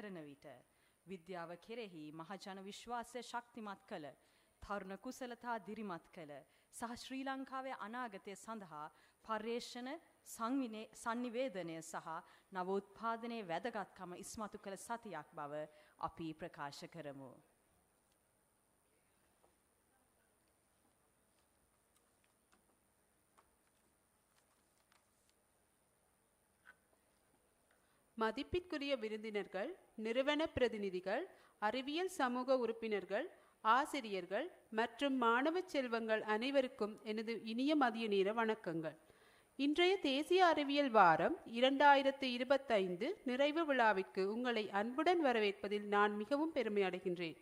කරන විට විද්‍යාව කෙරෙහි මහජන විශ්වාසය ශක්තිමත් කළ තරුණ කුසලතා දිරිමත් කළ සහ ශ්‍රී ලංකාවේ අනාගතය සඳහා පර්යේෂණ සංනිවේදනය සහ නවෝත්පාදනයේ වැදගත්කම ඉස්මතු කළ සතියක් බව අපි ප්‍රකාශ කරමු. மதிப்பிற்குரிய விருந்தினர்கள், நிறுவன பிரதிநிதிகள், அறிவியல் சமூக உறுப்பினர்கள், ஆசிரியர்கள் மற்றும் மாணவ செல்வங்கள் அனைவருக்கும் எனது இனிய மதிய நேர வணக்கங்கள். இன்றைய தேசிய அறிவியல் வாரம் 2025 நிறைவு விழாவிற்கு உங்களை அன்புடன் வரவேற்பதில் நான் மிகவும் பெருமை அடைகின்றேன்.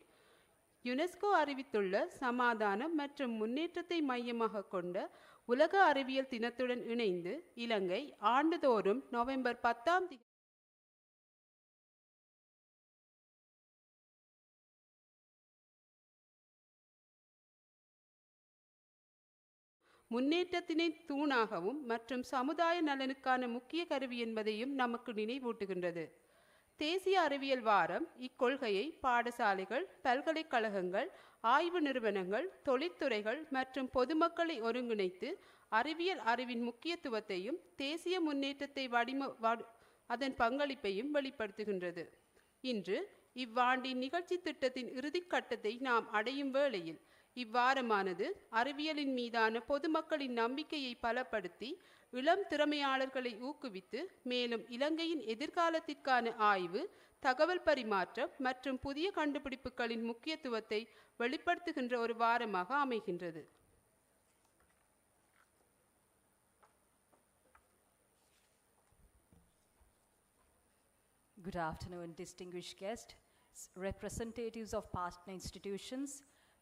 யுனெஸ்கோ அறிவித்துள்ள சமாதானம் மற்றும் முன்னேற்றத்தை மையமாக கொண்ட உலக அறிவியல் தினத்துடன் இணைந்து இலங்கை ஆண்டுதோறும் நவம்பர் 10ஆம் தேதி முன்னேற்றத்தினை தூணாகவும் மற்றும் சமுதாய நலனுக்கான முக்கிய கருவி என்பதையும் நமக்கு நினைவூட்டுகின்றது. தேசிய அறிவியல் வாரம் இக்கொள்கையை பாடசாலைகள், பல்கலைக்கழகங்கள், ஆய்வு நிறுவனங்கள், தொழிற்துறைகள் மற்றும் பொதுமக்களை ஒருங்கிணைத்து அறிவியல் அறிவின் முக்கியத்துவத்தையும் தேசிய முன்னேற்றத்தை அதன் பங்களிப்பையும் வெளிப்படுத்துகின்றது. இன்று இவ்வாண்டின் நிகழ்ச்சி திட்டத்தின் இறுதிக்கட்டத்தை நாம் அடையும் வேளையில் இவ்வாரமானது அறிவியலின் மீதான பொதுமக்களின் நம்பிக்கையை பலப்படுத்தி இளம் திறமையாளர்களை ஊக்குவித்து மேலும் இலங்கையின் எதிர்காலத்திற்கான ஆய்வு, தகவல் பரிமாற்றம் மற்றும் புதிய கண்டுபிடிப்புகளின் முக்கியத்துவத்தை வெளிப்படுத்துகின்ற ஒரு வாரமாக அமைகின்றது. Good afternoon, distinguished guests, representatives of partner institutions,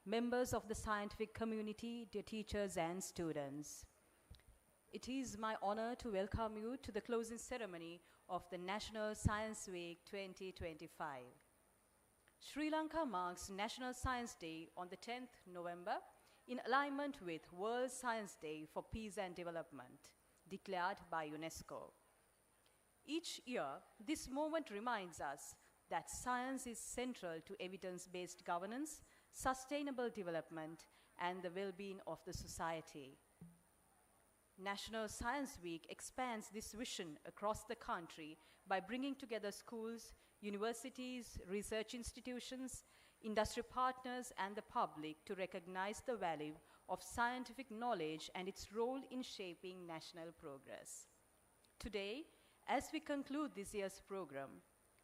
members of the scientific community, dear teachers and students. It is my honor to welcome you to the closing ceremony of the National Science Week 2025. Sri Lanka marks National Science Day on the 10th November in alignment with World Science Day for Peace and Development, declared by UNESCO. Each year, this moment reminds us that science is central to evidence-based governance, sustainable development, and the well-being of the society. National Science Week expands this vision across the country by bringing together schools, universities, research institutions, industry partners, and the public to recognize the value of scientific knowledge and its role in shaping national progress. Today, as we conclude this year's program,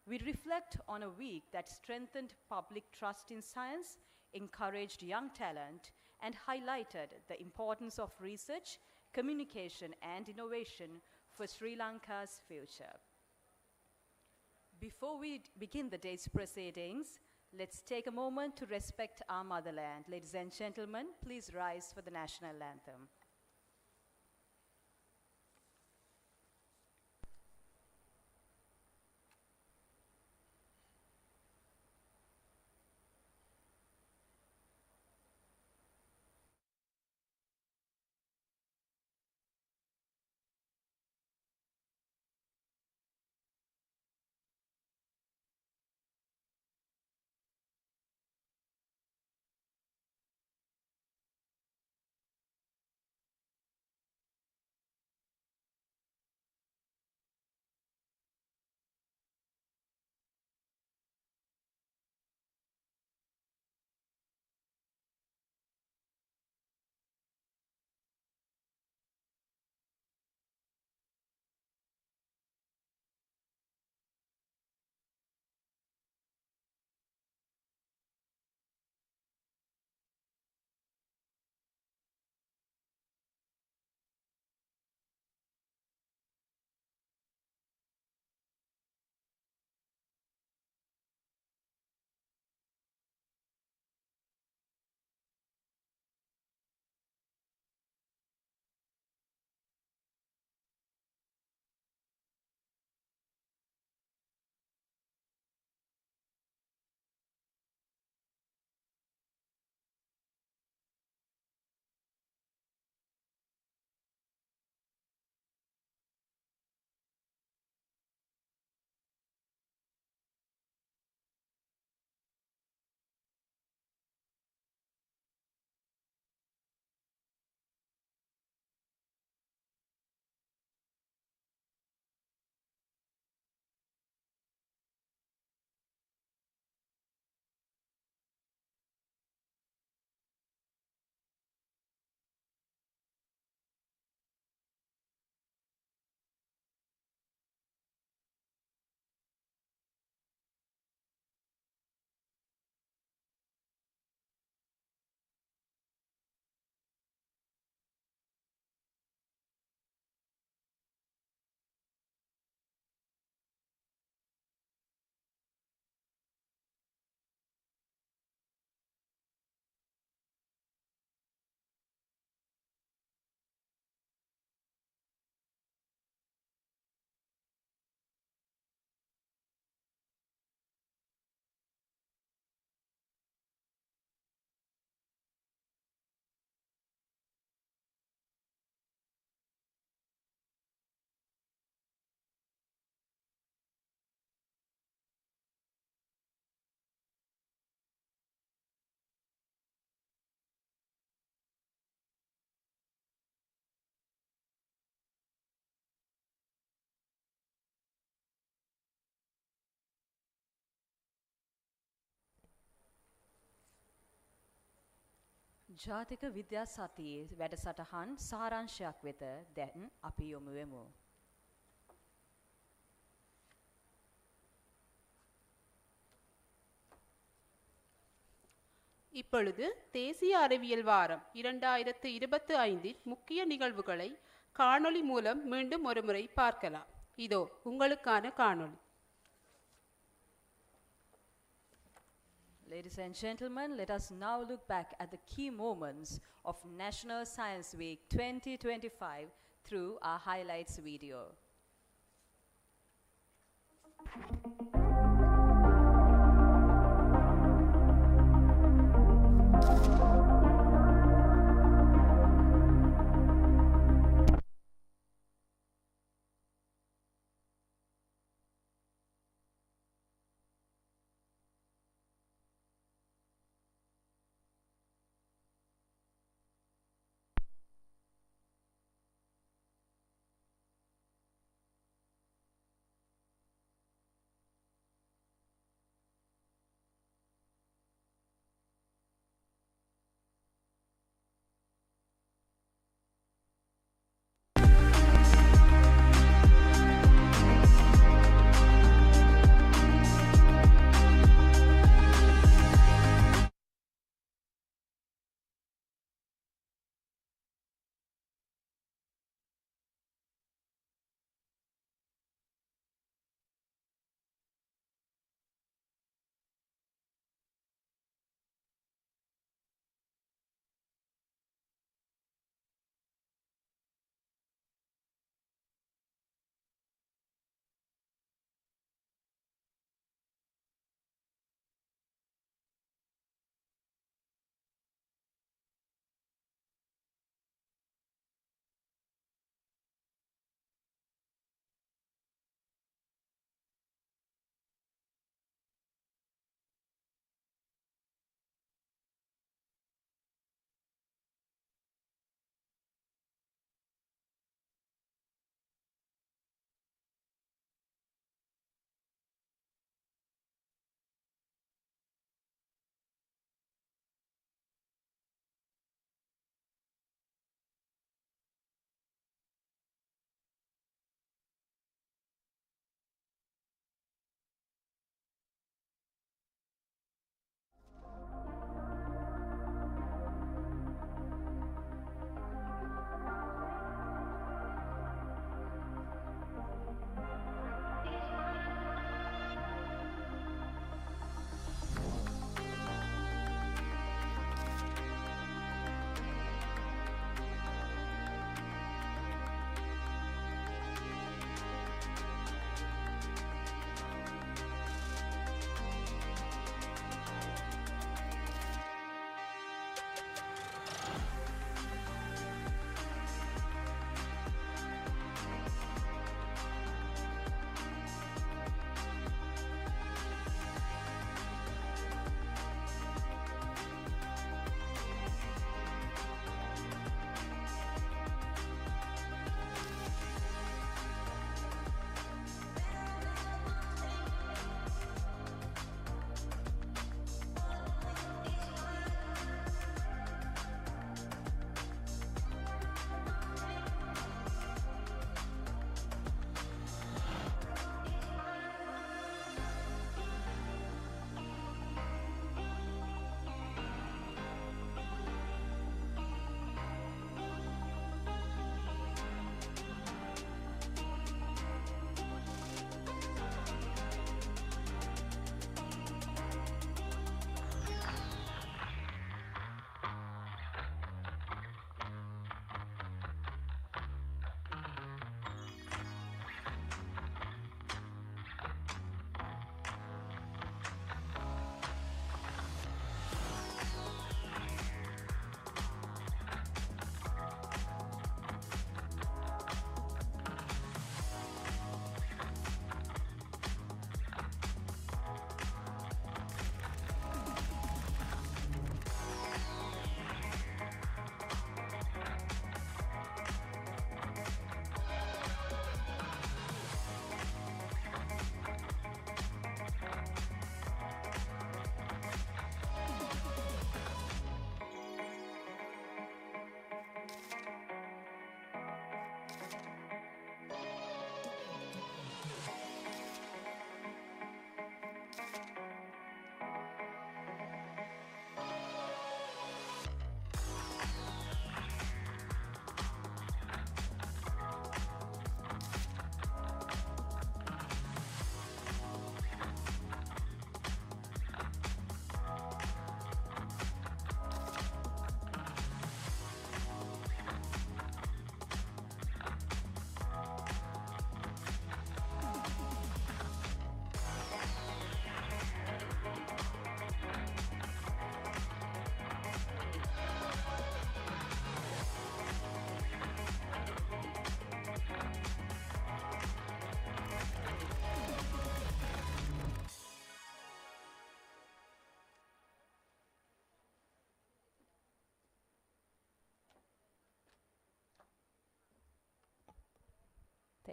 we reflect on a week that strengthened public trust in science, encouraged young talent, and highlighted the importance of research, communication, and innovation for Sri Lanka's future. Before we begin the day's proceedings, let's take a moment to respect our motherland. Ladies and gentlemen, please rise for the national anthem. ජාතික විද්‍යා සතියේ වැඩසටහන් සාරාංශයක් වෙත දැන් අපි යොමු වෙමු. இப்பொழுது தேசிய அறிவியல் வாரம் 2025 முக்கிய நிகழ்வுகளை காணொளி மூலம் மீண்டும் ஒருமுறை பார்க்கலாம். இதோ உங்களுக்கான காணொளி. Ladies and gentlemen, let us now look back at the key moments of National Science Week 2025 through our highlights video.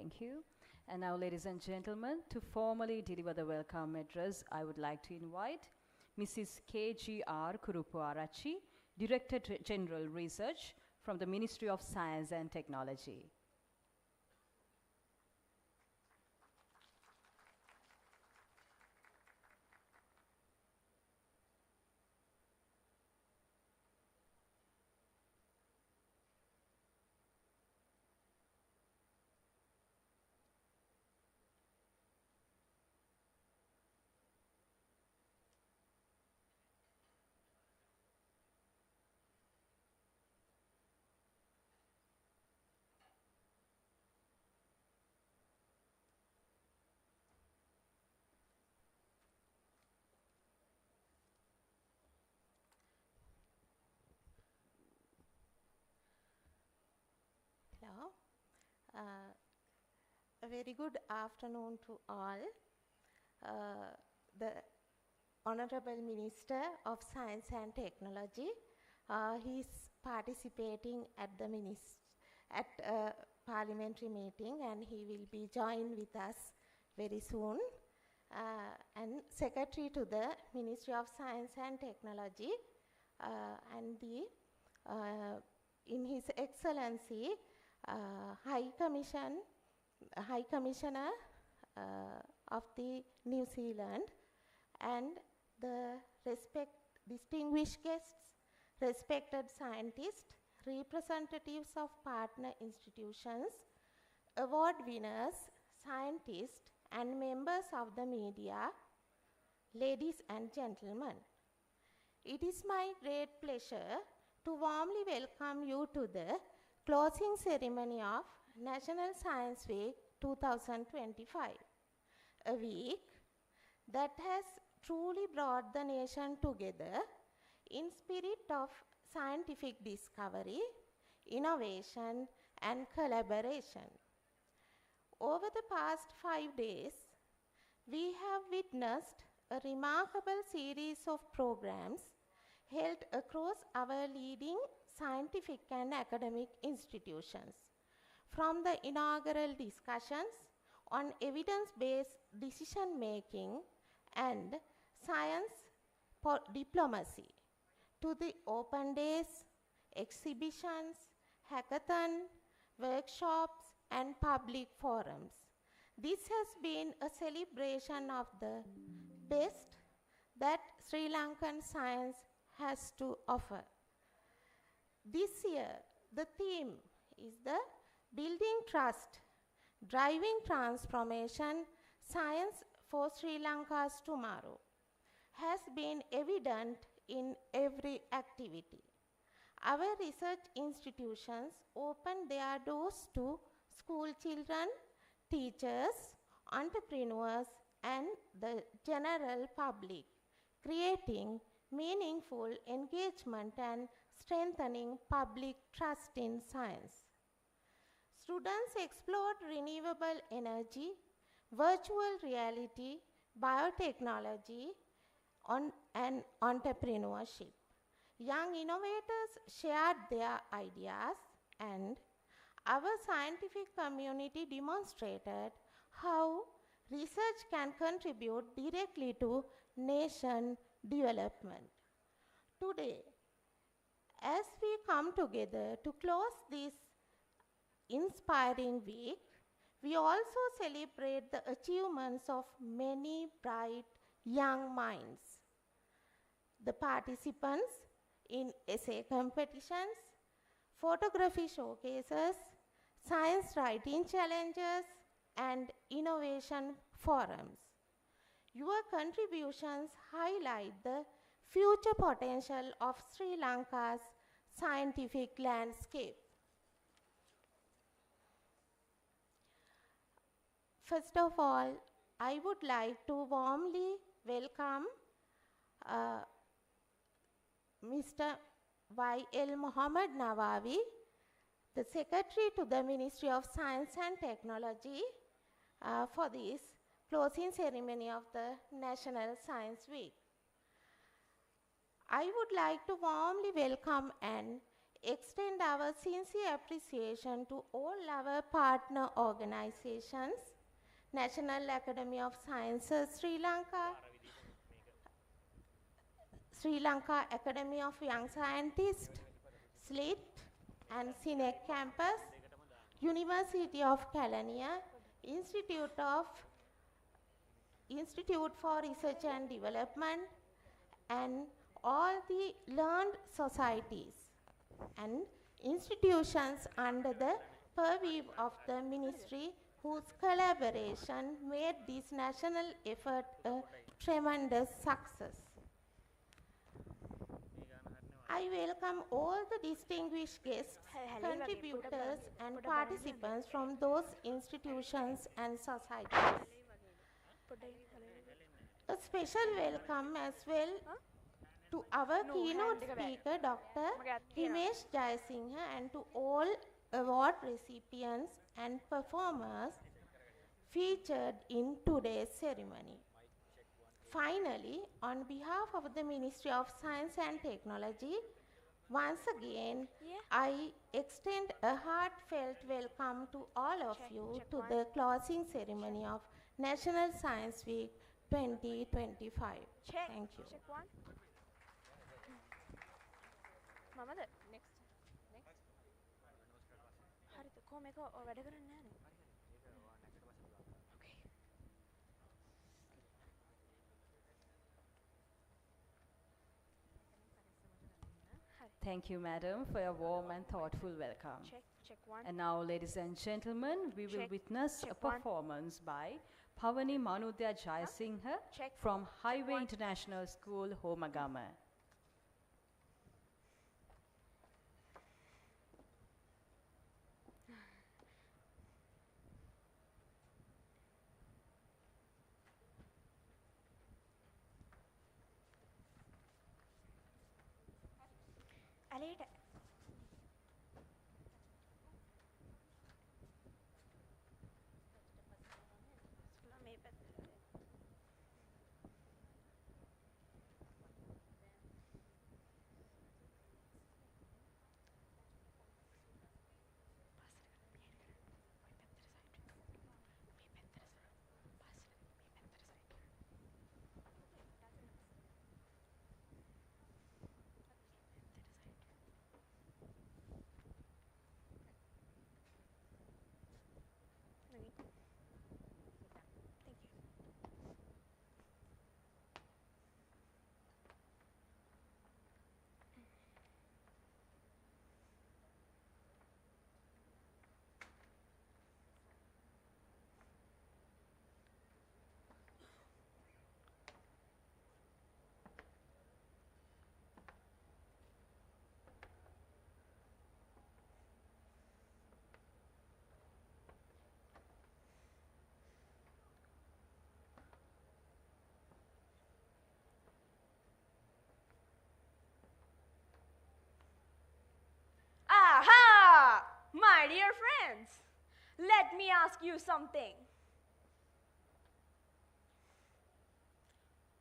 Thank you. And now, ladies and gentlemen, to formally deliver the welcome address, I would like to invite Mrs. K.G.R. Kurupuarachi, Director General Research from the Ministry of Science and Technology. Hello. A very good afternoon to all. The Honorable Minister of Science and Technology, he is participating at the parliamentary meeting, and he will be joined with us very soon. And Secretary to the Ministry of Science and Technology, and the in His Excellency High Commissioner of the New Zealand, and the distinguished guests, respected scientists, representatives of partner institutions, award winners, scientists, and members of the media, ladies and gentlemen. It is my great pleasure to warmly welcome you to the closing ceremony of National Science Week 2025, a week that has truly brought the nation together in spirit of scientific discovery, innovation, and collaboration. Over the past 5 days, we have witnessed a remarkable series of programs held across our leading scientific and academic institutions, from the inaugural discussions on evidence-based decision-making and science diplomacy, to the open days, exhibitions, hackathon, workshops, and public forums. This has been a celebration of the best that Sri Lankan science has to offer. This year, the theme is the Building Trust, Driving Transformation, Science for Sri Lanka's Tomorrow, has been evident in every activity. Our research institutions open their doors to school children, teachers, entrepreneurs, and the general public, creating meaningful engagement and strengthening public trust in science. Students explored renewable energy, virtual reality, biotechnology, and entrepreneurship. Young innovators shared their ideas, and our scientific community demonstrated how research can contribute directly to nation development. Today, as we come together to close this inspiring week, we also celebrate the achievements of many bright young minds. The participants in essay competitions, photography showcases, science writing challenges, and innovation forums. Your contributions highlight the future potential of Sri Lanka's scientific landscape. First of all, I would like to warmly welcome Mr. Y.L. Muhammad Nawawi, the Secretary to the Ministry of Science and Technology, for this closing ceremony of the National Science Week. I would like to warmly welcome and extend our sincere appreciation to all our partner organizations, National Academy of Sciences Sri Lanka, Sri Lanka Academy of Young Scientists, SLIT and SINEC campus, University of Kelaniya, Institute for Research and Development, and all the learned societies and institutions under the purview of the ministry whose collaboration made this national effort a tremendous success. I welcome all the distinguished guests, contributors and participants from those institutions and societies. A special welcome as well to our keynote speaker, Dr. Himesh Jayasinghe, and to all award recipients and performers featured in today's ceremony. Finally, on behalf of the Ministry of Science and Technology, once again, I extend a heartfelt welcome to all of you to the closing ceremony of National Science Week 2025. Thank you. Check one. Mama, next. Harita, ko meko වැඩ කරන්නේ නැහැ නේ. Okay. Thank you, madam, for your warm and thoughtful welcome. Check one. And now, ladies and gentlemen, we will witness a performance by Pavani Manudya Jayasinghe from Highway International School, Homagama. Alita. Aha! My dear friends, let me ask you something.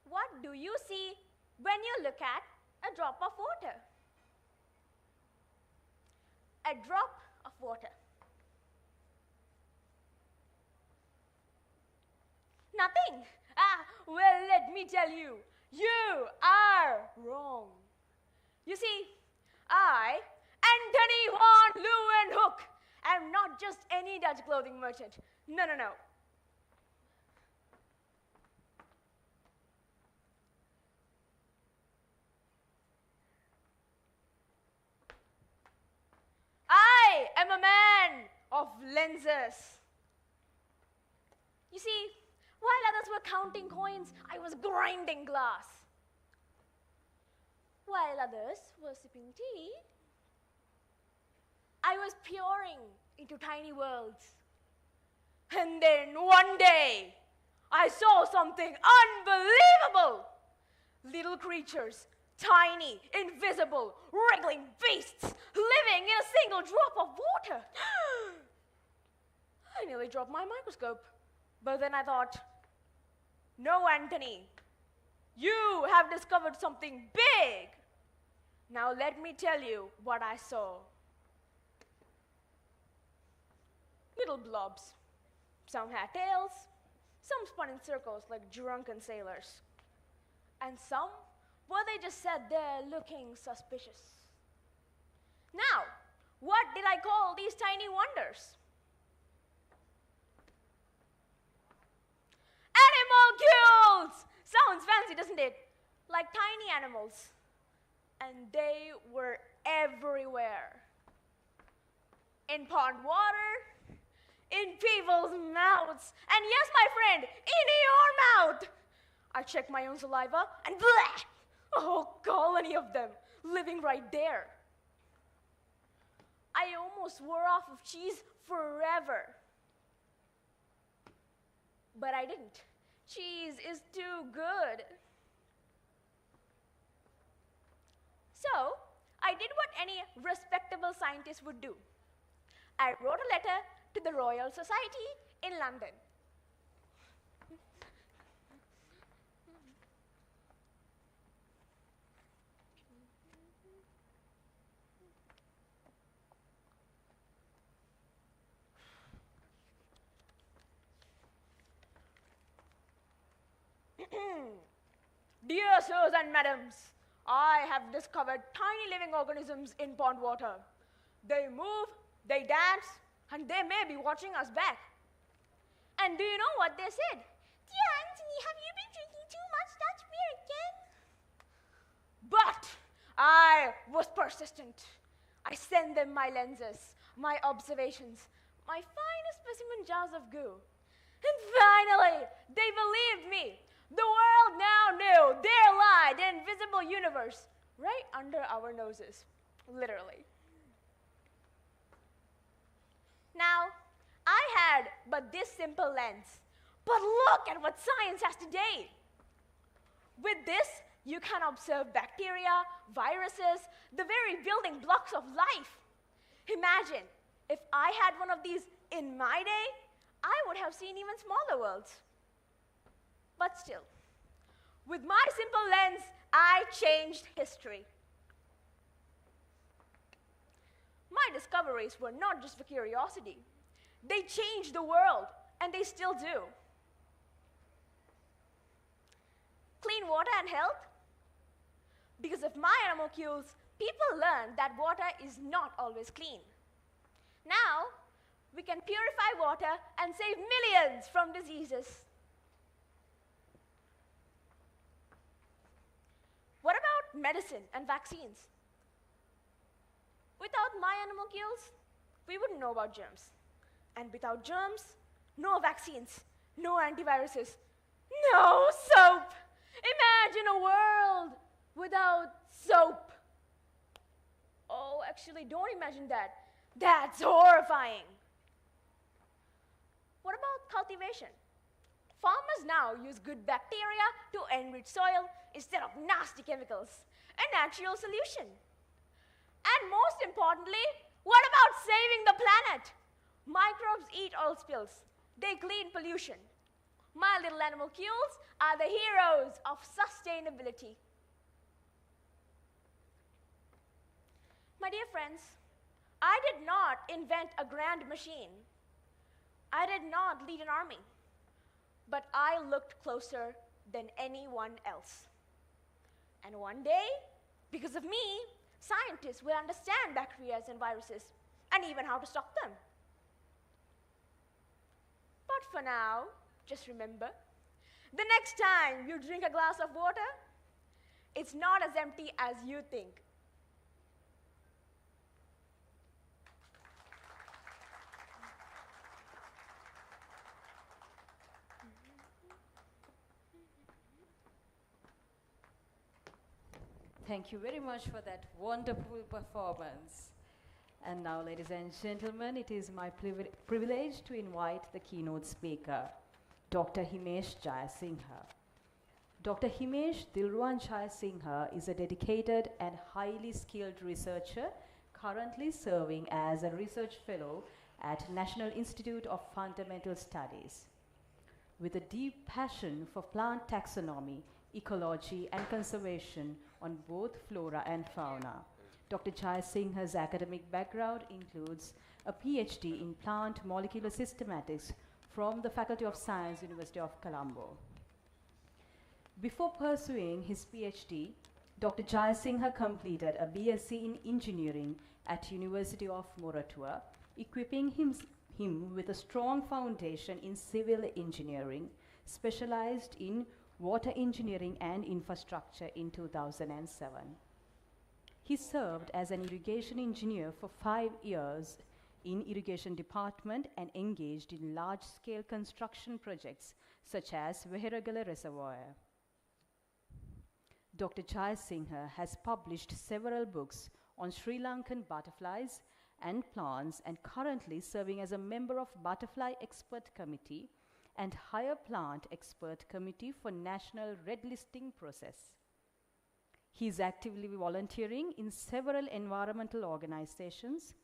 What do you see when you look at a drop of water? A drop of water. Nothing. Well, let me tell you, you are wrong. You see, I, Anthony van Leeuwenhoek, am not just any Dutch clothing merchant. No. I am a man of lenses. You see, while others were counting coins, I was grinding glass. While others were sipping tea, I was peering into tiny worlds. And then one day, I saw something unbelievable. Little creatures, tiny, invisible, wriggling beasts, living in a single drop of water. I nearly dropped my microscope. But then I thought, no, Anthony, you have discovered something big. Now let me tell you what I saw. Little blobs. Some had tails, some spun in circles like drunken sailors, and some, well, they just sat there looking suspicious. Now, what did I call these tiny wonders? Animalcules! Sounds fancy, doesn't it? Like tiny animals. And they were everywhere. In pond water, in people's mouths, and yes, my friend, in your mouth. I checked my own saliva, and bleh! A whole colony of them living right there. I almost swore off of cheese forever. But I didn't. Cheese is too good. So, I did what any respectable scientist would do. I wrote a letter to the Royal Society in London. Dear sirs and madams, I have discovered tiny living organisms in pond water. They move, they dance, and they may be watching us back. And do you know what they said? Dear Anthony, have you been drinking too much Dutch beer again? But I was persistent. I sent them my lenses, my observations, my finest specimen jars of goo. And finally, they believed me. The world now knew there lied an invisible universe right under our noses, literally. Now, I had but this simple lens, but look at what science has today. With this, you can observe bacteria, viruses, the very building blocks of life. Imagine, if I had one of these in my day, I would have seen even smaller worlds. But still, with my simple lens, I changed history. My discoveries were not just for curiosity. They changed the world, and they still do. Clean water and health? Because of my animalcules, people learned that water is not always clean. Now, we can purify water and save millions from diseases. What about medicine and vaccines? Without my animalcules, we wouldn't know about germs. And without germs, no vaccines, no antiviruses, no soap. Imagine a world without soap. Oh, actually, don't imagine that. That's horrifying. What about cultivation? Farmers now use good bacteria to enrich soil instead of nasty chemicals, a natural solution. And most importantly, what about saving the planet? Microbes eat oil spills. They clean pollution. My little animalcules are the heroes of sustainability. My dear friends, I did not invent a grand machine. I did not lead an army. But I looked closer than anyone else. And one day, because of me, scientists will understand bacteria and viruses, and even how to stop them. But for now, just remember, the next time you drink a glass of water, it's not as empty as you think. Thank you very much for that wonderful performance. And now, ladies and gentlemen, it is my privilege to invite the keynote speaker, Dr. Himesh Jayasinghe. Dr. Himesh Dilruwan Jayasinghe is a dedicated and highly skilled researcher currently serving as a research fellow at National Institute of Fundamental Studies. With a deep passion for plant taxonomy, ecology, and conservation on both flora and fauna. Dr. Jai Singha's academic background includes a PhD in plant molecular systematics from the Faculty of Science, University of Colombo. Before pursuing his PhD, Dr. Jai Singha completed a BSc in engineering at University of Moratuwa, equipping him with a strong foundation in civil engineering, specialized in water engineering and infrastructure in 2007. He served as an irrigation engineer for 5 years in irrigation department and engaged in large-scale construction projects such as Veheragala Reservoir. Dr. Jai Singha has published several books on Sri Lankan butterflies and plants, and currently serving as a member of Butterfly Expert Committee and Higher Plant Expert Committee for National Red Listing process. He is actively volunteering in several environmental organizations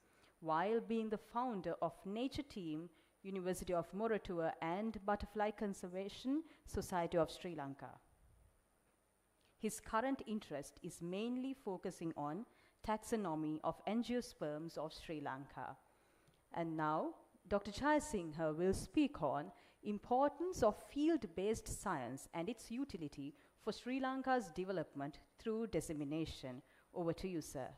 while being the founder of Nature Team, University of Moratuwa, and Butterfly Conservation Society of Sri Lanka. His current interest is mainly focusing on taxonomy of angiosperms of Sri Lanka. And now, Dr. Jai Singha will speak on importance of field-based science and its utility for Sri Lanka's development through dissemination. Over to you, sir.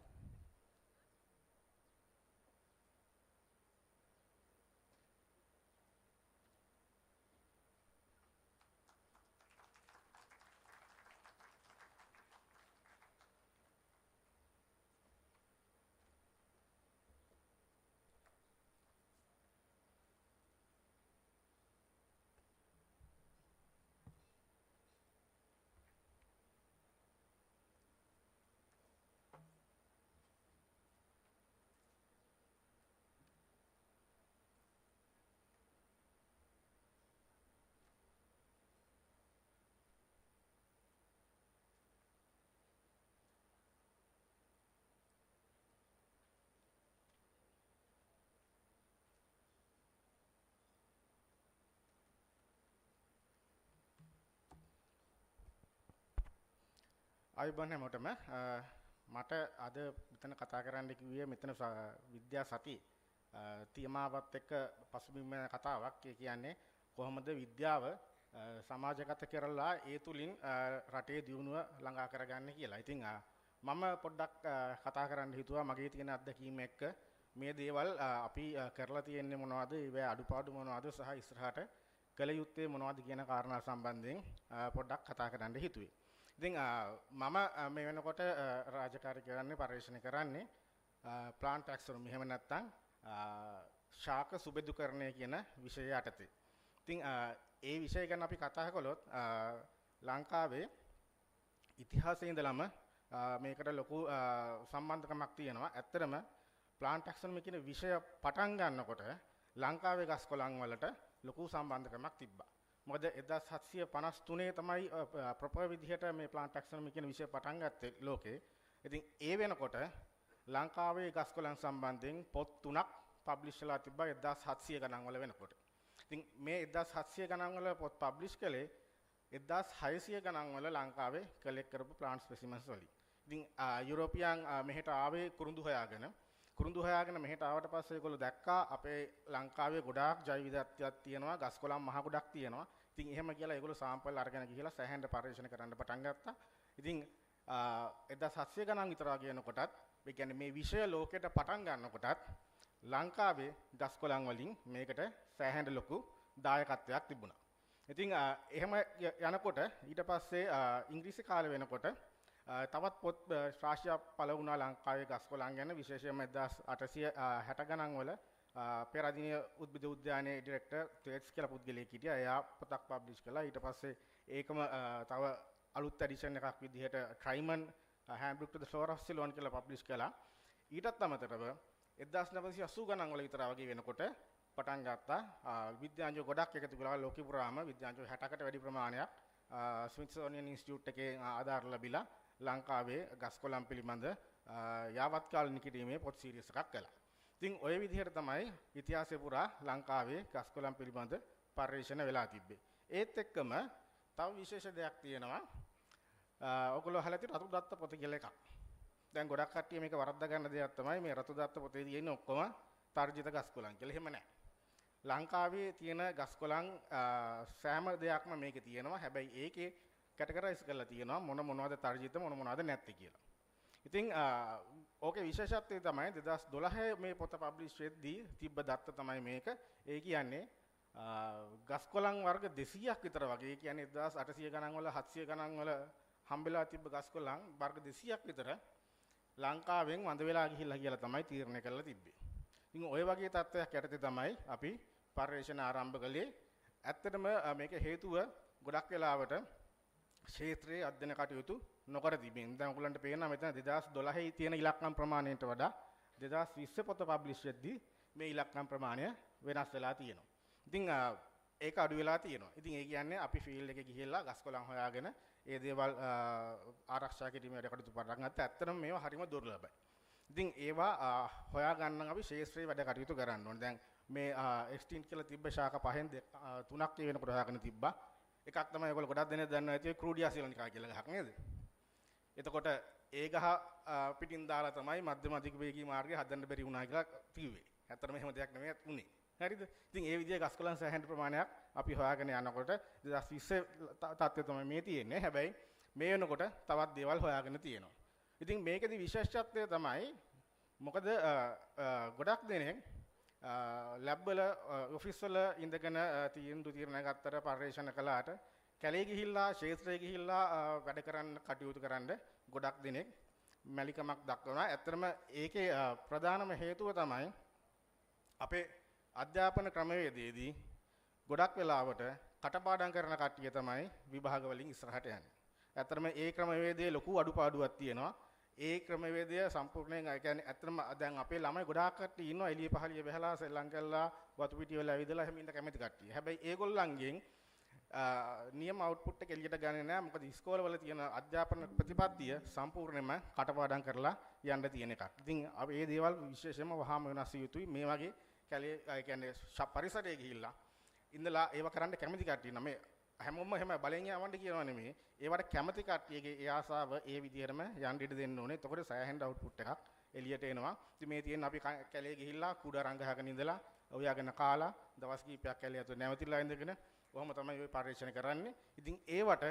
අයිබෝන් හැමෝටම මට අද මෙතන කතා කරන්න කිව්වේ මෙතන විද්‍යා සති තීමාවත් එක්ක පසුබිම් වෙන කතාවක්. ඒ කියන්නේ කොහොමද විද්‍යාව සමාජගත කරලා ඒ තුලින් රටේ දියුණුව ළඟා කරගන්නේ කියලා. ඉතින් මම පොඩ්ඩක් කතා කරන්න හිතුවා මගේ තියෙන අත්දැකීම් එක්ක මේ දේවල් අපි කරලා තියෙන්නේ මොනවද, ඒවැ අඩුපාඩු මොනවද සහ ඉස්සරහට කළ යුත්තේ මොනවද කියන කාරණා සම්බන්ධයෙන් පොඩ්ඩක් කතා කරන්න හිතුවේ. ඉතින් මම මේ වෙනකොට රාජකාරී කරන්නේ පරිශීලනය කරන්නේ ප්ලාන්ට් ටැක්සොනොමි එහෙම නැත්නම් ශාක සුබෙදුකරණය කියන විෂය යටතේ. ඉතින් ඒ විෂය ගැන අපි කතා කළොත් ලංකාවේ ඉතිහාසයේ ඉඳලම මේකට ලොකු සම්බන්ධකමක් තියෙනවා. ඇත්තටම ප්ලාන්ට් ටැක්සොනොමි කියන විෂය පටන් ගන්නකොට ලංකාවේ ගස් කොළන් වලට ලොකු සම්බන්ධකමක් තිබ්බා. මොකද 1753 තමයි ප්‍රොපර් විදිහට මේ ප්ලාන්ට් ටැක්සොනොමි කියන විෂය පටන් ගත්තේ ලෝකේ. ඉතින් ඒ වෙනකොට ලංකාවේ ගස් කොළන් සම්බන්ධයෙන් පොත් 3ක් පබ්ලිෂ් වෙලා තිබ්බා 1700 ගණන් වල වෙනකොට. ඉතින් මේ 1700 ගණන් වල පොත් පබ්ලිෂ් කළේ 1600 ගණන් වල ලංකාවේ කලෙක්ට් කරපු ප්ලාන්ට් ස්පෙසිමන්ස් වලින්. ඉතින් යුරෝපියන් මෙහෙට ආවේ කුරුඳු හොයාගෙන මෙහෙට ආවට පස්සේ ඒගොල්ලෝ දැක්කා අපේ ලංකාවේ ගොඩාක් ජෛව විවිධත්වයක් තියෙනවා, ගස් කොළන් මහ ගොඩක් තියෙනවා. ඉතින් එහෙම කියලා ඒගොල්ලෝ සාම්පල් අරගෙන ගිහිලා සෑහෙන පරීක්ෂණ කරන්න පටන් ගත්තා. ඉතින් 1700 ගණන් විතර කියනකොටත් ඒ කියන්නේ මේ විෂය ලෝකෙට පටන් ගන්නකොටත් ලංකාවේ ගස් කොළන් වලින් මේකට සෑහෙන ලොකු දායකත්වයක් තිබුණා. ඉතින් එහෙම යනකොට ඊට පස්සේ ඉංග්‍රීසි කාලේ වෙනකොට තවත් පොත් රාශියක් පළ වුණා ලංකාවේ ගස් කොළන් ගැන, විශේෂයෙන්ම 1860 ගණන් වල පෙරදින උද්භිද උද්‍යානයේ ඩිරෙක්ටර් තේට්ස් කියලා පුද්ගලයෙක් හිටියා. එයා පොතක් පබ්ලිෂ් කළා. ඊට පස්සේ ඒකම තව අලුත් එඩිෂන් එකක් විදිහට Trimen handbook to the flora of Ceylon කියලා පබ්ලිෂ් කළා. ඊටත් අමතරව 1980 ගණන් වල විතර වගේ වෙනකොට පටන් ගත්තා විද්‍යාඥයෝ ගොඩක් එකතු වෙලා ලෝකෙ පුරාම විද්‍යාඥයෝ 60කට වැඩි ප්‍රමාණයක් ස්මිත්සෝනියන් ඉන්ස්ටිටියුට් එකේ ආධාර ලැබිලා ලංකාවේ ගස් කොළන් පිළිබඳ යාවත් කාලින කිරීමේ පොත් සීරීස් එකක් කළා. ඉතින් ওই විදිහට තමයි ඉතිහාසය පුරා ලංකාවේ ගස් කොළන් පිළිබඳ පර්යේෂණ වෙලා තිබ්බේ. ඒත් එක්කම තව විශේෂ දෙයක් තියෙනවා. ඔයගොල්ලෝ අහලා තියෙන රතු දත්ත පොත කියලා එකක්. දැන් ගොඩක් කට්ටිය මේක වරද්දා ගන්න දෙයක් තමයි මේ රතු දත්ත පොතේ තියෙන ඔක්කොම තර්ජිත ගස් කොළන් කියලා. එහෙම නැහැ. ලංකාවේ තියෙන ගස් කොළන් සෑම දෙයක්ම මේකේ තියෙනවා. හැබැයි ඒකේ කැටගරයිස් කරලා තියෙනවා මොනවද තර්ජිත මොනවද නැත්තේ කියලා. ඉතින් ඕකේ විශේෂත්වය තමයි 2012 මේ පොත පබ්ලිෂ් වෙද්දී තිබ්බ දත්ත තමයි මේක. ඒ කියන්නේ ගස් කොළන් වර්ග 200ක් විතර වගේ. ඒ කියන්නේ 1800 ගණන් වල 700 ගණන් වල හම්බෙලා තිබ්බ ගස් කොළන් වර්ග 200ක් විතර ලංකාවෙන් වඳ වෙලා ගිහිල්ලා කියලා තමයි තීරණය කරලා තිබ්බේ. ඉතින් ওই වගේ තත්ත්වයක් යටතේ තමයි අපි පර්යේෂණ ආරම්භ කළේ. ඇත්තටම මේක හේතුව ගොඩක් වෙලාවට ක්ෂේත්‍රයේ අධ්‍යයන කටයුතු නොකර තිබෙන. දැන් ඔයගලන්ට පේනවා මෙතන 2012 තියෙන ඉලක්කම් ප්‍රමාණයට වඩා 2020 පොත පබ්ලිෂ් වෙද්දී මේ ඉලක්කම් ප්‍රමාණය වෙනස් වෙලා තියෙනවා. ඉතින් ඒක අඩු වෙලා තියෙනවා. ඉතින් ඒ කියන්නේ අපි ෆීල්ඩ් එකේ ගිහිල්ලා ගස් කොළන් හොයාගෙන ඒ දේවල් ආරක්ෂා කිරීමේ වැඩ කටයුතු පටන් ගත්තා. ඇත්තටම මේවා හරිම දුර්ලභයි. ඉතින් ඒවා හොයාගන්න අපි ශාස්ත්‍රීය වැඩ කටයුතු කරන්න ඕනේ. දැන් මේ එක්ස්ටින්ට් කියලා තිබ්බ ශාඛා පහෙන් තුනක් ඒ වෙනකොට හොයාගෙන තිබ්බා. එකක් තමයි ඔයගොල්ලෝ ගොඩක් දෙනෙක් දන්නවා ඇති ක්‍රූඩියා සිලනිකා කියලා ගහක් නේද? එතකොට ඒ ගහ පිටින් දාලා තමයි මධ්‍යම අධික වේගී මාර්ගය හදන්න බැරි වුණා කියලා කිව්වේ. ඇත්තටම එහෙම දෙයක් නෙමෙයි උනේ. හරිද? ඉතින් ඒ විදිහේ ගස් කොළන් සෑහෙන ප්‍රමාණයක් අපි හොයාගෙන යනකොට 2020 තත්ත්වය තමයි මේ තියෙන්නේ. හැබැයි මේ වෙනකොට තවත් දේවල් හොයාගෙන තියෙනවා. ඉතින් මේකෙදි විශේෂත්වය තමයි මොකද ගොඩක් දෙනෙක් ලැබ් වල ඔෆිස් වල ඉඳගෙන තීරණ ගත්තට පරිශන කළාට කැලේ ගිහිල්ලා ක්ෂේත්‍රයේ ගිහිල්ලා වැඩ කරන්න කටයුතු කරන්න ගොඩක් දෙනෙක් මැලිකමක් දක්වනවා. ඇත්තටම ඒකේ ප්‍රධානම හේතුව තමයි අපේ අධ්‍යාපන ක්‍රමවේදයේදී ගොඩක් වෙලාවට කටපාඩම් කරන කට්ටිය තමයි විභාග වලින් ඉස්සරහට යන්නේ. ඇත්තටම ඒ ක්‍රමවේදයේ ලොකු අඩුපාඩුවක් තියෙනවා. ඒ ක්‍රමවේදය සම්පූර්ණයෙන් ඒ කියන්නේ ඇත්තටම දැන් අපේ ළමයි ගොඩාක් කට්ටිය ඉන්නවා එළිය පහළිය බහලා සෙල්ලම් කරලා වතු පිටිය වල ඇවිදලා එහෙම ඉන්න කැමති කට්ටිය. හැබැයි ඒගොල්ලන්ගෙන් නියම අවුට්පුට් එක එළියට ගන්නේ නැහැ. මොකද ඉස්කෝලවල තියෙන අධ්‍යාපන ප්‍රතිපත්තිය සම්පූර්ණයෙන්ම කටපාඩම් කරලා යන්න තියෙන එකක්. ඉතින් අපි මේ දේවල් විශේෂයෙන්ම වහාම වෙනස් යුතුයි. මේ වගේ කැලේ ඒ කියන්නේ පරිසරයේ ගිහිල්ලා ඉඳලා ඒව කරන්න කැමති කට්ටිය නම් මේ හැමෝම එහෙම බලෙන් යවන්න කියනවා නෙමෙයි. ඒවට කැමති කට්ටියගේ ඒ ආසාව ඒ විදිහටම යන්න ඉඩ දෙන්න ඕනේ. එතකොට සෑහෙන අවුට්පුට් එකක් එළියට එනවා. ඉතින් මේ තියෙන අපි කැලේ ගිහිල්ලා කුඩ රංගහගෙන ඉඳලා ඔයාගෙන කාලා දවස් කිහිපයක් කැලේ ඇතුලේ නැවතිලා ඉඳගෙන කොහොම තමයි ඔය පරිශ්‍රණය කරන්නේ. ඉතින් ඒවට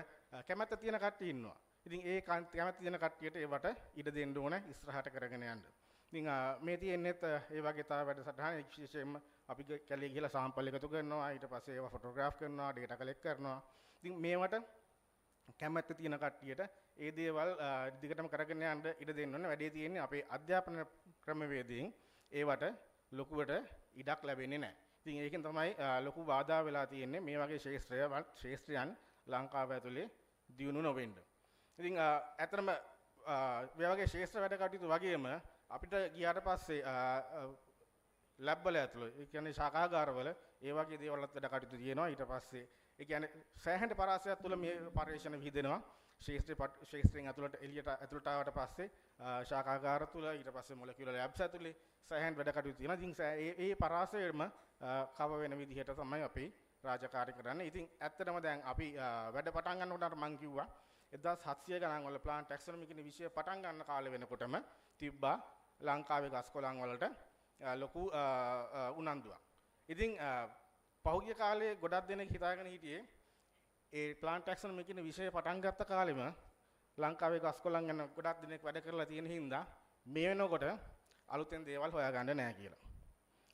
කැමැත්ත තියෙන කට්ටිය ඉන්නවා. ඉතින් ඒ කැමැත්ත තියෙන කට්ටියට ඒවට ඉඩ දෙන්න ඕනේ ඉස්සරහට කරගෙන යන්න. ඉතින් මේ තියෙන්නේත් ඒ වගේ තව වැඩසටහන විශේෂයෙන්ම අපි කැලේ ගිහලා සාම්පල් එකතු කරනවා. ඊට පස්සේ ඒවා ෆොටෝග්‍රාෆ් කරනවා, ඩේටා කලෙක්ට් කරනවා. ඉතින් මේවට කැමැත්ත තියෙන කට්ටියට ඒ දේවල් දිගටම කරගෙන යන්න ඉඩ දෙන්න ඕනේ. වැඩේ තියෙන්නේ අපේ අධ්‍යාපන ක්‍රමවේදයෙන් ඒවට ලොකුවට ඉඩක් ලැබෙන්නේ නැහැ. ඉතින් ඒකෙන් තමයි ලොකු බාධා වෙලා තියෙන්නේ මේ වගේ ශාස්ත්‍රයන් ලංකාව ඇතුලේ දියුණු නොවෙන්න. ඉතින් ඇත්තටම මේ වගේ ශාස්ත්‍ර වැඩ කටයුතු වගේම අපිට ගියාට පස්සේ ලැබ් වල ඇතුළේ ඒ කියන්නේ ශාකාගාරවල ඒ වගේ දේවල් වලත් වැඩ කටයුතු තියෙනවා. ඊට පස්සේ ඒ කියන්නේ සෑහෙන පරාසයක් තුළ මේ පරිශ්‍රණ විහිදෙනවා. ශාස්ත්‍රයෙන් ඇතුළට ආවට පස්සේ ශාකාගාර තුළ ඊට පස්සේ මොලකියුලර් ලැබ්ස් ඇතුලේ සෑහෙන වැඩ කටයුතු තියෙනවා. ඉතින් ඒ පරාසයෙම කව වෙන විදිහට තමයි අපි රාජකාරී කරන්නේ. ඉතින් ඇත්තටම දැන් අපි වැඩ පටන් ගන්නකොට මම කිව්වා 1700 ගණන් වල ප්ලාන්ට් ටැක්සොනොමි කියන විෂය පටන් ගන්න කාලේ වෙනකොටම තිබ්බා ලංකාවේ ගස් කොළන් වලට ලොකු උනන්දුවක්. ඉතින් පහුගිය කාලේ ගොඩක් දෙනෙක් හිතාගෙන හිටියේ ඒ ප්ලාන්ට් ටැක්සොනොමි කියන විෂය පටන් ගත්ත කාලෙම ලංකාවේ ගස් කොළන් ගැන ගොඩක් දෙනෙක් වැඩ කරලා තියෙන හින්දා මේ වෙනකොට අලුතෙන් දේවල් හොයාගන්න නැහැ කියලා.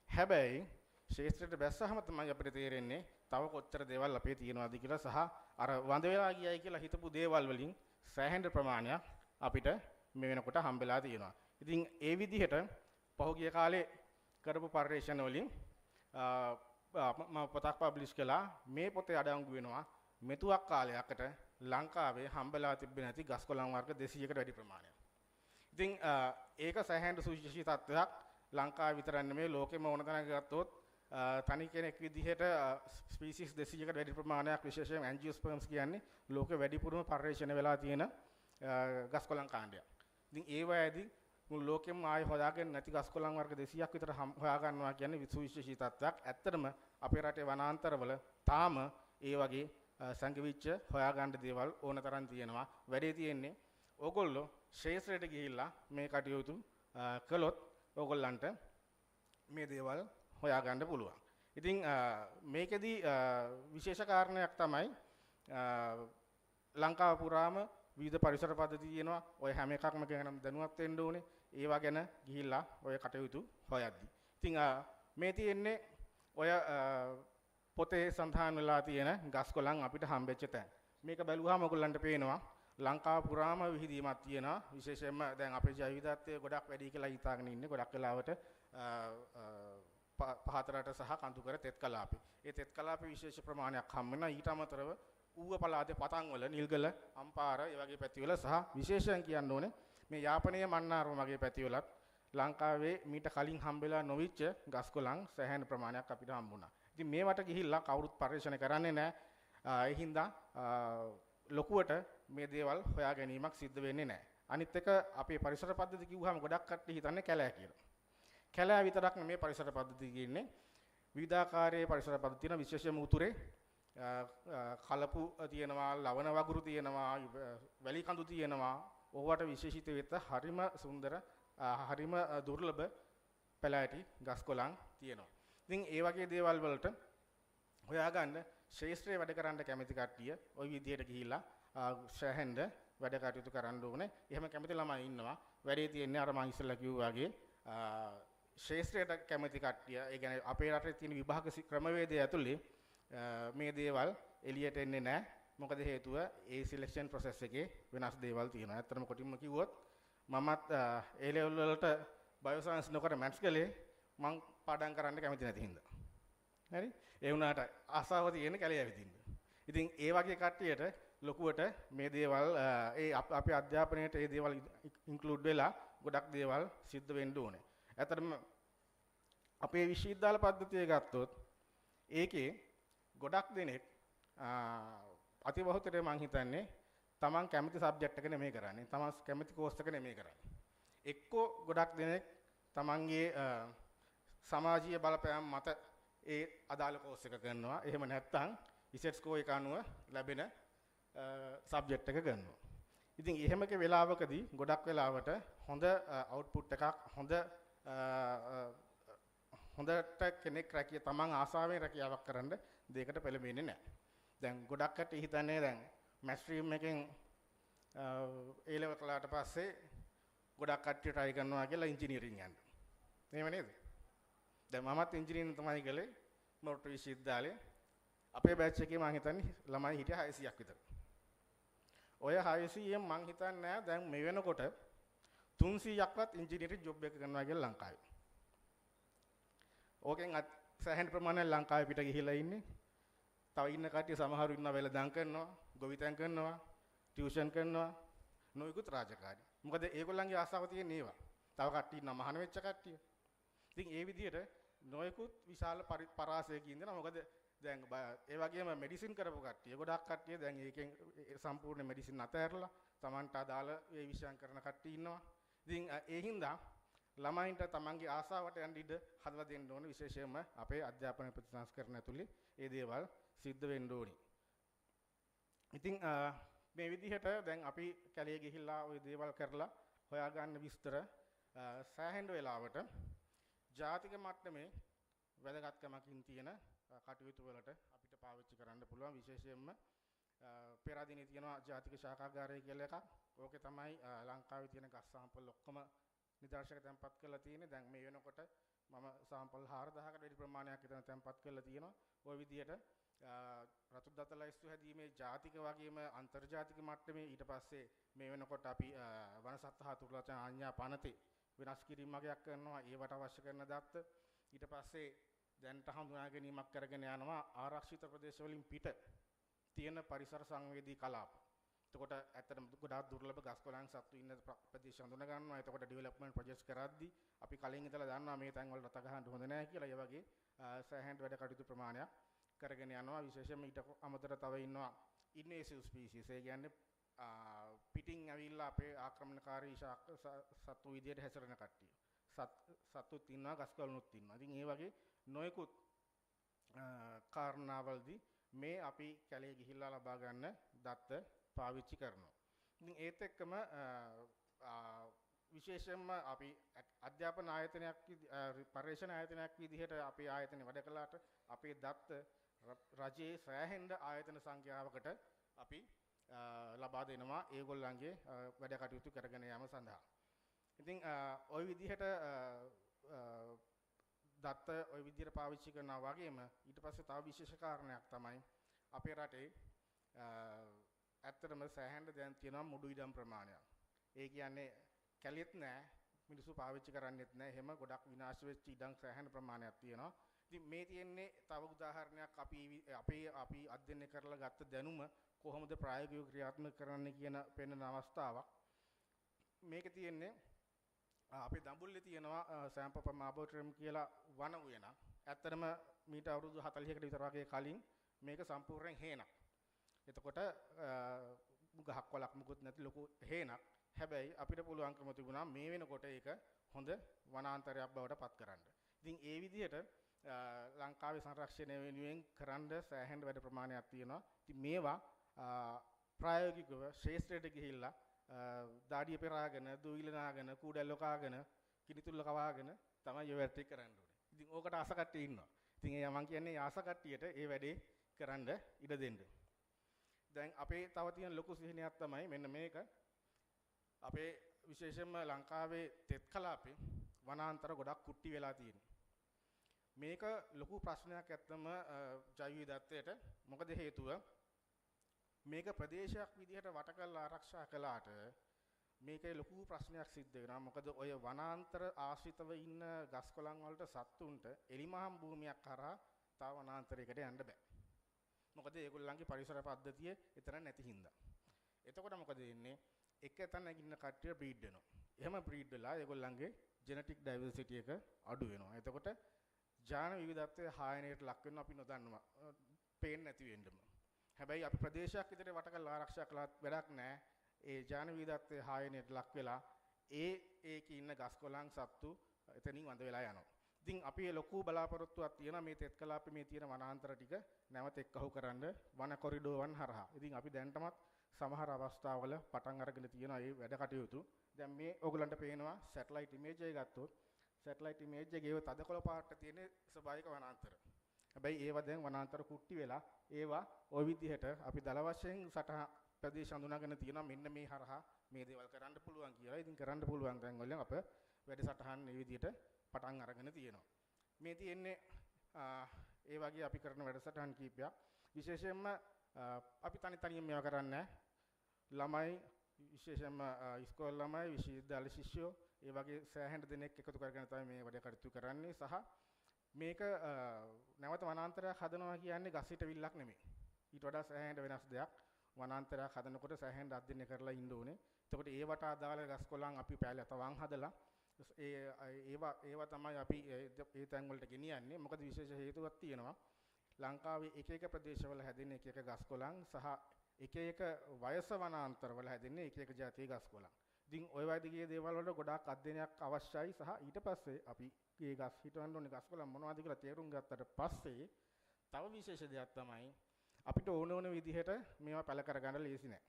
හැබැයි ශාස්ත්‍රයට බැස්සහම තමයි අපිට තේරෙන්නේ තව කොච්චර දේවල් අපේ තියෙනවද කියලා සහ අර වඳ වෙලා ගියයි කියලා හිතපු දේවල් වලින් සෑහෙන ප්‍රමාණයක් අපිට මේ වෙනකොට හම්බෙලා තියෙනවා. ඉතින් ඒ විදිහට පහුගිය කාලේ කරපු පරිශ්‍රණ වලින් මම පොතක් පබ්ලිෂ් කළා. මේ පොතේ අඩංගු වෙනවා මෙතුවක් කාලයකට ලංකාවේ හම්බෙලා තිබෙන්නේ නැති ගස් කොළන් වර්ග 200කට වැඩි ප්‍රමාණයක්. ඉතින් ඒක සෑහෙන සුවිශේෂී තත්ත්වයක්. ලංකාවේ විතරක් නෙමෙයි ලෝකෙම ඕන තැනක ගත්තොත් තනි කෙනෙක් විදිහට ස්පීසිස් 200කට වැඩි ප්‍රමාණයක් විශේෂයෙන් ඇන්ජිෝස්පර්ම්ස් කියන්නේ ලෝකෙ වැඩිපුරම පරිශ්‍රණය වෙලා තියෙන ගස් කොළන් කාණ්ඩයක්. ඉතින් ඒ වයේදී මුළු ලෝකෙම ආයෙ හොයාගෙන නැති ගස් කොළන් වර්ග 200ක් විතර හොයා ගන්නවා කියන්නේ විශේෂී තත්ත්වයක්. ඇත්තටම අපේ රටේ වනාන්තරවල තාම ඒ වගේ සංගවිච්ච හොයාගන්න දේවල් ඕන තරම් තියෙනවා. වැඩේ තියෙන්නේ ඕගොල්ලෝ ශේෂ්ත්‍රයට ගිහිල්ලා මේ කටයුතු කළොත් ඕගොල්ලන්ට මේ දේවල් හොයාගන්න පුළුවන්. ඉතින් මේකෙදි විශේෂ කාරණයක් තමයි ලංකාව පුරාම විවිධ පරිසර පද්ධති තියෙනවා. ඔය හැම එකක්ම ගැන දැනුවත් වෙන්න ඕනේ. ඒවා ගැන ගිහිල්ලා ඔය කටයුතු හොයද්දි. ඉතින් මේ තියෙන්නේ ඔය පොතේ සඳහන් වෙලා තියෙන ගස්කොළන් අපිට හම්බෙච්ච තැන්. මේක බැලුවාම ඔයගොල්ලන්ට පේනවා ලංකාව පුරාම විහිදීමක් තියෙනවා. විශේෂයෙන්ම දැන් අපේ ජෛව විවිධත්වය ගොඩක් වැඩි කියලා හිතාගෙන ඉන්නේ. ගොඩක් වෙලාවට පහතරට සහ කඳුකර තෙත් කලාපේ. ඒ තෙත් කලාපේ විශේෂ ප්‍රමාණයක් හම් වෙනවා. ඊට අමතරව ඌව පළාතේ පතන්වල, නිල්ගල, අම්පාර ඒ වගේ පැතිවල සහ විශේෂයෙන් කියන්න ඕනේ මේ යාපනයේ මන්නාරම වගේ පැතිවලත් ලංකාවේ මීට කලින් හම්බෙලා නොවිච්ච ගස්කොළන් සෑහෙන ප්‍රමාණයක් අපිට හම්බුණා. ඉතින් මේවට ගිහිල්ලා කවුරුත් පරිශන කරන්නේ නැහැ. ඒ හින්දා ලොකුවට මේ දේවල් හොයා ගැනීමක් සිද්ධ වෙන්නේ නැහැ. අනිත් එක අපේ පරිසර පද්ධති කිව්වහම ගොඩක් කට්ටිය හිතන්නේ කැලෑ කියලා. කැලෑ විතරක් නෙමේ පරිසර පද්ධති කියන්නේ. විවිධාකාරයේ පරිසර පද්ධති තියෙන විශේෂයෙන්ම උතුරේ කලපු තියෙනවා, ලවණ වගුරු තියෙනවා, වැලි කඳු තියෙනවා. ඕවට විශේෂිත වෙත හරිම සුන්දර, හරිම දුර්ලභ පැලෑටි ගස්කොළන් තියෙනවා. ඉතින් ඒ වගේ දේවල් වලට හොයාගන්න ශේෂ්ත්‍රයේ වැඩ කරන්න කැමති කට්ටිය ওই විදිහට ගිහිල්ලා සෑහෙන්න වැඩ කටයුතු කරන්න ඕනේ. එහෙම කැමති ළමයි ඉන්නවා. වැඩේ තියෙන්නේ අර මම ඉස්සෙල්ලා කිව්වා වගේ ශේෂ්ත්‍රයට කැමති කට්ටිය. ඒ කියන්නේ අපේ රටේ තියෙන විභාග ක්‍රමවේදය ඇතුලේ මේ දේවල් එළියට එන්නේ නැහැ. මොකද හේතුව ඒ සිලෙක්ෂන් ප්‍රොසෙස් එකේ වෙනස් දේවල් තියෙනවා. ඇත්තටම කොටින්ම කිව්වොත් මමත් ඒ ලෙවල් වලට බයෝ සයන්ස් නොකර මැත්ස් කළේ මං පාඩම් කරන්න කැමති නැති හින්දා. හරි? ඒ වුණාට ආසාව තියෙන කැලේ ඇවිදින්න. ඉතින් ඒ වගේ කට්ටියට ලොකුවට මේ දේවල් ඒ අපේ අධ්‍යාපනයේට ඒ දේවල් ඉන්ක්ලූඩ් වෙලා ගොඩක් දේවල් සිද්ධ වෙන්න ඕනේ. ඇත්තටම අපේ විශ්වවිද්‍යාල පද්ධතිය ගත්තොත් ඒකේ ගොඩක් දෙනෙක් අතිබහුතරේ මං හිතන්නේ තමන් කැමති සබ්ජෙක්ට් එක නෙමෙයි කරන්නේ. තමන් කැමති කෝස් එක නෙමෙයි කරන්නේ. එක්කෝ ගොඩක් දෙනෙක් තමන්ගේ සමාජීය බලපෑම් මත ඒ අදාළ කෝස් එක කරනවා. එහෙම නැත්නම් ඉසෙට් ස්කෝර් එක අනුව ලැබෙන සබ්ජෙක්ට් එක ගන්නවා. ඉතින් එහෙමක වෙලාවකදී ගොඩක් වෙලාවට හොඳ අවුට්පුට් එකක් හොඳට කෙනෙක් රැකිය තමන් ආසාවෙන් රැකියාවක් කරන්න දෙයකට පෙළඹෙන්නේ නැහැ. දැන් ගොඩක් කට්ටිය හිතන්නේ දැන් මැත්ස් ස්ට්‍රීම් එකෙන් ඒ ලෙවල් කළාට පස්සේ ගොඩක් කට්ටිය try කරනවා කියලා ඉංජිනේරින් යන්න. එහෙම නේද? දැන් මමත් ඉංජිනේරින් තමයි කළේ මොරටු විශ්වවිද්‍යාලේ. අපේ බෑච් එකේ මම හිතන්නේ ළමයි හිටිය 600ක් විතර. ඔය 600න් මම හිතන්නේ නෑ දැන් මේ වෙනකොට 300ක්වත් ඉංජිනේරින් ජොබ් එක කරනවා කියලා ලංකාවේ. ඕකෙන් සෑහෙන ප්‍රමාණයක් ලංකාවේ පිට ගිහිලා ඉන්නේ. තව ඉන්න කට්ටිය සමහරු ඉන්නවා වෙලදම් කරනවා, ගොවිතැන් කරනවා, ටියුෂන් කරනවා, නොයෙකුත් රාජකාරී. මොකද ඒගොල්ලන්ගේ ආසාව තියෙන්නේ ඒවා. තව කට්ටිය ඉන්නවා මහාන වෙච්ච කට්ටිය. ඉතින් ඒ විදිහට නොයෙකුත් විශාල පරාසයක ඉඳලා මොකද දැන් ඒ වගේම මෙඩිසින් කරපු කට්ටිය ගොඩක් කට්ටිය දැන් ඒකෙන් සම්පූර්ණ මෙඩිසින් අතහැරලා Tamanට අදාළ ඒ විෂයන් කරන කට්ටිය ඉන්නවා. ඉතින් ඒ හින්දා ළමයින්ට තමන්ගේ ආසාවට යන්න ඉඩ හදලා දෙන්න ඕනේ. විශේෂයෙන්ම අපේ අධ්‍යාපන ප්‍රතිසංස්කරණ ඇතුලේ ඒ දේවල් සිද්ධ වෙන්න ඕනේ. ඉතින් මේ විදිහට දැන් අපි කැලේ ගිහිල්ලා ওই දේවල් කරලා හොයාගන්න විස්තර සෑහෙන වෙලාවට ජාතික මට්ටමේ වැදගත්කමකින් තියෙන කටයුතු වලට අපිට පාවිච්චි කරන්න පුළුවන්. විශේෂයෙන්ම පෙරදිනේ තියෙනවා ජාතික ශාකාගාරය කියලා එකක්. ඕකේ තමයි ලංකාවේ තියෙන ගස් සාම්පල් ඔක්කොම නිදර්ශක තැන්පත් කරලා තියෙන්නේ. දැන් මේ වෙනකොට මම සාම්පල් 4000කට වැඩි ප්‍රමාණයක් විතර තැන්පත් කරලා තියෙනවා. ওই විදිහට රතු දත ලයිස්තු හැදීමේ ජාතික වගේම අන්තර්ජාතික මට්ටමේ ඊට පස්සේ මේ වෙනකොට අපි වනසත්ත්ව හතුරුලචන ආඥා පනතේ වෙනස් කිරීම් වගේක් කරනවා. ඒවට අවශ්‍ය කරන දත්ත ඊට පස්සේ දැනට හඳුනා ගැනීමක් කරගෙන යනවා ආරක්ෂිත ප්‍රදේශ වලින් පිට තියෙන පරිසර සංවේදී කලාප. එතකොට ඇත්තටම ගොඩාක් දුර්ලභ ගස්කොළන් සත්තු ඉන්න ප්‍රදේශ හඳුනා ගන්නවා. එතකොට ඩෙවලොප්මන්ට් ප්‍රොජෙක්ට්ස් කරද්දී අපි කලින් ඉඳලා දන්නවා මේ තැන් වල රට ගහන්න හොඳ නැහැ කියලා. ඒ වගේ සෑහෙන වැඩ කටයුතු ප්‍රමාණයක් කරගෙන යනවා. විශේෂයෙන්ම ඊට අමතරව තව ඉන්නවා ඉන්වේසිව් ස්පීෂීස්. ඒ කියන්නේ පිටින් ඇවිල්ලා අපේ ආක්‍රමණකාරී සත්තු විදියට හැසිරෙන කට්ටිය. සත්තුත් ඉන්නවා ගස්කොළනුත් ඉන්නවා. ඉතින් ඒ වගේ නොයෙකුත් කාරණාවලදී මේ අපි කැලේ ගිහිල්ලා ලබා ගන්න දත්ත පාවිච්චි කරනවා. ඉතින් ඒත් එක්කම විශේෂයෙන්ම අපි අධ්‍යාපන ආයතනයක් පර්යේෂණ ආයතනයක් විදිහට අපේ ආයතනේ වැඩ කළාට අපේ දත්ත රජයේ සෑහෙන ආයතන සංඛ්‍යාවකට අපි ලබා දෙනවා ඒගොල්ලන්ගේ වැඩ කටයුතු කරගෙන යාම සඳහා. ඉතින් ওই විදිහට දත්ත ওই විදිහට පාවිච්චි කරනවා වගේම ඊට පස්සේ තව විශේෂ කාරණයක් තමයි අපේ රටේ ඇත්තටම සෑහෙන දැන් තියෙනවා මුඩු ඉඩම් ප්‍රමාණයක්. ඒ කියන්නේ කැලියත් නැහැ මිනිස්සු පාවිච්චි කරන්නේත් නැහැ. එහෙම ගොඩක් විනාශ වෙච්ච ඉඩම් සෑහෙන ප්‍රමාණයක් තියෙනවා. ඉතින් මේ තියෙන්නේ තව උදාහරණයක් අපි අධ්‍යයනය කරලා ගත්ත දැනුම කොහොමද ප්‍රායෝගිකව ක්‍රියාත්මක කරන්න කියන පෙන්වන අවස්ථාවක්. මේක තියෙන්නේ අපේ දඹුල්ලේ තියෙනවා සෑම්පප මාබෝට්‍රම් කියලා වන උයනක්. ඇත්තටම මීට අවුරුදු 40කට විතර වගේ කලින් මේක සම්පූර්ණයෙන් හේනක්. එතකොට ගහක් වලක් මුකුත් නැති ලොකු හේනක්. හැබැයි අපිට පුළුවන්කම තිබුණා මේ වෙනකොට ඒක හොඳ වනාන්තරයක් බවට පත් කරන්න. ඉතින් ඒ විදිහට ලංකාවේ සංරක්ෂණය වෙනුවෙන් කරන්න සෑහෙන වැඩ ප්‍රමාණයක් තියෙනවා. ඉතින් මේවා ප්‍රායෝගිකව ශේෂ්ත්‍රයට ගිහිල්ලා දාඩිය පෙරාගෙන, දුවිල නාගෙන, කූඩැල්ල කාගෙන, කිනිතුල්ල කවාගෙන තමයි ඒ වැඩ ටික කරන්න ඕනේ. ඉතින් ඕකට ආස කට්ටිය ඉන්නවා. ඉතින් ඒ මම කියන්නේ ආස කට්ටියට ඒ වැඩේ කරන්න ඉඩ දෙන්න. දැන් අපේ තව තියෙන ලොකු සිහිනයක් තමයි මෙන්න මේක. අපේ විශේෂයෙන්ම ලංකාවේ තෙත් කලාපේ වනාන්තර ගොඩක් කුට්ටි වෙලා තියෙනවා. මේක ලොකු ප්‍රශ්නයක් ඇත්තම ජෛව විවිධත්වයට. මොකද හේතුව මේක ප්‍රදේශයක් විදිහට වට කරලා ආරක්ෂා කළාට මේකේ ලොකු ප්‍රශ්නයක් සිද්ධ වෙනවා. මොකද ඔය වනාන්තර ආශ්‍රිතව ඉන්න ගස් කොළන් වලට සත්තුන්ට එලිමහම් භූමියක් කරා තව වනාන්තරයකට යන්න බෑ. මොකද ඒගොල්ලන්ගේ පරිසර පද්ධතිය එතන නැති හින්දා. එතකොට මොකද වෙන්නේ? එක තැන ඉන්න කට්ටිය බ්‍රීඩ් වෙනවා. එහෙම බ්‍රීඩ් වෙලා ඒගොල්ලන්ගේ ජෙනටික් ඩයිවර්සිටි එක අඩු වෙනවා. එතකොට ජාන විවිධත්වයේ හායනයට ලක් වෙනවා අපි නොදන්නවා. පේන්නේ නැති වෙන්නම. හැබැයි අපි ප්‍රදේශයක් විතර වට කරලා ආරක්ෂා කළාත් වැඩක් නැහැ. ඒ ජාන විවිධත්වයේ හායනයට ලක් වෙලා ඒකේ ඉන්න ගස් කොළන් සත්තු එතනින් වඳ වෙලා යනවා. ඉතින් අපි ලොකු බලාපොරොත්තුවක් තියෙනවා මේ තෙත් කලාපේ මේ තියෙන වනාන්තර ටික නැවත එක්කහුව කරන්න වන කොරිඩෝවන් හරහා. ඉතින් අපි දැනටමත් සමහර අවස්ථාවල පටන් අරගෙන තියෙනවා මේ වැඩ කටයුතු. දැන් මේ ඕගලන්ට පේනවා සැටලයිට් ඉමේජ් එක ගත්තොත් සැටලයිට් ඉමේජ් එකේ තදකොළ පාට තියෙන ස්වභාවික වනාන්තර. හැබැයි ඒවා දැන් වනාන්තර කුට්ටි වෙලා ඒවා ওই විදිහට අපි දල වශයෙන් සටහන් ප්‍රදේශ හඳුනාගෙන තියෙනවා මෙන්න මේ හරහා මේ දේවල් කරන්න පුළුවන් කියලා. ඉතින් කරන්න පුළුවන් දැන් වලින් අප වැඩසටහන් මේ විදිහට පටන් අරගෙන තියෙනවා. මේ තියෙන්නේ ඒ වගේ අපි කරන වැඩසටහන් කීපයක්. විශේෂයෙන්ම අපි තනියෙන් මේවා කරන්නේ ළමයි විශේෂයෙන්ම ඉස්කෝල ළමයි විශ්වවිද්‍යාල ශිෂ්‍යයෝ ඒ වගේ සෑහෙන දෙනෙක් එකතු කරගෙන තමයි මේ වැඩ කටයුතු කරන්නේ. සහ මේක නැවත වනාන්තරයක් හදනවා කියන්නේ ගස් හිටවිල්ලක් නෙමෙයි. ඊට වඩා සෑහෙන වෙනස් දෙයක්. වනාන්තරයක් හදනකොට සෑහෙන අධ්‍යයනය කරලා ඉන්න ඕනේ. එතකොට ඒවට අදාළ ගස් කොළන් අපි පැලේ තවන් හදලා ඒවා තමයි අපි ඒ තැන් වලට ගෙනියන්නේ. මොකද විශේෂ හේතුවක් තියෙනවා. ලංකාවේ එක එක ප්‍රදේශවල හැදෙන එක එක ගස් කොළන් සහ එක එක වයස වනාන්තරවල හැදෙන එක එක ජාතියේ ගස් කොළන්. ඉතින් ওই වගේ දේවල් වලට ගොඩාක් අධ්‍යයනයක් අවශ්‍යයි. සහ ඊට පස්සේ අපි මේ ගස් හිටවන්න ඕනේ ගස් කොළන් මොනවද කියලා තේරුම් ගත්තට පස්සේ තව විශේෂ දෙයක් තමයි අපිට ඕන විදිහට මේවා පැල කරගන්න ලේසි නෑ.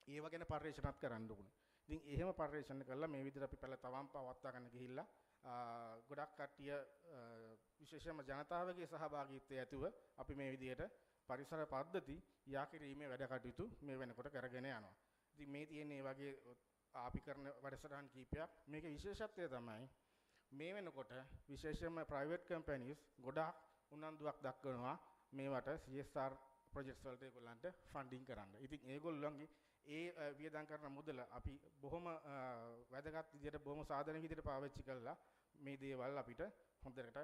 ඒව ගැන පරිශනාත් කරන්න ඕනේ. ඉතින් එහෙම පරිශන කළා මේ විදිහට අපි පැල තවම් පවත්වා ගන්න ගිහිල්ලා ගොඩක් කට්ටිය විශේෂයෙන්ම ජනතාවගේ සහභාගීත්වය ඇතුව අපි මේ විදිහට පරිසර පද්ධති යාකිරීමේ වැඩ කටයුතු මේ වෙනකොට කරගෙන යනවා. ඉතින් මේ තියෙන මේ වගේ අපි කරන වැඩසටහන් කීපයක්. මේකේ විශේෂත්වය තමයි මේ වෙනකොට විශේෂයෙන්ම ප්‍රයිවට් කම්පැනිස් ගොඩාක් උනන්දුවක් දක්වනවා මේවට CSR ප්‍රොජෙක්ට්ස් වලට ඒගොල්ලන්ට ෆන්ඩින් කරන්න. ඉතින් ඒගොල්ලන්ගේ ඒ වියදම් කරන මුදල අපි බොහොම වැදගත් විදිහට බොහොම සාධන විදිහට පාවිච්චි කළා මේ දේවල් අපිට හොඳට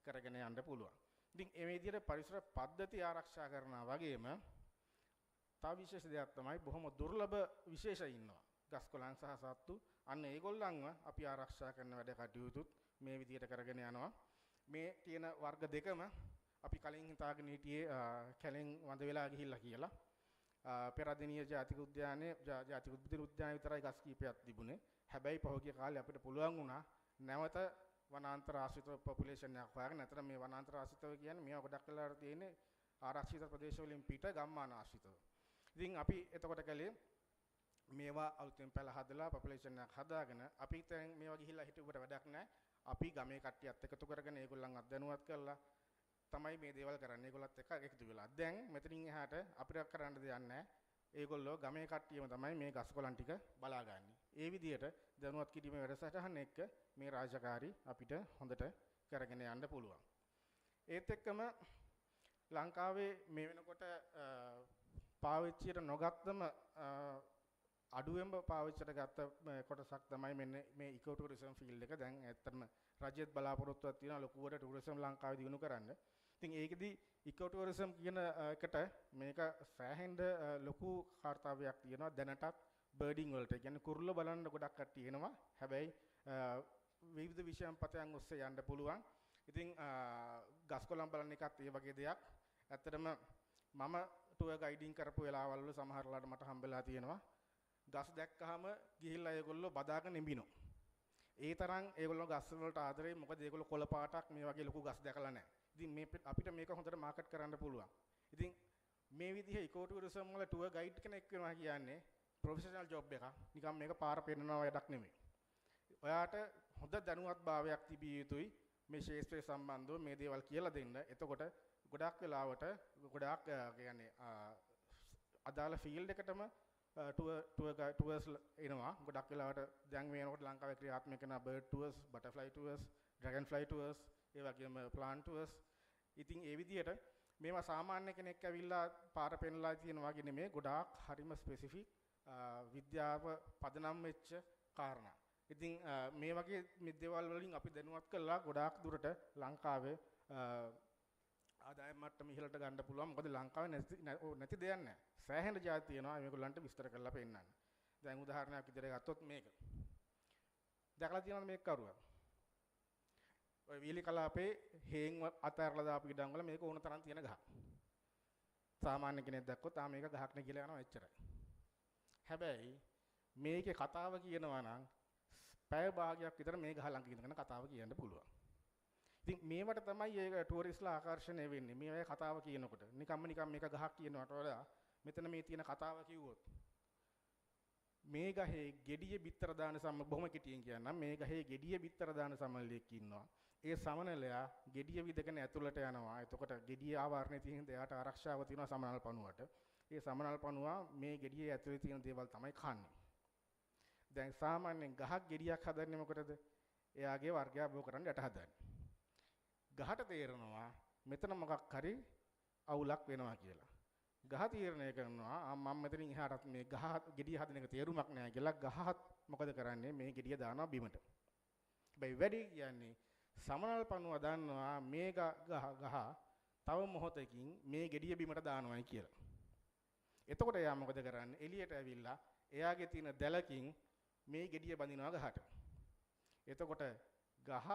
කරගෙන යන්න පුළුවන්. ඉතින් මේ විදිහට පරිසර පද්ධති ආරක්ෂා කරනවා වගේම තව විශේෂ දෙයක් තමයි බොහොම දුර්ලභ විශේෂ ඉන්නවා. ගස් කොළන් සහ සත්තු අන්න ඒගොල්ලන්ව අපි ආරක්ෂා කරන වැඩ කටයුතුත් මේ විදිහට කරගෙන යනවා. මේ තියෙන වර්ග දෙකම අපි කලින් හිතාගෙන හිටියේ කැලෙන් වඳ වෙලා ගිහිල්ලා කියලා. පෙරදිනිය ජාතික උද්‍යානයේ ජාතික උද්‍යානයේ විතරයි ගස් කීපයක් තිබුණේ. හැබැයි පහුගිය කාලේ අපිට පුළුවන් වුණා නැවත වනාන්තර ආශ්‍රිත පොපුලේෂන් එකක් හොයාගෙන. නැතර මේ වනාන්තර ආශ්‍රිතව කියන්නේ මේවා ගොඩක් වෙලාවට තියෙන්නේ ආරක්ෂිත ප්‍රදේශවලින් පිට ගම්මාන ආශ්‍රිතව. ඉතින් අපි එතකොට කලේ මේවා අලුතෙන් පැල හදලා පොපුලේෂන් එකක් හදාගෙන අපි දැන් මේවා ගිහිල්ලා හිටුවට වැඩක් නැහැ. අපි ගමේ කට්ටියත් එකතු කරගෙන ඒගොල්ලන් අත්දැනුවත් කරලා තමයි මේ දේවල් කරන්නේ. ඒගොල්ලත් එක්ක එකතු වෙලා. දැන් මෙතනින් එහාට අපිට කරන්න දෙයක් නැහැ. ඒගොල්ලෝ ගමේ කට්ටියම තමයි මේ ගස්කොලන් ටික බලාගන්නේ. ඒ විදිහට දැනුවත් කිරීමේ වැඩසටහන එක්ක මේ රාජකාරී අපිට හොඳට කරගෙන යන්න පුළුවන්. ඒත් එක්කම ලංකාවේ මේ වෙනකොට පාවිච්චියට නොගත්තම අඩුවෙන්ම පාවිච්චියට ගත්ත කොටසක් තමයි මෙන්න මේ ඉකෝ ටුරිසම් ෆීල්ඩ් එක. දැන් ඇත්තටම රජයේත් බලාපොරොත්තුවක් තියෙනවා ලොකුවට ටුරිසම් ලංකාවේ දියුණු කරන්න. ඉතින් ඒකෙදි ඉකෝ ටුරිසම් කියන එකට මේක සෑහෙන්න ලොකු කාර්යයක් තියෙනවා දැනටත් බර්ඩින් වලට. කියන්නේ කුරුල්ල බලන්න ගොඩක් කට්ටිය එනවා. හැබැයි විවිධ විෂයන් පතයන් ඔස්සේ යන්න පුළුවන්. ඉතින් ගස්කොළන් බලන එකත් ඒ වගේ දෙයක්. ඇත්තටම මම ටුවර් ගයිඩින් කරපු වෙලාවල් වල සමහරලාට මට හම්බෙලා තියෙනවා. ගස් දැක්කහම ගිහිල්ලා ඒගොල්ලෝ බදාගෙන නිඹිනවා. ඒ තරම් ඒගොල්ලෝ ගස් වලට ආදරේ. මොකද ඒගොල්ලෝ කොළ පාටක් මේ වගේ ලොකු ගස් දැකලා නැහැ. ඉතින් මේ අපිට මේක හොඳට මාකට් කරන්න පුළුවන්. ඉතින් මේ විදිහේ ඉකෝ ටුරිසම් වල ටුවර් ගයිඩ් කෙනෙක් වෙනවා කියන්නේ ප්‍රොෆෙෂනල් ජොබ් එකක්. නිකන් මේක පාර පෙන්නනවා වැඩක් නෙමෙයි. ඔයාට හොඳ දැනුවත්භාවයක් තිබිය යුතුයි මේ ශාස්ත්‍රය සම්බන්ධව මේ දේවල් කියලා දෙන්න. එතකොට ගොඩක් වෙලාවට ගොඩක් කියන්නේ අදාළ ෆීල්ඩ් එකටම ටුවර්ස් එනවා. ගොඩක් වෙලාවට දැන් වෙනකොට ලංකාවේ ක්‍රියාත්මක කරන bird tours, butterfly tours, dragonfly tours, ඒ වගේම ප්ලාන්ට් ටුවර්ස්. ඉතින් ඒ විදිහට මේවා සාමාන්‍ය කෙනෙක් ඇවිල්ලා පාර පෙන්නලා තියෙනවා වගේ නෙමෙයි. ගොඩාක් හරිම ස්පෙસિෆික් විද්‍යාව පදනම් වෙච්ච කාරණා. ඉතින් මේ වගේ දේවල් වලින් අපි දැනුවත් කළා ගොඩාක් දුරට ලංකාවේ ආදායම් මට්ටම ඉහළට ගන්න පුළුවන්. මොකද ලංකාවේ නැති දෙයක් නැහැ. සෑහෙන ජාති තියෙනවා මේගොල්ලන්ට විස්තර කරලා පෙන්නන්න. දැන් උදාහරණයක් විදිහට ගත්තොත් මේක. දැකලා තියෙනවද මේක කරුවා? ඔය වීලි කලාපේ හේන් අතහැරලා දාපු ඉඩම් වල මේක ඕන තරම් තියෙන ගහක්. සාමාන්‍ය කෙනෙක් දැක්කොත් මේක ගහක් නේ කියලා යනවා එච්චරයි. හැබැයි මේකේ කතාව කියනවා නම් පැය භාගයක් විතර මේ ගහ ළඟ ඉඳගෙන කතාව කියන්න පුළුවන්. ඉතින් මේවට තමයි ඒක ටුවරිස්ට්ලා ආකර්ෂණය වෙන්නේ. මේ කතාව කියනකොට නිකම් මේක ගහක් කියනවට වඩා මෙතන මේ තියෙන කතාව කිව්වොත් මේ ගහේ gediye bitter දාන සම බොහොම කෙටියෙන් කියන්නම්. මේ ගහේ gediye bitter දාන සමනලෙක් ඉන්නවා. ඒ සමනලයා gediye විදගෙන ඇතුළට යනවා. එතකොට gediye ආවරණයේ තියෙන එයාට ආරක්ෂාව තියෙනවා සමනල් පණුවට. ඒ සමනල් පණුවා මේ gediye ඇතුලේ තියෙන දේවල් තමයි කන්නේ. දැන් සාමාන්‍යයෙන් ගහක් gediyak හදන්නේ මොකටද? එයාගේ වර්ගය බෝ කරන්න යට හදන්නේ. ගහට තේරෙනවා මෙතන මොකක් හරි අවුලක් වෙනවා කියලා. ගහ තීරණය කරනවා මම මෙතනින් එහාටත් මේ ගහ gediya හදන එක තේරුමක් නැහැ කියලා ගහත් මොකද කරන්නේ මේ gediya දානවා බිමට. හැබැයි වැඩි කියන්නේ සමනල් පණුව දන්නවා මේ ගහ තව මොහොතකින් මේ gediya බිමට දානවායි කියලා. එතකොට එයා මොකද කරන්නේ? එළියට ඇවිල්ලා එයාගේ තියෙන දැලකින් මේ gediya බඳිනවා ගහට. එතකොට ගහ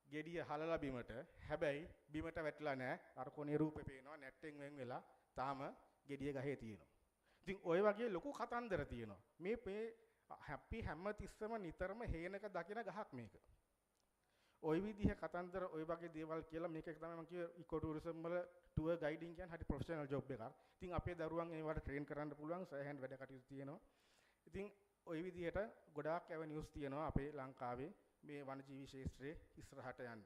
gediya හලලා බිමට. හැබැයි බිමට වැටලා නැහැ. අර කොනේ රූපේ පේනවා නැට්ටෙන් වෙන් වෙලා තාම gediya ගහේ තියෙනවා. ඉතින් ওই වගේ ලොකු කතන්දර තියෙනවා. මේ හැපි හැම තිස්සම නිතරම හේනක දකින ගහක් මේක. ওই විදිහ කතන්දර ওই වගේ දේවල් කියලා මේක තමයි මම කිව්වේ ඉකෝ ටුරිසම් වල ටුවර් ගයිඩින් කියන්නේ හරි ප්‍රොෆෙෂනල් ජොබ් එකක්. ඉතින් අපේ දරුවන් ඒවට ට්‍රේන් කරන්න පුළුවන් සෑහෙන වැඩ කටයුතු තියෙනවා. ඉතින් ওই විදිහට ගොඩාක් ඇවනියුස් තියෙනවා අපේ ලංකාවේ මේ වනජීවි ශාස්ත්‍රයේ ඉස්සරහට යන්න.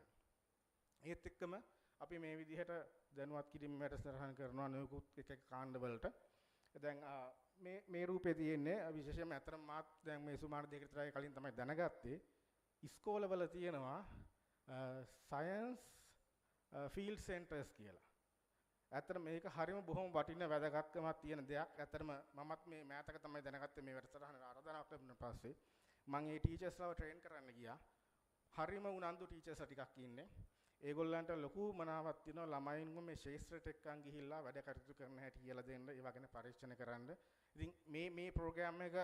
ඒත් එක්කම අපි මේ විදිහට දැනුවත් කිරීම වැඩසටහන කරනවා නොයෙකුත් එක කාණ්ඩ වලට. දැන් මේ රූපේ තියෙන්නේ විශේෂයෙන්ම අතරම මාත් දැන් මේ සුමාන දෙක විතරයි කලින් තමයි දැනගත්තේ. ඉස්කෝලවල තියෙනවා සයන්ස් ෆීල්ඩ් සෙන්ටර්ස් කියලා. ඇත්තට මේක හරියම බොහොම වටින වැදගත්කමක් තියෙන දෙයක්. ඇත්තටම මමත් මේ මෑතක තමයි දැනගත්තේ මේ වැඩසටහන ආරාධනාවක් ලැබුණ පස්සේ. මම ඒ ටීචර්ස්ලාව ට්‍රේන් කරන්න ගියා. හරියම උනන්දු ටීචර්ස්ලා ටිකක් ඉන්නේ. ඒගොල්ලන්ට ලොකු මනාවක් තියෙනවා ළමයින්ම මේ ශාස්ත්‍රයට එක්කන් ගිහිල්ලා වැඩ කටයුතු කරන හැටි කියලා දෙන්න. ඒ වගේම පරීක්ෂණ කරන්න. ඉතින් මේ ප්‍රෝග්‍රෑම් එක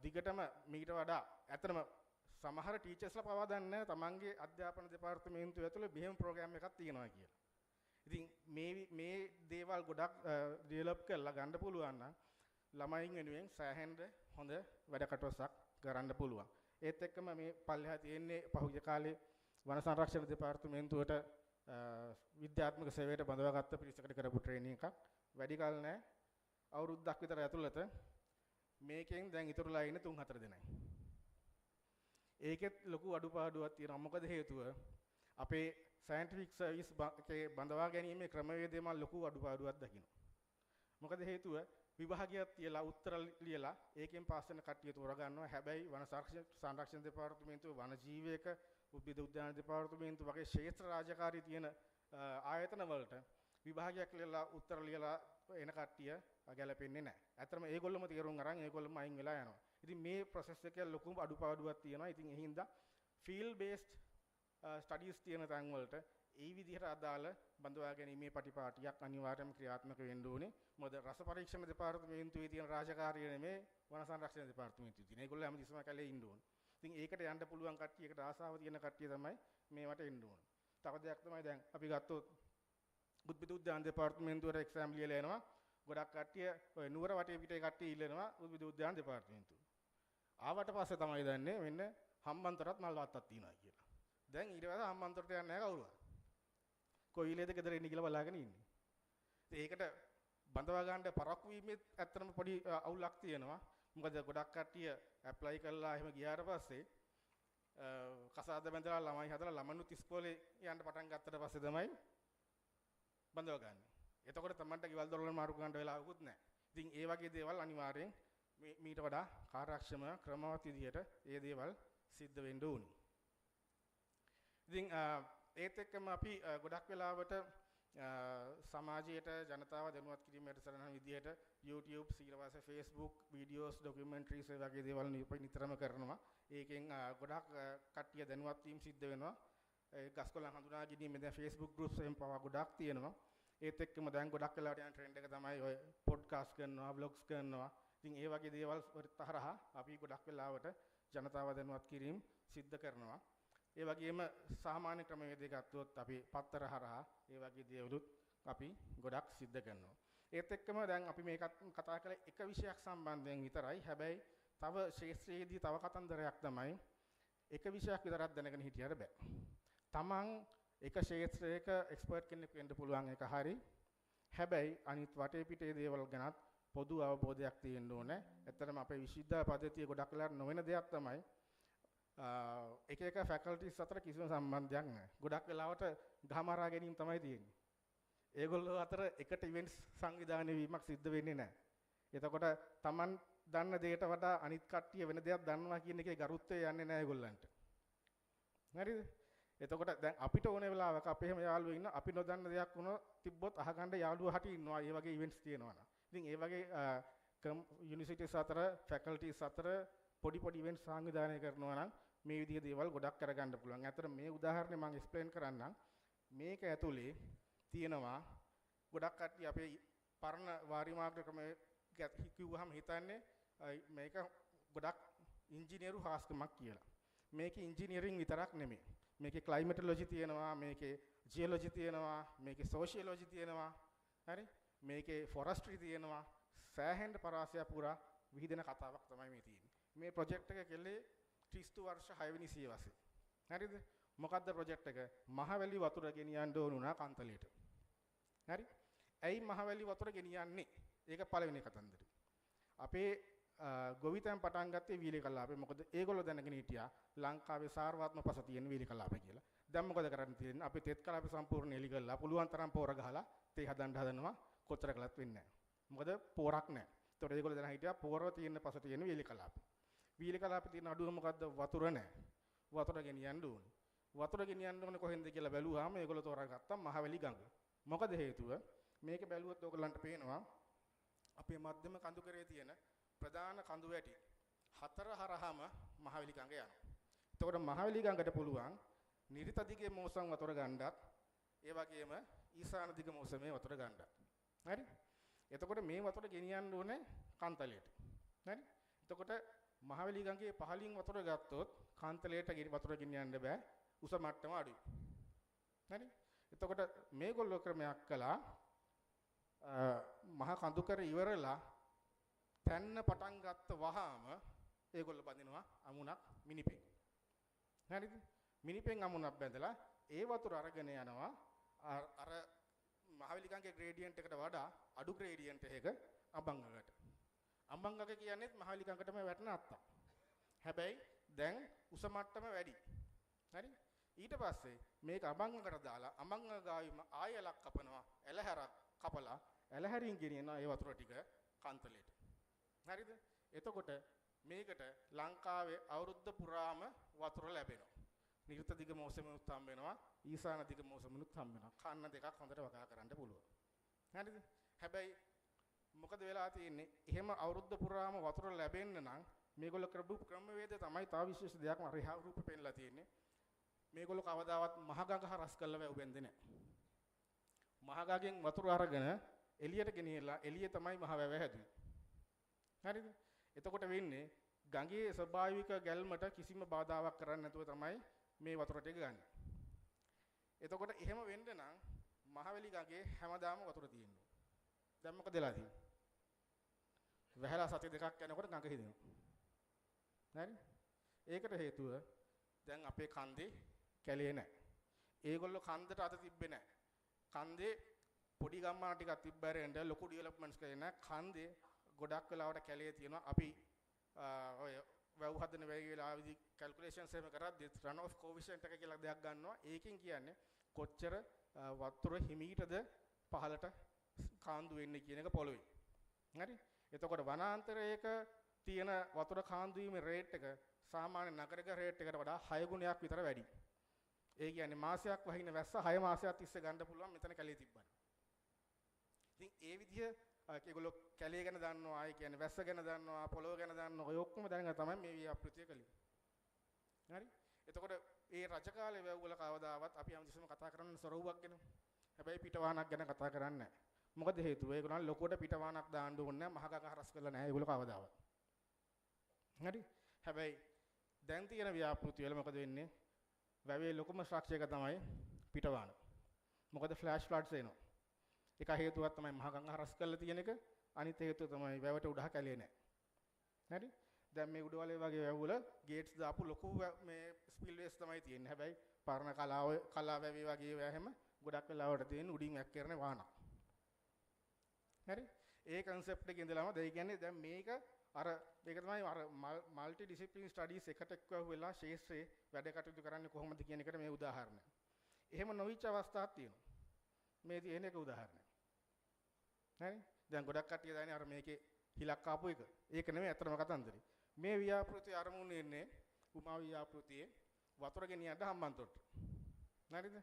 දිගටම මීට වඩා ඇත්තටම සමහර ටීචර්ස්ලා පවා දන්නේ නැහැ තමන්ගේ අධ්‍යාපන දෙපාර්තමේන්තුව ඇතුලේ මෙහෙම ප්‍රෝග්‍රෑම් එකක් තියෙනවා කියලා. ඉතින් මේ දේවල් ගොඩක් ඩෙවලොප් කරලා ගන්න පුළුවන් නම් ළමයින් වෙනුවෙන් සෑහෙන හොඳ වැඩ කටවසක් කරන්න පුළුවන්. ඒත් එක්කම මේ පල්ලෙහා තියෙන්නේ පහුගිය කාලේ වන සංරක්ෂණ දෙපාර්තමේන්තුවට විද්‍යාත්මක සේවයට බඳවාගත්ත පිරිසකට කරපු ට්‍රේනින් එකක්. වැඩි කල නැහැ. අවුරුද්දක් විතර ඇතුළත මේකෙන් දැන් ඉතුරුලා ඉන්නේ 3-4 දෙනයි. ඒකෙත් ලොකු අඩුපාඩුවක් තියෙනවා. මොකද හේතුව අපේ සයන්ටිෆික් සර්විස් එකේ බඳවා ගැනීමේ ක්‍රමවේදයේ මම ලොකු අඩුපාඩුවක් දකිනවා. මොකද හේතුව විභාගයක් තියලා උත්තර ලියලා ඒකෙන් පාස් වෙන කට්ටිය තෝරගන්නවා. හැබැයි වන සංරක්ෂණ දෙපාර්තමේන්තුව වනජීවයක උද්භිද උද්‍යාන දෙපාර්තමේන්තුව වගේ ක්ෂේත්‍ර රාජකාරී තියෙන ආයතන වලට විභාගයක් ලියලා උත්තර ලියලා එන කට්ටිය ගැලපෙන්නේ නැහැ. ඇත්තටම ඒගොල්ලොම තීරුම් අරන් ඒගොල්ලොම අයින් වෙලා යනවා. ඉතින් මේ process එකේ ලොකු අඩුපාඩුවක් තියෙනවා. ඉතින් ඒ හින්දා field based studies තියෙන තැන් වලට ඒ විදිහට අදාළ බඳවා ගැනීමේ පටිපාටියක් අනිවාර්යයෙන්ම ක්‍රියාත්මක වෙන්න ඕනේ. මොකද රස පරීක්ෂණ දෙපාර්තමේන්තුවේ තියෙන රාජකාරිය නෙමේ වන සංරක්ෂණ දෙපාර්තමේන්තුවේ තියෙන. ඒගොල්ලෝ හැමතිස්සම කැලේ ඉන්න ඕනේ. ඉතින් ඒකට යන්න පුළුවන් කට්ටියකට ආසාව තියෙන කට්ටිය තමයි මේවට එන්න ඕනේ. තව දෙයක් තමයි දැන් අපි ගත්තොත් උද්භිද උද්‍යාන දෙපාර්තමේන්තුවට එක්සෑම් ලියලා එනවා. ගොඩක් කට්ටිය ඔය නුවර වටේ පිටේ කට්ටිය ඉල්ලනවා උද්භිද උද්‍යාන දෙපාර්තමේන්තුව. ආවට පස්සේ තමයි දන්නේ මෙන්න හම්බන්තොටත් මල් වත්තක් තියෙනවා කියලා. දැන් ඊට පස්සේ හම්බන්තොටට යන්නේ නැහැ කවුරුවත්. කොයිලේද ගෙදර ඉන්නේ කියලා බලාගෙන ඉන්නේ. ඒකට බඳවා ගන්න පරක්කු වීමේ ඇත්තටම පොඩි අවුලක් තියෙනවා. මොකද ගොඩක් කට්ටිය ඇප්ලයි කරලා එහෙම ගියාට පස්සේ කසාද බැඳලා ළමයි හදලා ළමනුත් ඉස්කෝලේ යන්න පටන් ගත්තට පස්සේ තමයි බඳව ගන්න. එතකොට තමන්ට ගෙවල් දොරවල් මාරු කරන්න වෙලාවකුත් නැහැ. ඉතින් ඒ වගේ දේවල් අනිවාර්යෙන් මීට වඩා කාර්යක්ෂම ක්‍රමවත් විදිහට ඒ දේවල් සිද්ධ වෙන්න ඕනි. ඉතින් ඒත් එක්කම අපි ගොඩක් වෙලාවට සමාජයට ජනතාව දැනුවත් කිරීමට සරණ විදිහට YouTube, ඊළඟට Facebook, videos, documentaries වගේ දේවල් නිතරම කරනවා. ඒකෙන් ගොඩක් කට්ටිය දැනුවත් වීම සිද්ධ වෙනවා. ඒ ගස්කොළන් හඳුනා ගැනීම දැන් Facebook groups එහෙම පවා ගොඩක් තියෙනවා. ඒත් එක්කම දැන් ගොඩක් වෙලාවට යන ට්‍රෙන්ඩ් එක තමයි ඔය පොඩ්කාස්ට් කරනවා, බ්ලොග්ස් කරනවා. ඉතින් ඒ වගේ දේවල් හරහා අපි ගොඩක් වෙලාවට ජනතාව දැනුවත් කිරීම සිද්ධ කරනවා. ඒ වගේම සාමාන්‍ය ක්‍රමවේදයක් ගත්තොත් අපි පත්තර හරහා ඒ වගේ දේවලුත් අපි ගොඩක් සිද්ධ කරනවා. ඒත් එක්කම දැන් අපි මේකත් කතා කළේ එක විෂයක් සම්බන්ධයෙන් විතරයි. හැබැයි තව ශාස්ත්‍රයේදී තව කතන්දරයක් තමයි එක විෂයක් විතරක් දැනගෙන හිටියට බෑ. තමන් එක ශාස්ත්‍රයක එක්ස්පර්ට් කෙනෙක් වෙන්න පුළුවන් එක හරි. හැබැයි අනිත් වටේ පිටේ දේවල් ගැනත් පොදු අවබෝධයක් තියෙන්න ඕනේ. ඇත්තටම අපේ විශ්වවිද්‍යාල පද්ධතිය ගොඩක් වෙලාවට නොවන දෙයක් තමයි එක එක ෆැකල්ටිස් අතර කිසිම සම්බන්ධයක් නැහැ. ගොඩක් වෙලාවට ගහමරා ගැනීම තමයි තියෙන්නේ. ඒගොල්ලෝ අතර එකට ඉවෙන්ට්ස් සංවිධානය වීමක් සිද්ධ වෙන්නේ නැහැ. එතකොට Taman දන්න දෙයට වඩා අනිත් කට්ටිය වෙන දෙයක් දන්නවා කියන එකේ ගරුත්වය යන්නේ නැහැ ඒගොල්ලන්ට. හරිද? එතකොට දැන් අපිට ඕන වෙලාවක අපේ හැම යාළුවෝ ඉන්න අපි නොදන්න දෙයක් වුණොත් තිබ්බොත් අහගන්න යාළුවෝ හටි ඉන්නවා. මේ වගේ ඉවෙන්ට්ස් තියෙනවා නම්. ඉතින් ඒ වගේ යුනිවර්සිටිස් අතර ෆැකල්ටිස් අතර පොඩි ඉවෙන්ට්ස් සංවිධානය කරනවා නම් මේ විදිහේ දේවල් ගොඩක් කරගන්න පුළුවන්. ඇත්තට මේ උදාහරණය මම එක්ස්ප්ලেইন කරන්නම්. මේක ඇතුලේ තියෙනවා ගොඩක් කට්ටිය අපේ පරණ වාරි මාර්ග ක්‍රමයේ කිව්වහම හිතන්නේ මේක ගොඩක් ඉංජිනේරු හාස්කමක් කියලා. මේකේ ඉංජිනේරින් විතරක් නෙමෙයි. මේකේ ක්ලයිමැටොලොජි තියෙනවා, මේකේ ජියොලොජි තියෙනවා, මේකේ සෝෂියොලොජි තියෙනවා. හරි? මේකේ ෆොරස්ට්‍රි තියෙනවා. සෑහෙන පරාසය පුරා විහිදෙන කතාවක් තමයි මේ තියෙන්නේ. මේ ප්‍රොජෙක්ට් එක කෙල්ලේ ක්‍රිස්තු වර්ෂ 6 වෙනි සියවසේ. හරිද? මොකද්ද ප්‍රොජෙක්ට් එක? මහවැලි වතුර ගෙනියන්න ඕන උනා කන්තලයට. හරි? ඇයි මහවැලි වතුර ගෙනියන්නේ? ඒක පළවෙනි කතන්දරය. අපේ ගොවිතැන් පටන් ගත්තේ වීලි කලාපේ. මොකද ඒගොල්ලෝ දැනගෙන හිටියා ලංකාවේ සාරවත්ම පස තියෙන වීලි කලාපේ කියලා. දැන් මොකද කරන්න තියෙන්නේ? අපි තෙත් කලාපේ සම්පූර්ණ එලි කරලා පුළුවන් තරම් පෝර ගහලා තේ හදනවා. කොච්චර කළත් වෙන්නේ නැහැ. මොකද පෝරක් නැහැ. ඒතකොට ඒගොල්ලෝ දැන හිටියා පෝර තියෙන පස තියෙන වීලි කලාපේ. වීලි කලාපේ තියෙන අඩුව මොකද්ද? වතුර නැහැ. වතුර ගෙනියන්න ඕනේ. වතුර ගෙනියන්න ඕනේ කොහෙන්ද කියලා බැලුවාම ඒගොල්ලෝ තෝරාගත්තා මහවැලි ගඟ. මොකද හේතුව? මේක බැලුවොත් ඕගොල්ලන්ට පේනවා අපේ මධ්‍යම කඳු කරේ තියෙන ප්‍රධාන කඳු වැටි 4 හරහාම මහවැලි ගඟ යනවා. එතකොට මහවැලි ගඟට පුළුවන් නිරිත දිගේ මෝසම් වතුර ගන්නත් ඒ වගේම ඊසාන දිග මෝසමේ වතුර ගන්නත්. හරි? එතකොට මේ වතුර ගෙනියන්න ඕනේ කන්තලයට. හරි? එතකොට මහවැලි ගඟේ පහළින් වතුර ගත්තොත් කාන්තලයට වතුර ගෙනියන්න බෑ. උස මට්ටම අඩුයි. හරි? එතකොට මේගොල්ලෝ ක්‍රමයක් කළා මහා කඳු කර ඉවරලා තැන්න පටන් ගත්ත වහාම ඒගොල්ලෝ බඳිනවා අමුණක් මිනිපෙන්. හරිද? මිනිපෙන් අමුණක් බැඳලා ඒ වතුර අරගෙන යනවා අර මහවැලිකංගේ ග්‍රේඩියන්ට් එකට වඩා අඩු ග්‍රේඩියන්ට් එකක අඹංගකට. අඹංගක කියන්නේ මහවැලිකංගටම වැටෙන අත්තා. හැබැයි දැන් උස මට්ටම වැඩි. හරි? ඊට පස්සේ මේක අඹංගකට දාලා අඹංග ගාවිම ආයෙලක් කපනවා. එලහැරක් කපලා එලහැරින් ගෙනියනවා ඒ වතුර ටික කන්තලෙට. හරිද? එතකොට මේකට ලංකාවේ අවුරුද්ද පුරාම වතුර ලැබෙනවා. නිර්ත දිග මෝසෙමුත් හම්බ වෙනවා, ඊසාන දිග මෝසෙමුත් හම්බ වෙනවා. කන්න දෙකක් හොඳට වගා කරන්න පුළුවන්. හරිද? හැබැයි මොකද වෙලා තියෙන්නේ? එහෙම අවුරුද්ද පුරාම වතුර ලැබෙන්න නම් මේගොල්ලෝ කරපු ක්‍රමවේදය තමයි තව විශේෂ දෙයක් මම රිහා රූප පෙන්නලා තියෙන්නේ. මේගොල්ලෝ කවදාවත් මහගඟ හරස් කරලා වැව් බැන්දේ නැහැ. මහගඟෙන් වතුර අරගෙන එළියට ගෙනියලා එළිය තමයි මහ වැව හැදුවේ. හරිද? එතකොට වෙන්නේ ගඟේ ස්වභාවික ගැල්මට කිසිම බාධාවක් කරන්නේ නැතුව තමයි මේ වතුර ටික ගන්න. එතකොට එහෙම වෙන්න නම් මහවැලි ගඟේ හැමදාම වතුර තියෙනවා. දැන් මොකද වෙලා තියෙන්නේ? වැහැලා සති දෙකක් යනකොට ගඟ හිදෙනවා. හරි? ඒකට හේතුව දැන් අපේ කන්දේ කැලේ නැහැ. ඒගොල්ලෝ කන්දට අත තිබ්බේ නැහැ. කන්දේ පොඩි ගම්මාන ටිකක් තිබ්බරෙන්ද ලොකු ඩෙවලොප්මන්ට්ස් කරේ නැහැ. කන්දේ ගොඩක් වෙලාවට කැලේ තියෙනවා. අපි ඔය වැව් හදන වෙලාවේදී කැල්කියුලේෂන්ස් එහෙම කරද්දී රන් ඔෆ් කොෆිෂියන්ට් එක කියලා දෙයක් ගන්නවා. ඒකෙන් කියන්නේ කොච්චර වතුර හිමීටද පහළට කාන්දු වෙන්නේ කියන එක පොළොවේ. හරි? එතකොට වනාන්තරයක තියෙන වතුර කාන්දු වීමේ රේට් එක සාමාන්‍ය නගරක රේට් එකට වඩා 6 ගුණයක් විතර වැඩි. ඒ කියන්නේ මාසයක් වහින වැස්ස 6 මාසයක් තිස්සේ ගන්න පුළුවන් මෙතන කැලේ තිබ්බන. ඉතින් ඒ විදිහ ඒගොල්ලෝ කැලේ ගැන දන්නවා, ඒ කියන්නේ වැස්ස ගැන දන්නවා, පොළොව ගැන දන්නවා. ඔය ඔක්කොම දැනගෙන තමයි මේ ව්‍යාපෘතිය කළේ. හරි? එතකොට ඒ රජ කාලේ වැව් වල කවදාවත් අපි හැමතිස්සෙම කතා කරන්නේ සොරවුවක් ගැන. හැබැයි පිටවාහනක් ගැන කතා කරන්නේ නැහැ. මොකද හේතුව? ඒගොල්ලන් ලොකුවට පිටවාහනක් දාන්න ඕනේ නැහැ. මහගඟ හරස් කරලා නැහැ ඒගොල්ලෝ කවදාවත්. හරි? හැබැයි දැන් තියෙන ව්‍යාපෘති වල මොකද වෙන්නේ? වැවේ ලොකුම ස්ට්‍රක්චර් එක තමයි පිටවාහන. මොකද ෆ්ලෑෂ් ෆ්ලඩ්ස් එනවා. එක හේතුවක් තමයි මහගඟ හරස් කරලා තියෙන එක. අනිත් හේතුව තමයි වැවට උඩහ කැලේ නැහැ. හරි? දැන් මේ උඩවලේ වගේ වැව් වල ගේට්ස් දාපු ලොකු මේ ස්පිල්වේස් තමයි තියෙන්නේ. හැබැයි පරණ කලා වැවේ වගේ ඒවා හැම ගොඩක් වෙලාවට තියෙන උඩින් වැක්කිරන වාහන. හරි? ඒ concept එකේ ඉඳලාම දැන් කියන්නේ දැන් මේක අර මේක තමයි අර මල්ටි ඩිසිප්ලින් ස්ටඩීස් එකට එක්ව වෙලා ශාස්ත්‍රයේ වැඩ කටයුතු කරන්නේ කොහොමද කියන එකට මේ උදාහරණය. එහෙම නොවිච්ච අවස්ථාවක් තියෙනවා. මේ තියෙන එක උදාහරණයක්. හරි? දැන් ගොඩක් කට්ටිය දන්නේ අර මේකේ හිලක් ආපු එක. ඒක නෙමෙයි අතරම කතන්දරේ. මේ ව්‍යාපෘතිය ආරමුණු වෙන්නේ උමා ව්‍යාපෘතියේ වතුර ගෙනියන්න හම්බන්තොට. හරිද?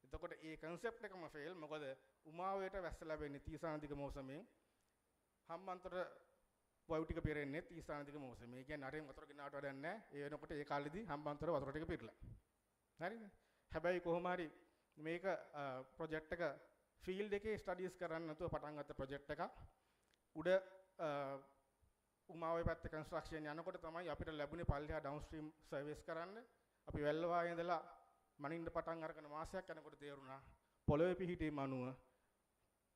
එතකොට ඒ concept එකම fail. මොකද උමාවයට වැස්ස ලැබෙන්නේ තීසානදික මෝසමෙන්. හම්බන්තොට වව් ටික පිරෙන්නේ තීසානදික මෝසමෙන්. ඒ කියන්නේ අරින් වතුර ගෙනාවට වැඩක් නැහැ. ඒ වෙනකොට ඒ කාලෙදී හම්බන්තොට වතුර ටික පිරලා. හරිද? හැබැයි කොහොම හරි මේක ප්‍රොජෙක්ට් එක ෆීල්ඩ් එකේ ස්ටඩීස් කරන්න නැතුව පටන් ගත්ත ප්‍රොජෙක්ට් එකක්. උඩ උමාවේ පැත්තේ කන්ස්ට්‍රක්ෂන් යනකොට තමයි අපිට ලැබුණේ පල්ලෙහා ඩවුන්ස්ට්‍රීම් සර්විස් කරන්න. අපි වැල්ලවායේ ඉඳලා මනින්න පටන් අරගෙන මාසයක් යනකොට තේරුණා පොළොවේ පිහිටීම අනුව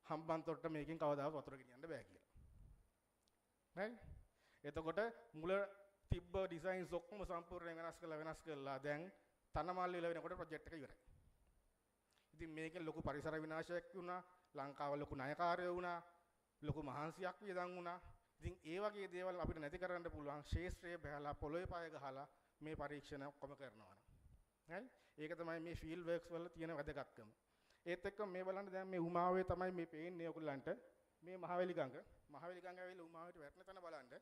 හම්බන්තොටට මේකෙන් කවදාවත් වතුර ගෙනියන්න බෑ කියලා. හරි? එතකොට මුල තිබ්බ ඩිසයින්ස් ඔක්කොම සම්පූර්ණයෙන් වෙනස් කරලා දැන් තනමල්ලි වල වෙනකොට ප්‍රොජෙක්ට් එක ඉවරයි. ඉතින් මේකෙන් ලොකු පරිසර විනාශයක් වුණා. ලංකාව ලොකු ණයකාරයෝ වුණා. ලොකු මහන්සියක් වියදම් වුණා. ඉතින් ඒ වගේ දේවල් අපිට නැති කරන්න පුළුවන් ශාස්ත්‍රයේ බහලා පොළොවේ පාය ගහලා මේ පරීක්ෂණ ඔක්කොම කරනවා. හරි? ඒක තමයි මේ ෆීල්ඩ් වර්ක්ස් වල තියෙන වැදගත්කම. ඒත් එක්ක මේ බලන්න දැන් මේ උමාවේ තමයි මේ පේන්නේ ඔයගොල්ලන්ට මේ මහවැලි ගඟ. මහවැලි ගඟ ඇවිල්ලා උමාවට වැටෙන තැන බලන්න.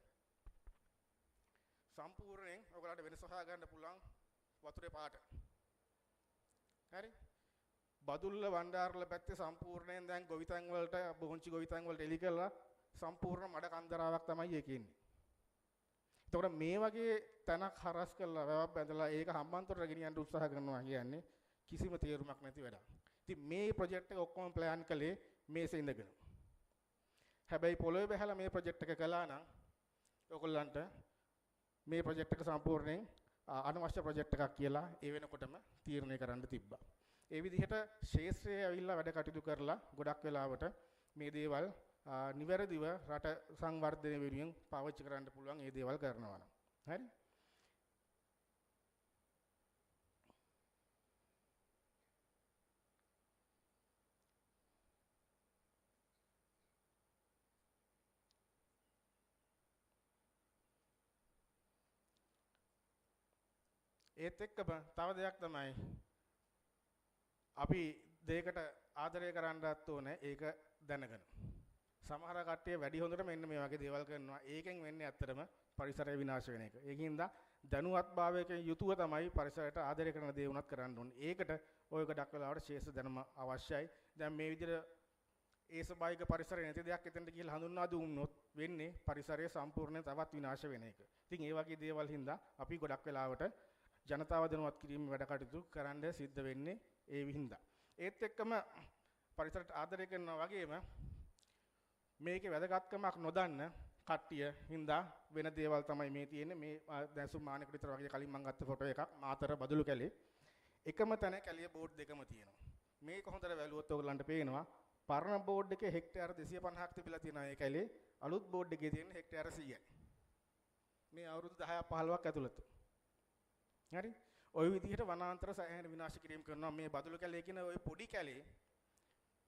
සම්පූර්ණයෙන් ඔයගොල්ලන්ට වෙනස හොයා ගන්න පුළුවන් වතුරේ පාට. හරි? බදුල්ල වණ්ඩාරල පැත්තේ සම්පූර්ණයෙන් දැන් ගොවිතැන් වලට බොහොන්චි ගොවිතැන් වලට එලි කරලා සම්පූර්ණ මඩ කන්දරාවක් තමයි ඒකේ ඉන්නේ. එතකොට මේ වගේ තැනක් හරස් කරලා වැවක් බැඳලා ඒක හම්බන්තොටට ගෙනියන්න උත්සාහ කරනවා කියන්නේ කිසිම තේරුමක් නැති වැඩක්. ඉතින් මේ ප්‍රොජෙක්ට් එක ඔක්කොම ප්ලෑන් කළේ මේසේ ඉඳගෙන. හැබැයි පොළොවේ බහලා මේ ප්‍රොජෙක්ට් එක කළා නම් ඔයගොල්ලන්ට මේ ප්‍රොජෙක්ට් එක සම්පූර්ණයෙන් අනවශ්‍ය ප්‍රොජෙක්ට් එකක් කියලා ඒ වෙනකොටම තීරණය කරන්න තිබ්බා. ඒ විදිහට ශාස්ත්‍රයේ ඇවිල්ලා වැඩ කටයුතු කරලා ගොඩක් වෙලාවට මේ දේවල් නිවැරදිව රට සංවර්ධනය වෙනුවෙන් පාවිච්චි කරන්න පුළුවන් මේ දේවල් කරනවා නම්. හරි? ඒත් එක්කම තව දෙයක් තමයි අපි දෙයකට ආදරය කරන්නත් ඕනේ ඒක දැනගෙන. සමහර කට්ටිය වැඩි හොඳට මෙන්න මේ වගේ දේවල් කරනවා. ඒකෙන් වෙන්නේ ඇත්තටම පරිසරය විනාශ වෙන එක. ඒකින්ද දැනුවත්භාවයකින් යුතුව තමයි පරිසරයට ආදරය කරන දේ උනත් කරන්න ඕනේ. ඒකට ඔය ගොඩක් වෙලාවට ශේෂ්ඨ දැනුම අවශ්‍යයි. දැන් මේ විදිහට ඒ ස්වභාවික පරිසරය නැති දෙයක් එතනට ගිහලා හඳුන්වා දුන්නොත් වෙන්නේ පරිසරය සම්පූර්ණයෙන් තවත් විනාශ වෙන එක. ඉතින් ඒ වගේ දේවල් හින්දා අපි ගොඩක් වෙලාවට ජනතාව දැනුවත් කිරීම වැඩ කටයුතු කරන්න සිද්ධ වෙන්නේ ඒ විහිඳා. ඒත් එක්කම පරිසරයට ආදරය කරනවා වගේම මේකේ වැදගත්කමක් නොදන්න කට්ටිය හින්දා වෙන දේවල් තමයි මේ තියෙන්නේ. මේ දැන් සුමානකට විතර වගේ කලින් මම ගත්ත ෆොටෝ එකක් මාතර බදුළු කැලේ. එකම තැන කැලිය බෝඩ් දෙකම තියෙනවා. මේක හොඳට බැලුවොත් ඔයගලන්ට පේනවා පරණ බෝඩ් එකේ හෙක්ටයාර 250ක් තිබිලා තියෙනවා ඒ කැලේ. අලුත් බෝඩ් එකේ තියෙන හෙක්ටයාර 100යි. මේ අවුරුදු 10ක් 15ක් ඇතුළත. හරි? ওই විදිහට වනාන්තර සෑහෙන විනාශ කිරීම කරනවා. මේ බදුළු කැලේ කියන ওই පොඩි කැලේ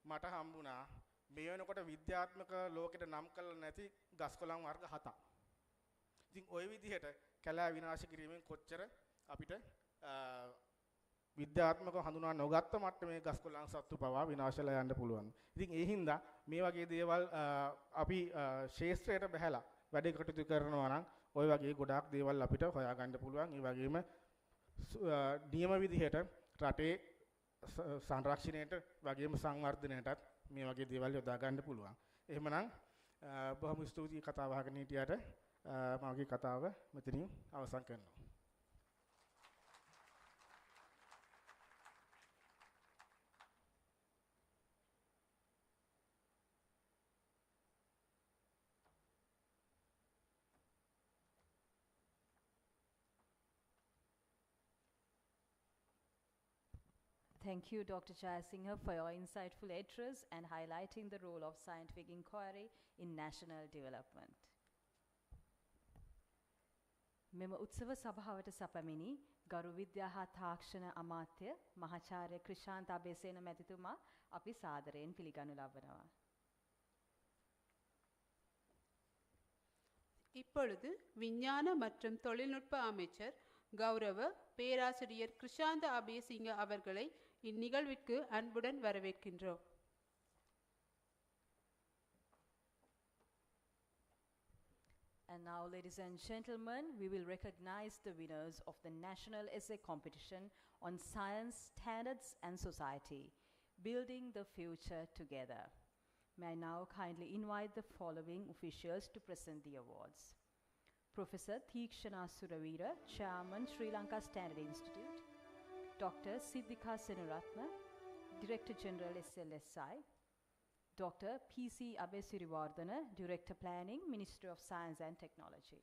මට හම්බුණා මේ වෙනකොට විද්‍යාත්මක ලෝකෙට නම් කරලා නැති ගස් කොළන් වර්ග 7ක්. ඉතින් ওই විදිහට කැලෑ විනාශ කිරීමෙන් කොච්චර අපිට විද්‍යාත්මකව හඳුනා නොගත්ත මට්ටමේ ගස් කොළන් සත්තු පවා විනාශලා යන්න පුළුවන්. ඉතින් ඒ හින්දා මේ වගේ දේවල් අපි ශේෂ්ත්‍රයට බහැලා වැඩ කටයුතු කරනවා නම් ওই වගේ ගොඩාක් දේවල් අපිට හොයාගන්න පුළුවන්. ඒ වගේම නියම විදිහට රටේ සංරක්ෂණයට වගේම සංවර්ධනයටත් මේ වගේ දේවල් යොදා ගන්න පුළුවන්. එහෙමනම් බොහොම ස්තුතියි කතාව අහගෙන හිටියට මගේ කතාව මෙතනින් අවසන් කරනවා. Thank you, Dr. Jayasinghe, for your insightful address and highlighting the role of scientific inquiry in national development. මෙම උත්සව සභාවට සැපමිනි ගරු විද්‍යා හා තාක්ෂණ අමාත්‍ය මහාචාර්ය ක්‍රිෂාන්ත අබේසේන මැතිතුමා අපි සාදරයෙන් පිළිගනු ලබනවා. இப்பொழுது விஞ்ஞான மற்றும் தொழில்நுட்ப அமைச்சர் கௌரவ பேராசிரியர் கிருஷாந்த அபேசிங்க அவர்களை இந்நிகழ்விற்கு அன்புடன் வரவேற்கின்றோம். And now, ladies and gentlemen, we will recognize the winners of the National Essay Competition on Science, Standards and Society, Building the Future Together. May I now kindly invite the following officials to present the awards. Professor Theekshana Suravira, Chairman, Sri Lanka Standard Institute. Dr. Siddhika Senaratna, Director General SLSI. Dr. P.C. Abesirivardhana, Director Planning, Ministry of Science and Technology.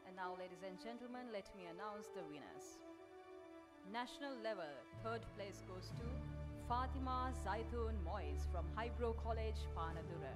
And now, ladies and gentlemen, let me announce the winners. National level, third place goes to Fatima Zaitoon Moise from Hybro College, Panadura.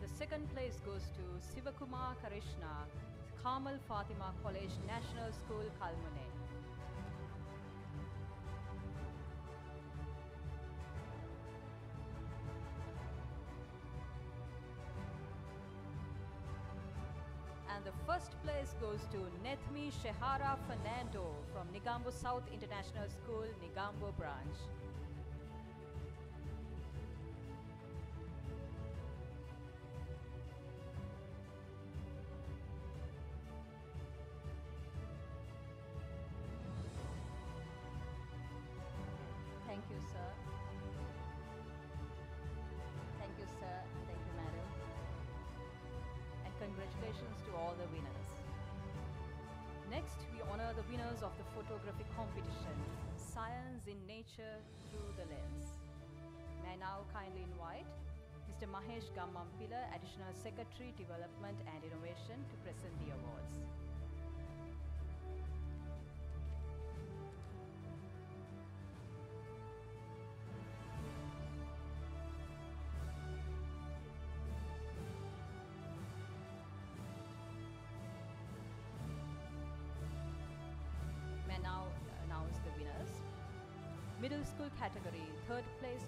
The second place goes to Sivakumar Karishna, Kamal Fatima College, National School, Kalmune. And the first place goes to Nethmi Shehara Fernando from Nigambo South International School, Nigambo branch. Thank you, sir. all the winners. Next, we honor the winners of the photography competition, Science in Nature Through the Lens. May I now kindly invite Mr. Mahesh Gammampila, Additional Secretary, Development and Innovation, to present the awards. May I now announce the winners. Middle school category, third place.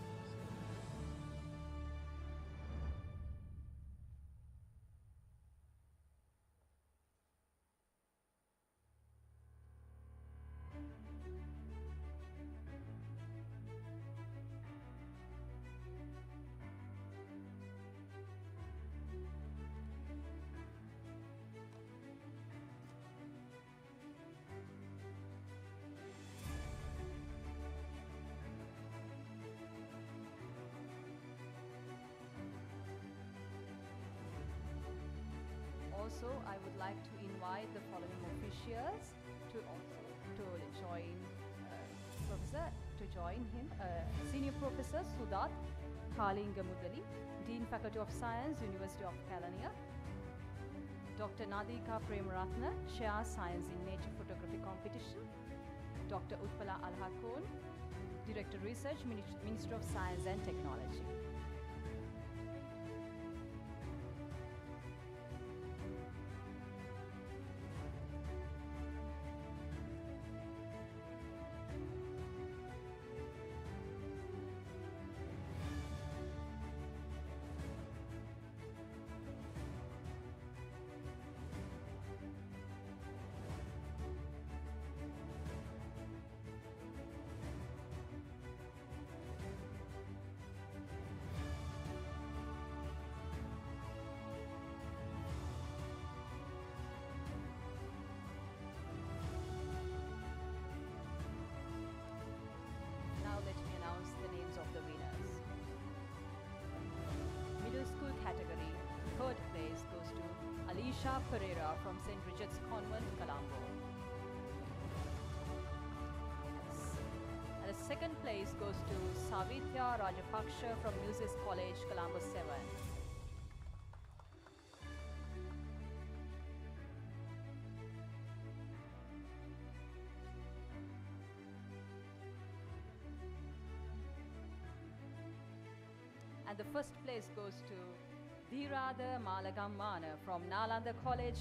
Also, I would like to invite the following officials to join Professor to join him. Senior Professor Sudat Kalingamudali, Dean Faculty of Science, University of Kelaniya. Dr. Nadika Premaratna, Chair Science in Nature Photography Competition. Dr. Utpala Alhakon, Director Research, Ministry of Science and Technology. Now let me announce the names of the winners. Middle school category, third place goes to Alicia Pereira from St. Bridget's Convent, Colombo. And the second place goes to Savitya Rajapaksha from Muses College, Colombo 7. And the first place goes to Dhirada Malagammana from Nalanda College.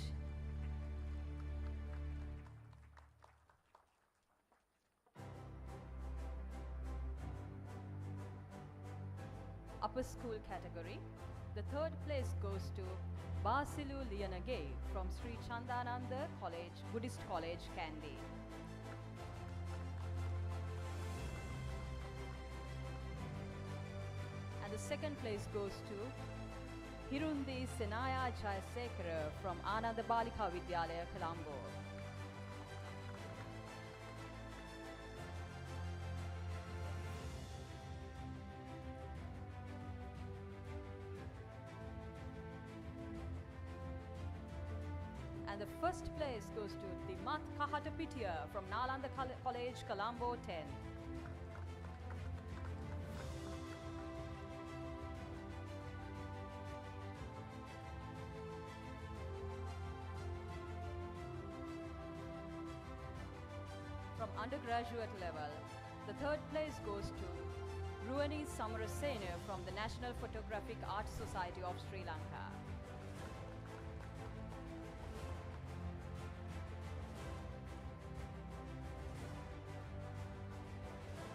Upper school category. The third place goes to Basilu Lianagay from Sri Chandananda College, Buddhist College, Kandy. The second place goes to Hirundi Senaya Jayasekara from Ananda Balika Vidyalaya, Colombo. And the first place goes to Dimat Kahatapitia from Nalanda College, Colombo 10. From undergraduate level, the third place goes to Ruani Samarasena from the National Photographic Art Society of Sri Lanka.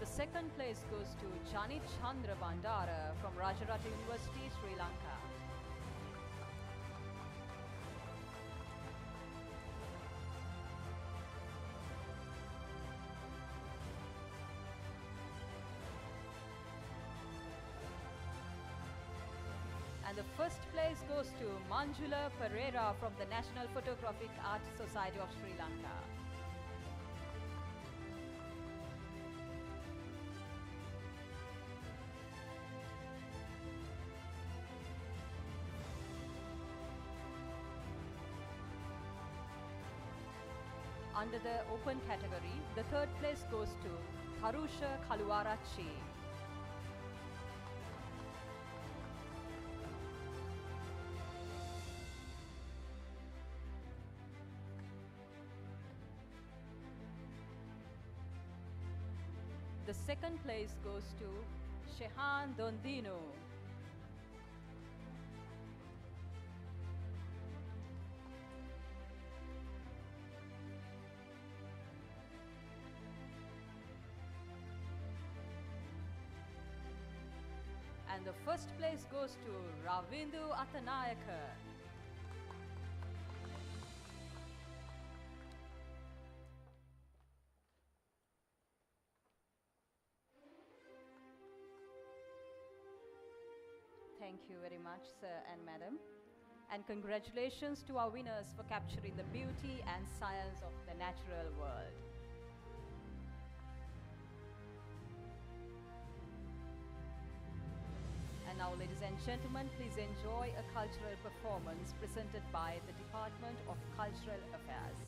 The second place goes to Janit Chandra Bandara from Rajarata University, Sri Lanka. And the first place goes to Manjula Pereira from the National Photographic Art Society of Sri Lanka. Under the open category, the third place goes to Tharusha Kaluarachi. The second place goes to Shehan Dondino. And the first place goes to Ravindu Athanayaka. Thank you very much, sir and madam. And congratulations to our winners for capturing the beauty and science of the natural world. And now, ladies and gentlemen, please enjoy a cultural performance presented by the Department of Cultural Affairs.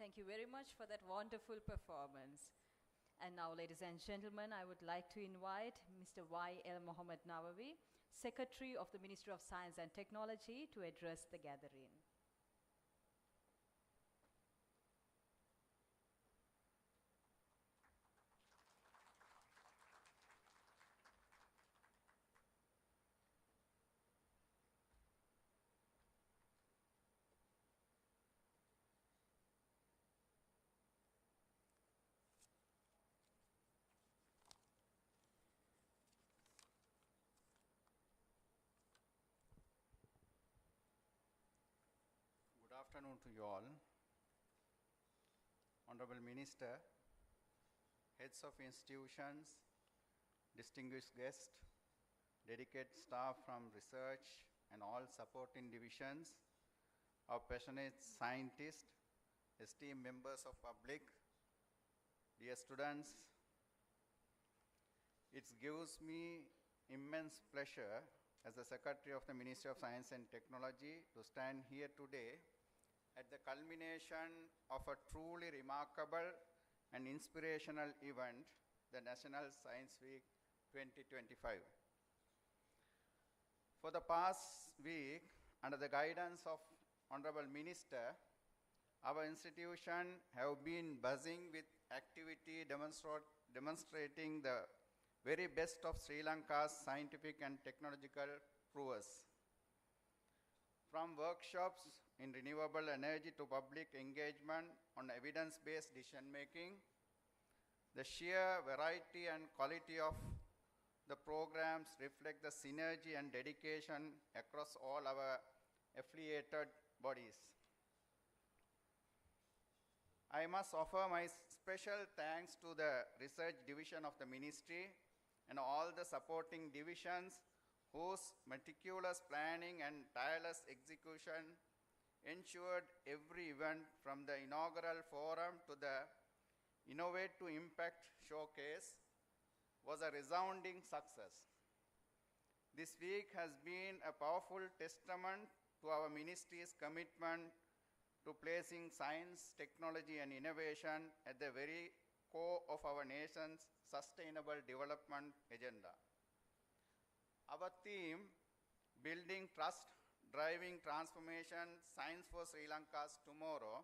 Thank you very much for that wonderful performance. And now, ladies and gentlemen, I would like to invite Mr. Y.L. Mohammed Nawawi, Secretary of the Ministry of Science and Technology, to address the gathering. Good afternoon to you all. Honorable Minister, heads of institutions, distinguished guests, dedicated staff from research and all supporting divisions, our passionate scientists, esteemed members of public, dear students, it gives me immense pleasure as the Secretary of the Ministry of Science and Technology to stand here today at the culmination of a truly remarkable and inspirational event, the National Science Week 2025. For the past week, under the guidance of Honorable Minister, our institution have been buzzing with activity demonstrating the very best of Sri Lanka's scientific and technological prowess. From workshops in renewable energy to public engagement on evidence-based decision-making, the sheer variety and quality of the programs reflect the synergy and dedication across all our affiliated bodies. I must offer my special thanks to the research division of the ministry and all the supporting divisions whose meticulous planning and tireless execution ensured every event from the inaugural forum to the Innovate to Impact showcase was a resounding success. This week has been a powerful testament to our ministry's commitment to placing science, technology, and innovation at the very core of our nation's sustainable development agenda. Our theme, Building Trust, Driving Transformation, Science for Sri Lanka's Tomorrow,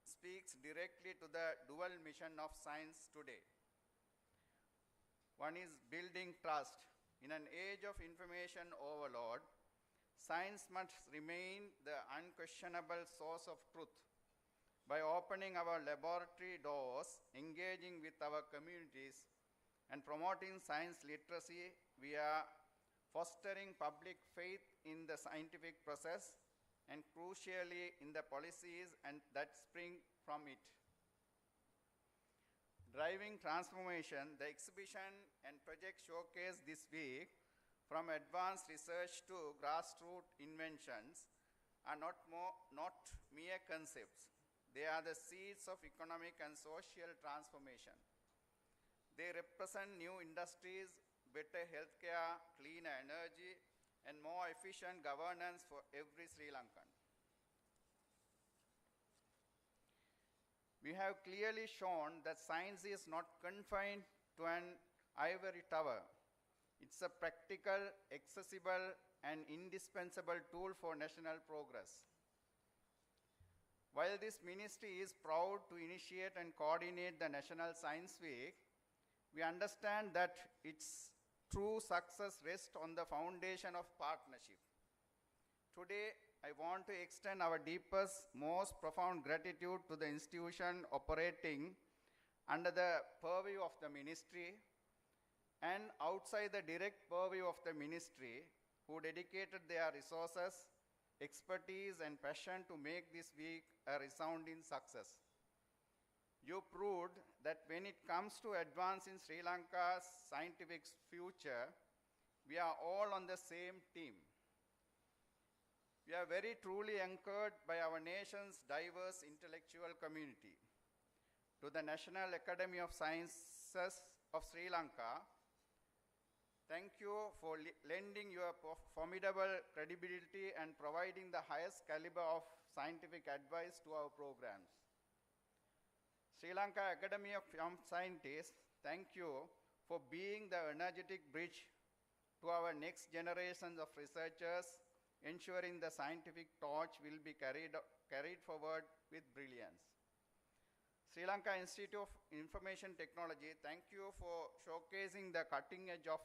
speaks directly to the dual mission of science today. One is building trust. In an age of information overload, science must remain the unquestionable source of truth. By opening our laboratory doors, engaging with our communities, and promoting science literacy, we are fostering public faith in the scientific process and crucially in the policies and that spring from it. Driving transformation, the exhibition and project showcase this week, from advanced research to grassroots inventions, are not mere concepts. They are the seeds of economic and social transformation. They represent new industries, better healthcare, cleaner energy, and more efficient governance for every Sri Lankan. We have clearly shown that science is not confined to an ivory tower. It's a practical, accessible, and indispensable tool for national progress. While this ministry is proud to initiate and coordinate the National Science Week, we understand that its true success rests on the foundation of partnership. Today, I want to extend our deepest, most profound gratitude to the institution operating under the purview of the ministry and outside the direct purview of the ministry, who dedicated their resources, expertise, and passion to make this week a resounding success. You proved that when it comes to advancing Sri Lanka's scientific future, we are all on the same team. We are very truly anchored by our nation's diverse intellectual community. To the National Academy of Sciences of Sri Lanka, thank you for lending your formidable credibility and providing the highest caliber of scientific advice to our programs. Sri Lanka Academy of Young Scientists, thank you for being the energetic bridge to our next generations of researchers, ensuring the scientific torch will be carried forward with brilliance. Sri Lanka Institute of Information Technology, thank you for showcasing the cutting edge of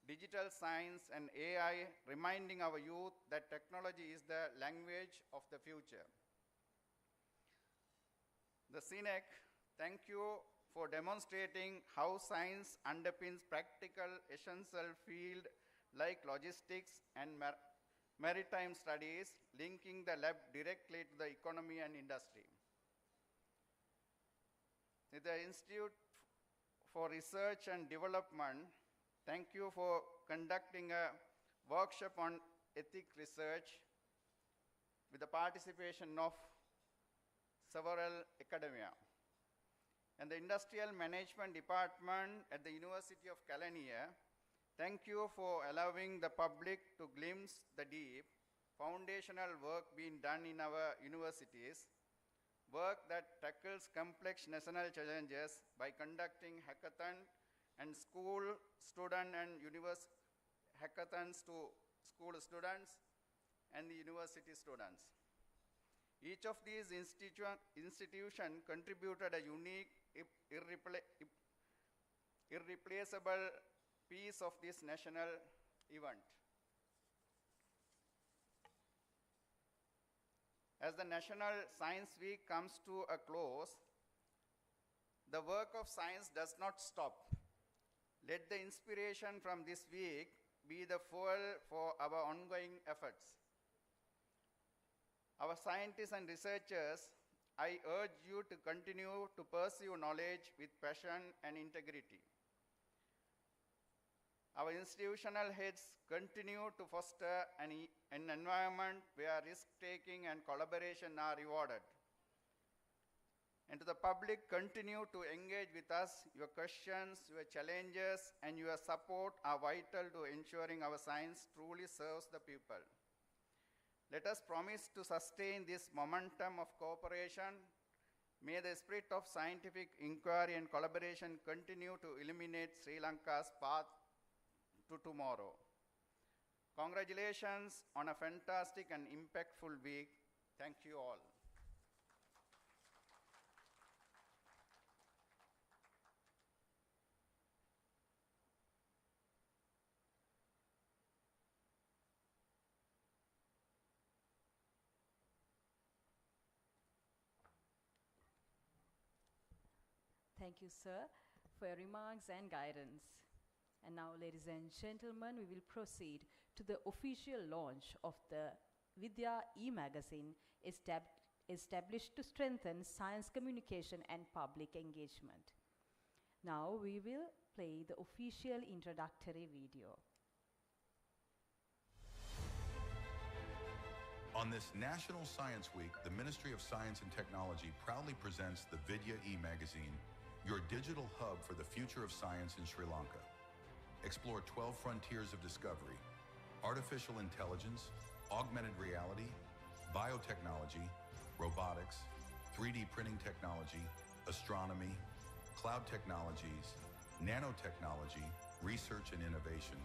digital science and AI, reminding our youth that technology is the language of the future. The CINEC, thank you for demonstrating how science underpins practical essential fields like logistics and maritime studies, linking the lab directly to the economy and industry. The Institute for Research and Development, thank you for conducting a workshop on ethic research with the participation of several academia. And the Industrial Management Department at the University of Kelaniya, thank you for allowing the public to glimpse the deep foundational work being done in our universities, work that tackles complex national challenges by conducting hackathon and school student and hackathons to school students and the university students. Each of these institutions contributed a unique, irreplaceable piece of this national event. As the National Science Week comes to a close, the work of science does not stop. Let the inspiration from this week be the fuel for our ongoing efforts. Our scientists and researchers, I urge you to continue to pursue knowledge with passion and integrity. Our institutional heads continue to foster an environment where risk-taking and collaboration are rewarded. And to the public, continue to engage with us. Your questions, your challenges, and your support are vital to ensuring our science truly serves the people. Let us promise to sustain this momentum of cooperation. May the spirit of scientific inquiry and collaboration continue to illuminate Sri Lanka's path to tomorrow. Congratulations on a fantastic and impactful week. Thank you all. Thank you, sir, for your remarks and guidance. And now, ladies and gentlemen, we will proceed to the official launch of the Vidya e-magazine established to strengthen science communication and public engagement. Now, we will play the official introductory video. On this National Science Week, the Ministry of Science and Technology proudly presents the Vidya e-magazine, your digital hub for the future of science in Sri Lanka. Explore 12 frontiers of discovery: artificial intelligence, augmented reality, biotechnology, robotics, 3D printing technology, astronomy, cloud technologies, nanotechnology, research and innovation,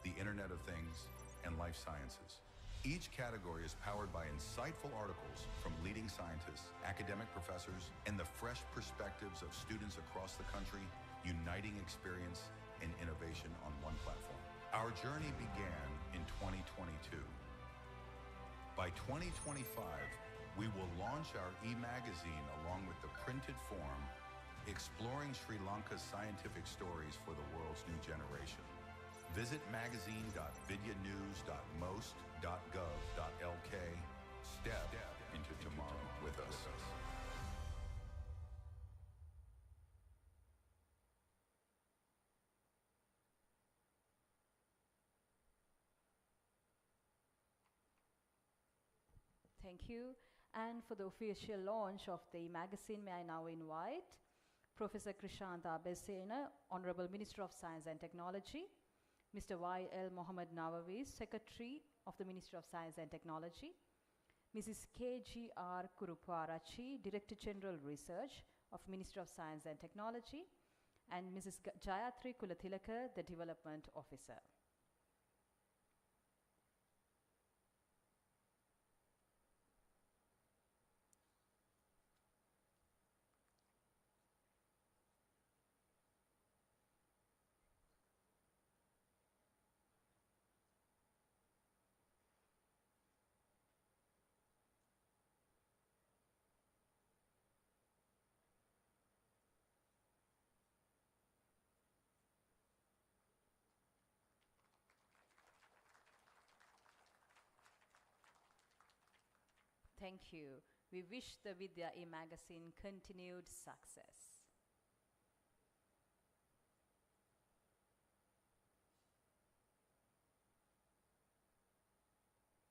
the Internet of Things, and life sciences. Each category is powered by insightful articles from leading scientists, academic professors, and the fresh perspectives of students across the country, uniting experience and innovation on one platform. Our journey began in 2022. By 2025, we will launch our e-magazine along with the printed form, exploring Sri Lanka's scientific stories for the world's new generation. Visit magazine.vidyanews.most.gov.lk. Step into tomorrow with us. Thank you. And for the official launch of the magazine, may I now invite Professor Krishanta Abesena, Honorable Minister of Science and Technology, Mr. Y.L. Mohammed Nawawi, Secretary of the Ministry of Science and Technology, Mrs. K.G.R. Kuruparachi, Director General Research of Ministry of Science and Technology, and Mrs. Jayatri Kulathilaka, the Development Officer. Thank you. We wish the Vidya e-magazine continued success.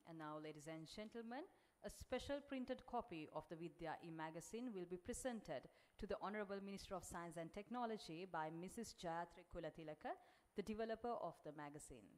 And now, ladies and gentlemen, a special printed copy of the Vidya e-magazine will be presented to the Honorable Minister of Science and Technology by Mrs. Jayatri Kulathilaka, the developer of the magazine.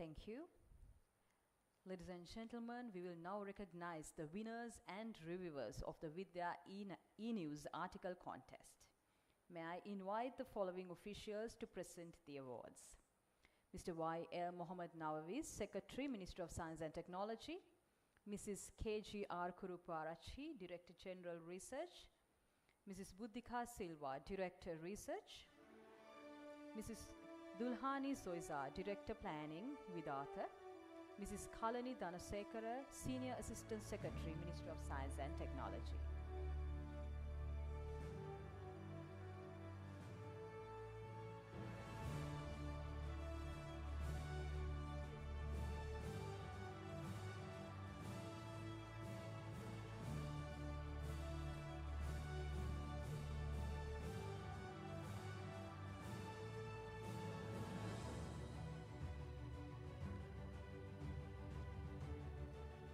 Thank you. Ladies and gentlemen, we will now recognize the winners and reviewers of the Vidya e-News article contest. May I invite the following officials to present the awards. Mr. Y.L. Mohammed Nawawi, Secretary, Ministry of Science and Technology. Mrs. K.G.R. Kuruparachi, Director General Research. Mrs. Buddhika Silva, Director Research. Mrs. Dulhani Soiza, Director Planning, Vidata. Mrs. Kalani Dhanasekara, Senior Assistant Secretary, Ministry of Science and Technology.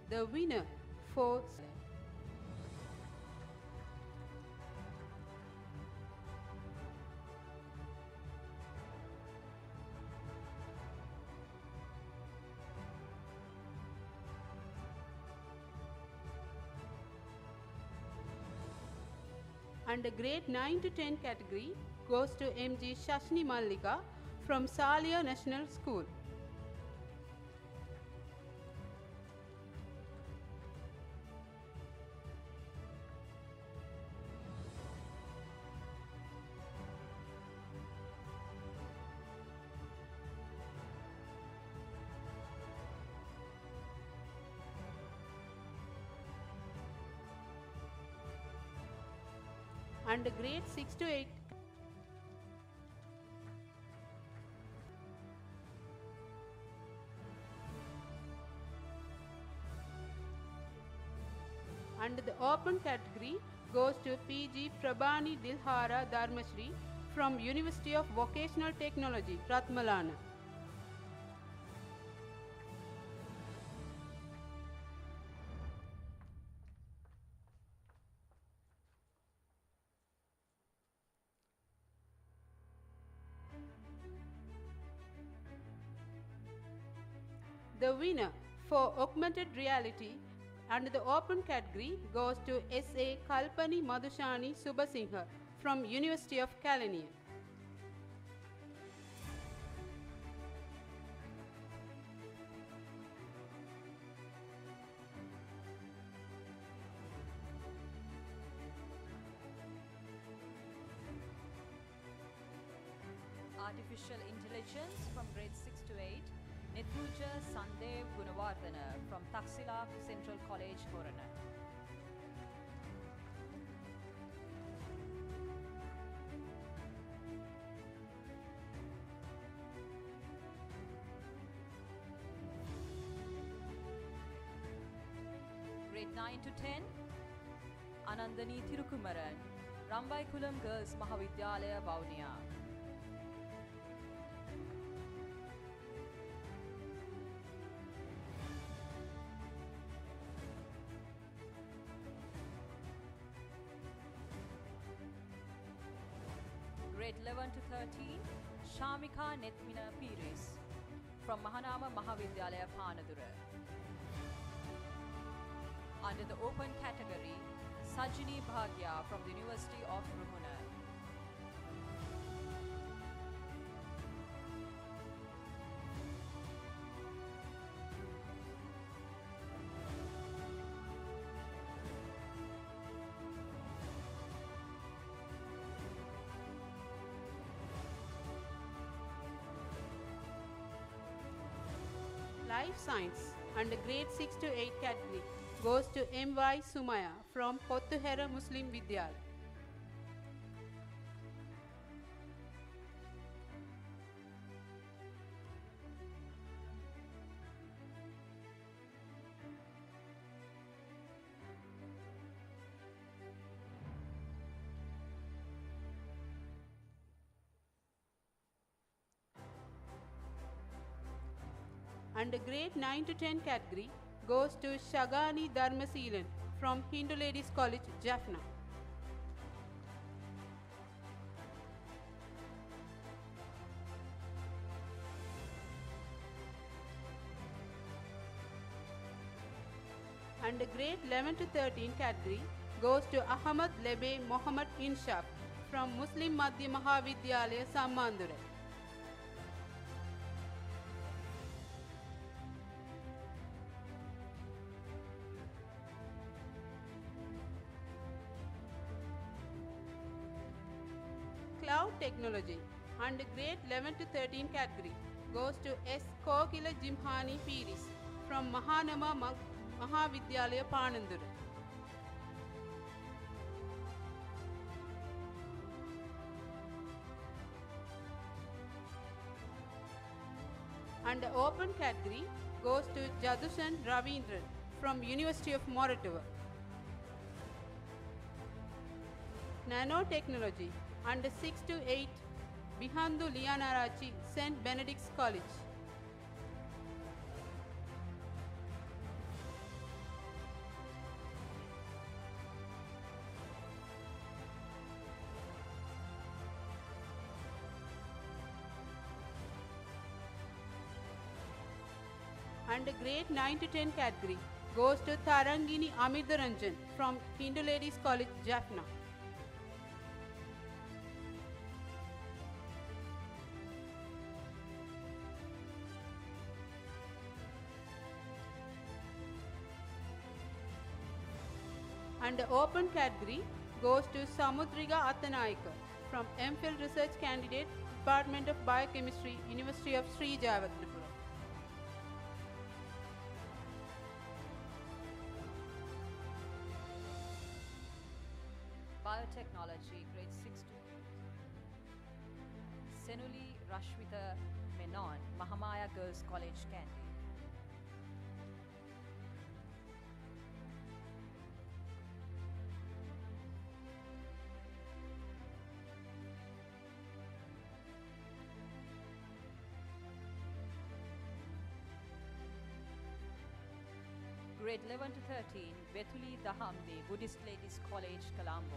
The winner for under grade 9 to 10 category goes to MG Shashni Mallika from Salia National School. Under grade 6 to 8 under the open category goes to PG Prabhani Dilhara Dharmashri from University of Vocational Technology, Ratmalana. The winner for augmented reality under the open category goes to S.A. Kalpani Madhushani Subhasingha from University of Kelaniya. Artificial Intelligence from grade 6 to 8. Nethuja Sandev Gunawardhana from Taxila Central College, Horana. Grade 9 to 10. Anandani Thirukumaran, Rambaikulam Girls Mahavidyalaya, Vavuniya. Grade 11 to 13, Shamika Nethmina Piris from Mahanama Mahavidyalaya Panadura. Under the open category, Sajini Bhagya from the University of Ruhuna. Life Science under grade 6 to 8 category goes to M.Y. Sumaya from Pottuhera Muslim Vidyal. Under grade 9 to 10 category goes to Shagani Dharmaseelan from Hindu Ladies College, Jaffna. Under grade 11 to 13 category goes to Ahmad Lebe Mohammad Inshaf from Muslim Madhya Mahavidyalaya, Sammandura. Cloud Technology under grade 11 to 13 category goes to S. Kokila Jimhani Piris from Mahanama Mahavidyalaya, Panandura. Under open category goes to Jadushan Ravindran from University of Moratuva. Nanotechnology under 6 to 8 Bihandu Lianarachi, St. Benedict's College. Under grade 9 to 10 category goes to Tarangini Amidaranjan from Hindu Ladies College, Jaffna. Under open category goes to Samudriga Athanayaka from MPhil Research Candidate, Department of Biochemistry, University of Sri Jayawardhanapura. Biotechnology, grade 6 to Senuli Rashmita Menon, Mahamaya Girls College, Kandy. Grade 11 to 13, Bethuli Dahamde, Buddhist Ladies College, Colombo.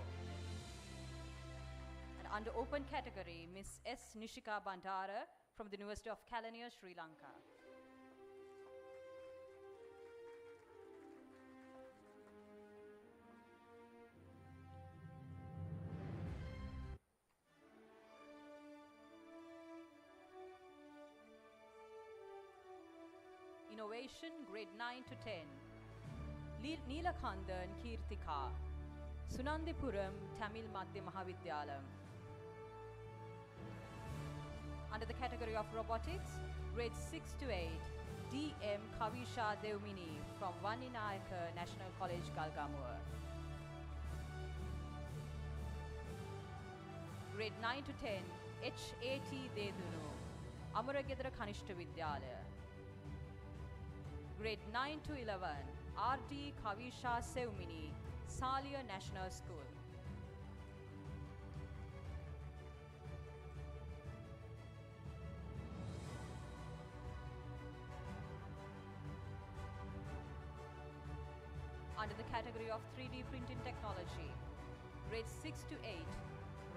And under open category, Miss S. Nishika Bandara from the University of Kelaniya, Sri Lanka. Innovation, grade 9 to 10. Neelakhandan Kirtika, Sunandipuram, Tamil Madhya Mahavidyalayam. Under the category of robotics, grades 6 to 8, D.M. Kavisha Devmini from Vaninayaka National College, Galgamuwa. Grade 9 to 10, H.A.T. Dedunu, Amaragedra Kanishta Vidyalaya. Grade 9 to 11, R.D. Kavisha Sevmini, Salia National School. Under the category of 3D printing technology, grades 6 to 8,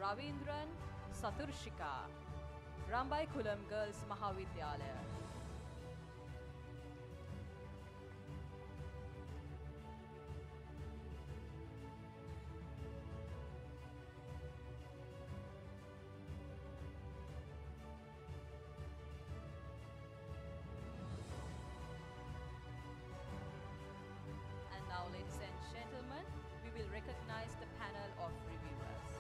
Ravindran Saturshika, Rambai Kulam Girls Mahavidyalaya. And now, ladies and gentlemen, we will recognize the panel of reviewers.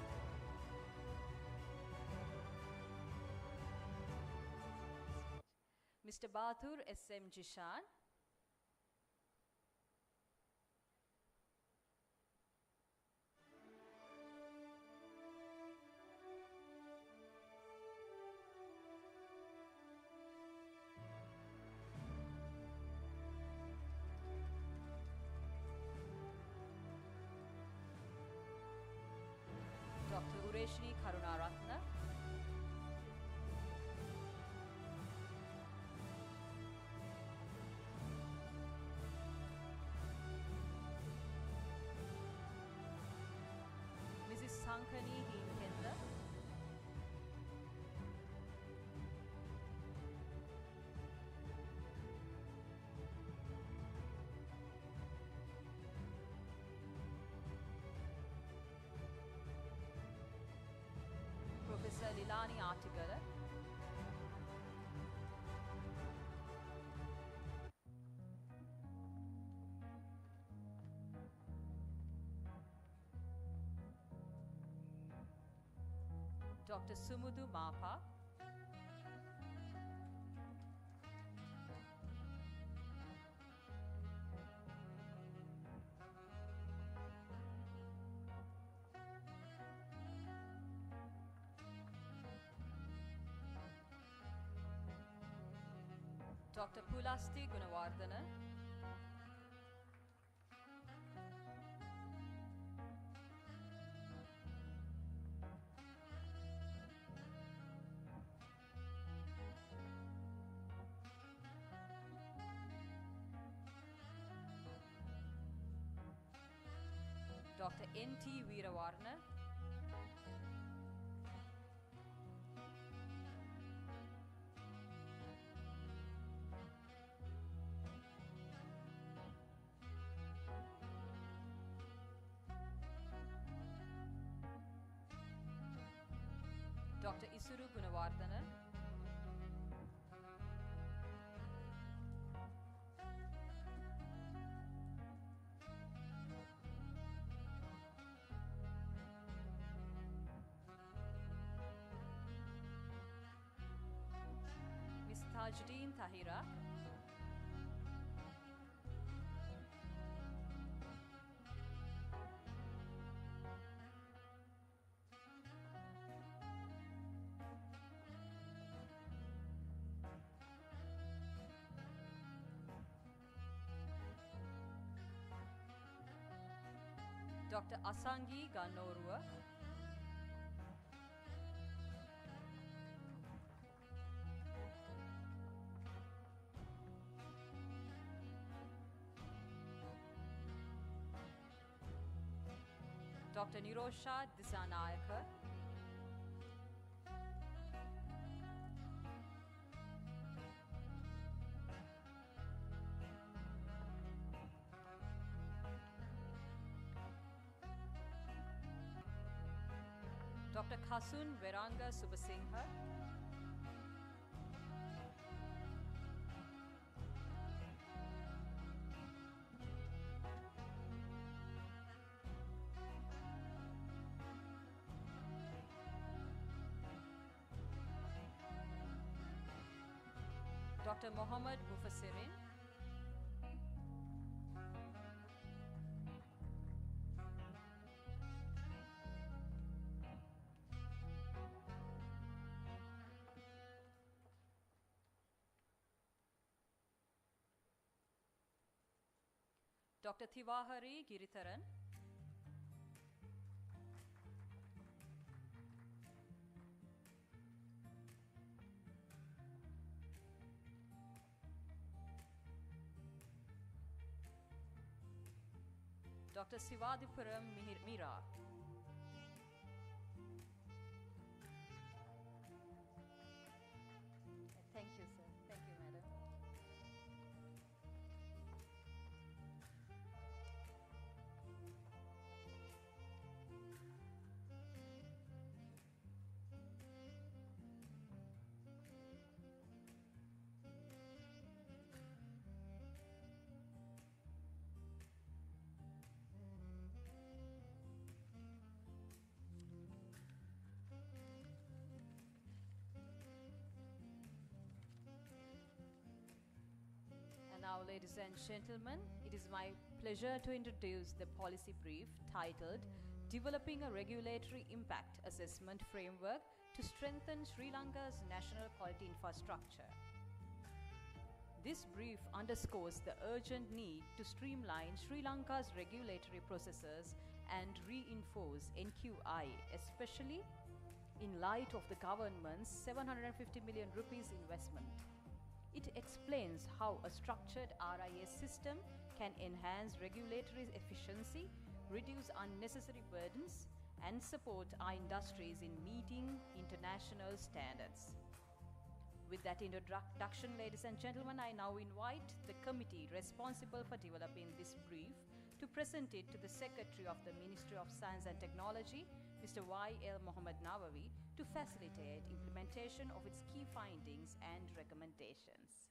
Mr. Bathur S.M. Jishan, Dr. Ureshni Karunaratna, Mrs. Sankani Heenkenda, Professor Lilani Artigala, Dr. Sumudu Mapa, Dr. Pulasti Gunawardana, Dr. N.T. Veeravarna, Dr. Isuru Gunawardana, Ms. Tajuddin Tahira, Dr. Asangi Ganorua, Dr. Nirosha Disanayaka, Dr. Khasun Veranga Subasingha, Dr. Mohammad Mufassirin, Dr. Thivahari Giritharan, Dr. Sivadipuram Mira, ladies and gentlemen, it is my pleasure to introduce the policy brief titled Developing a Regulatory Impact Assessment Framework to Strengthen Sri Lanka's National Quality Infrastructure. This brief underscores the urgent need to streamline Sri Lanka's regulatory processes and reinforce NQI, especially in light of the government's 750 million rupees investment. It explains how a structured RIS system can enhance regulatory efficiency, reduce unnecessary burdens, and support our industries in meeting international standards. With that introduction, ladies and gentlemen, I now invite the committee responsible for developing this brief to present it to the Secretary of the Ministry of Science and Technology, Mr. Y.L. Mohammed Nawawi, to facilitate implementation of its key findings and recommendations.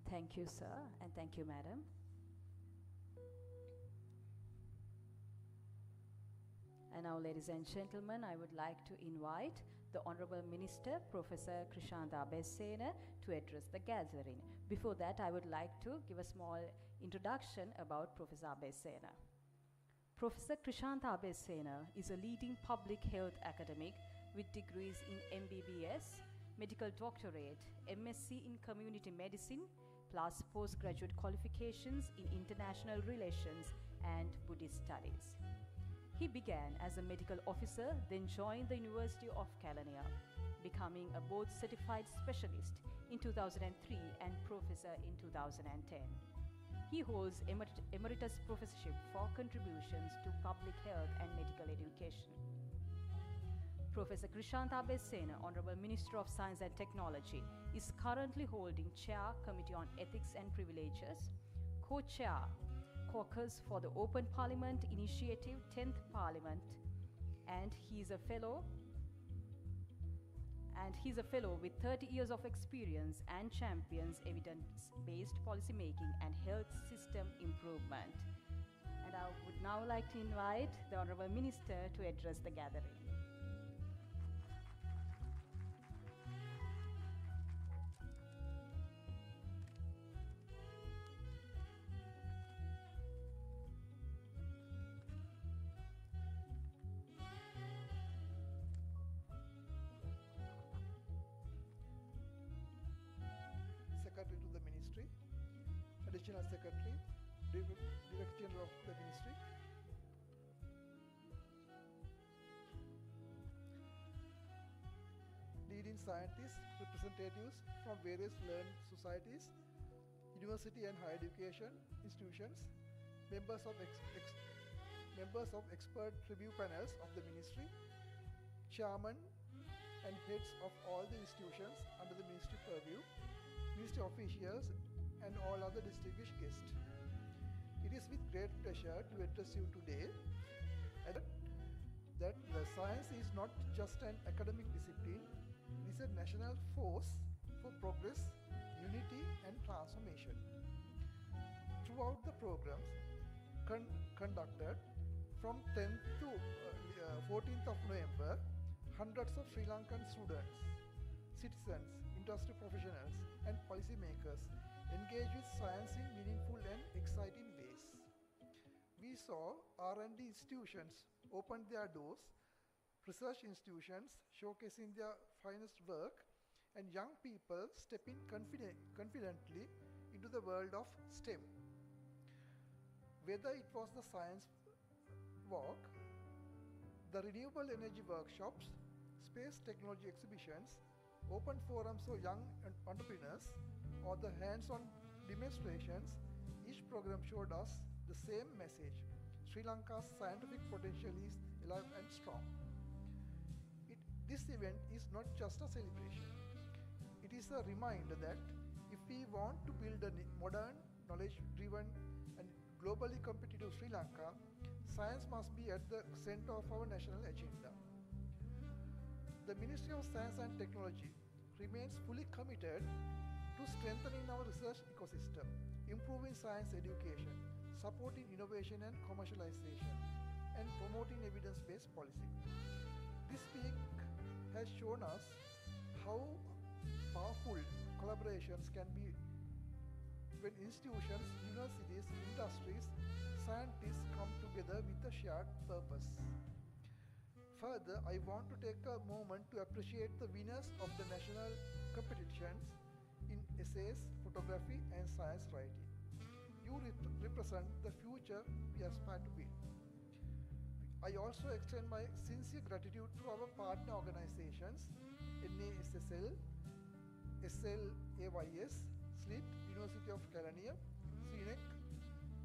Thank you, sir, and thank you, madam. And now, ladies and gentlemen, I would like to invite the Honorable Minister, Professor Krishantha Abeyasena, to address the gathering. Before that, I would like to give a small introduction about Professor Abeyasena. Professor Krishantha Abeyasena is a leading public health academic with degrees in MBBS, medical doctorate, MSc in community medicine, plus postgraduate qualifications in international relations and Buddhist studies. He began as a medical officer, then joined the University of Kelaniya, becoming a board-certified specialist in 2003 and professor in 2010. He holds emeritus professorship for contributions to public health and medical education. Professor Krishantha Abeyasena, Honorable Minister of Science and Technology, is currently holding Chair, Committee on Ethics and Privileges, Co-Chair, Caucus for the Open Parliament Initiative, 10th Parliament, and he's a fellow with 30 years of experience and champions evidence-based policymaking and health system improvement. And I would now like to invite the Honorable Minister to address the gathering. Secretary to the Ministry, Additional Secretary, Director General of the Ministry, leading scientists, representatives from various learned societies, university and higher education institutions, members of expert review panels of the Ministry, chairman and heads of all the institutions under the Ministry purview, Ministry officials, and all other distinguished guests. It is with great pleasure to address you today that the science is not just an academic discipline, it is a national force for progress, unity, and transformation. Throughout the programs conducted from 10th to 14th of November, hundreds of Sri Lankan students, citizens, industry professionals, and policymakers engage with science in meaningful and exciting ways. We saw R&D institutions open their doors, research institutions showcasing their finest work, and young people stepping confidently into the world of STEM. Whether it was the science walk, the renewable energy workshops, space technology exhibitions, open forums for young entrepreneurs, or the hands-on demonstrations, each program showed us the same message: Sri Lanka's scientific potential is alive and strong. This event is not just a celebration. It is a reminder that if we want to build a modern, knowledge-driven and globally competitive Sri Lanka, science must be at the center of our national agenda. The Ministry of Science and Technology remains fully committed to strengthening our research ecosystem, improving science education, supporting innovation and commercialization, and promoting evidence-based policy. This week has shown us how powerful collaborations can be when institutions, universities, industries, scientists come together with a shared purpose. Further, I want to take a moment to appreciate the winners of the national competitions in essays, photography, and science writing. You represent the future we aspire to be. I also extend my sincere gratitude to our partner organizations, NASSL, SLAYS, SLIT, University of Kelaniya, CNEC,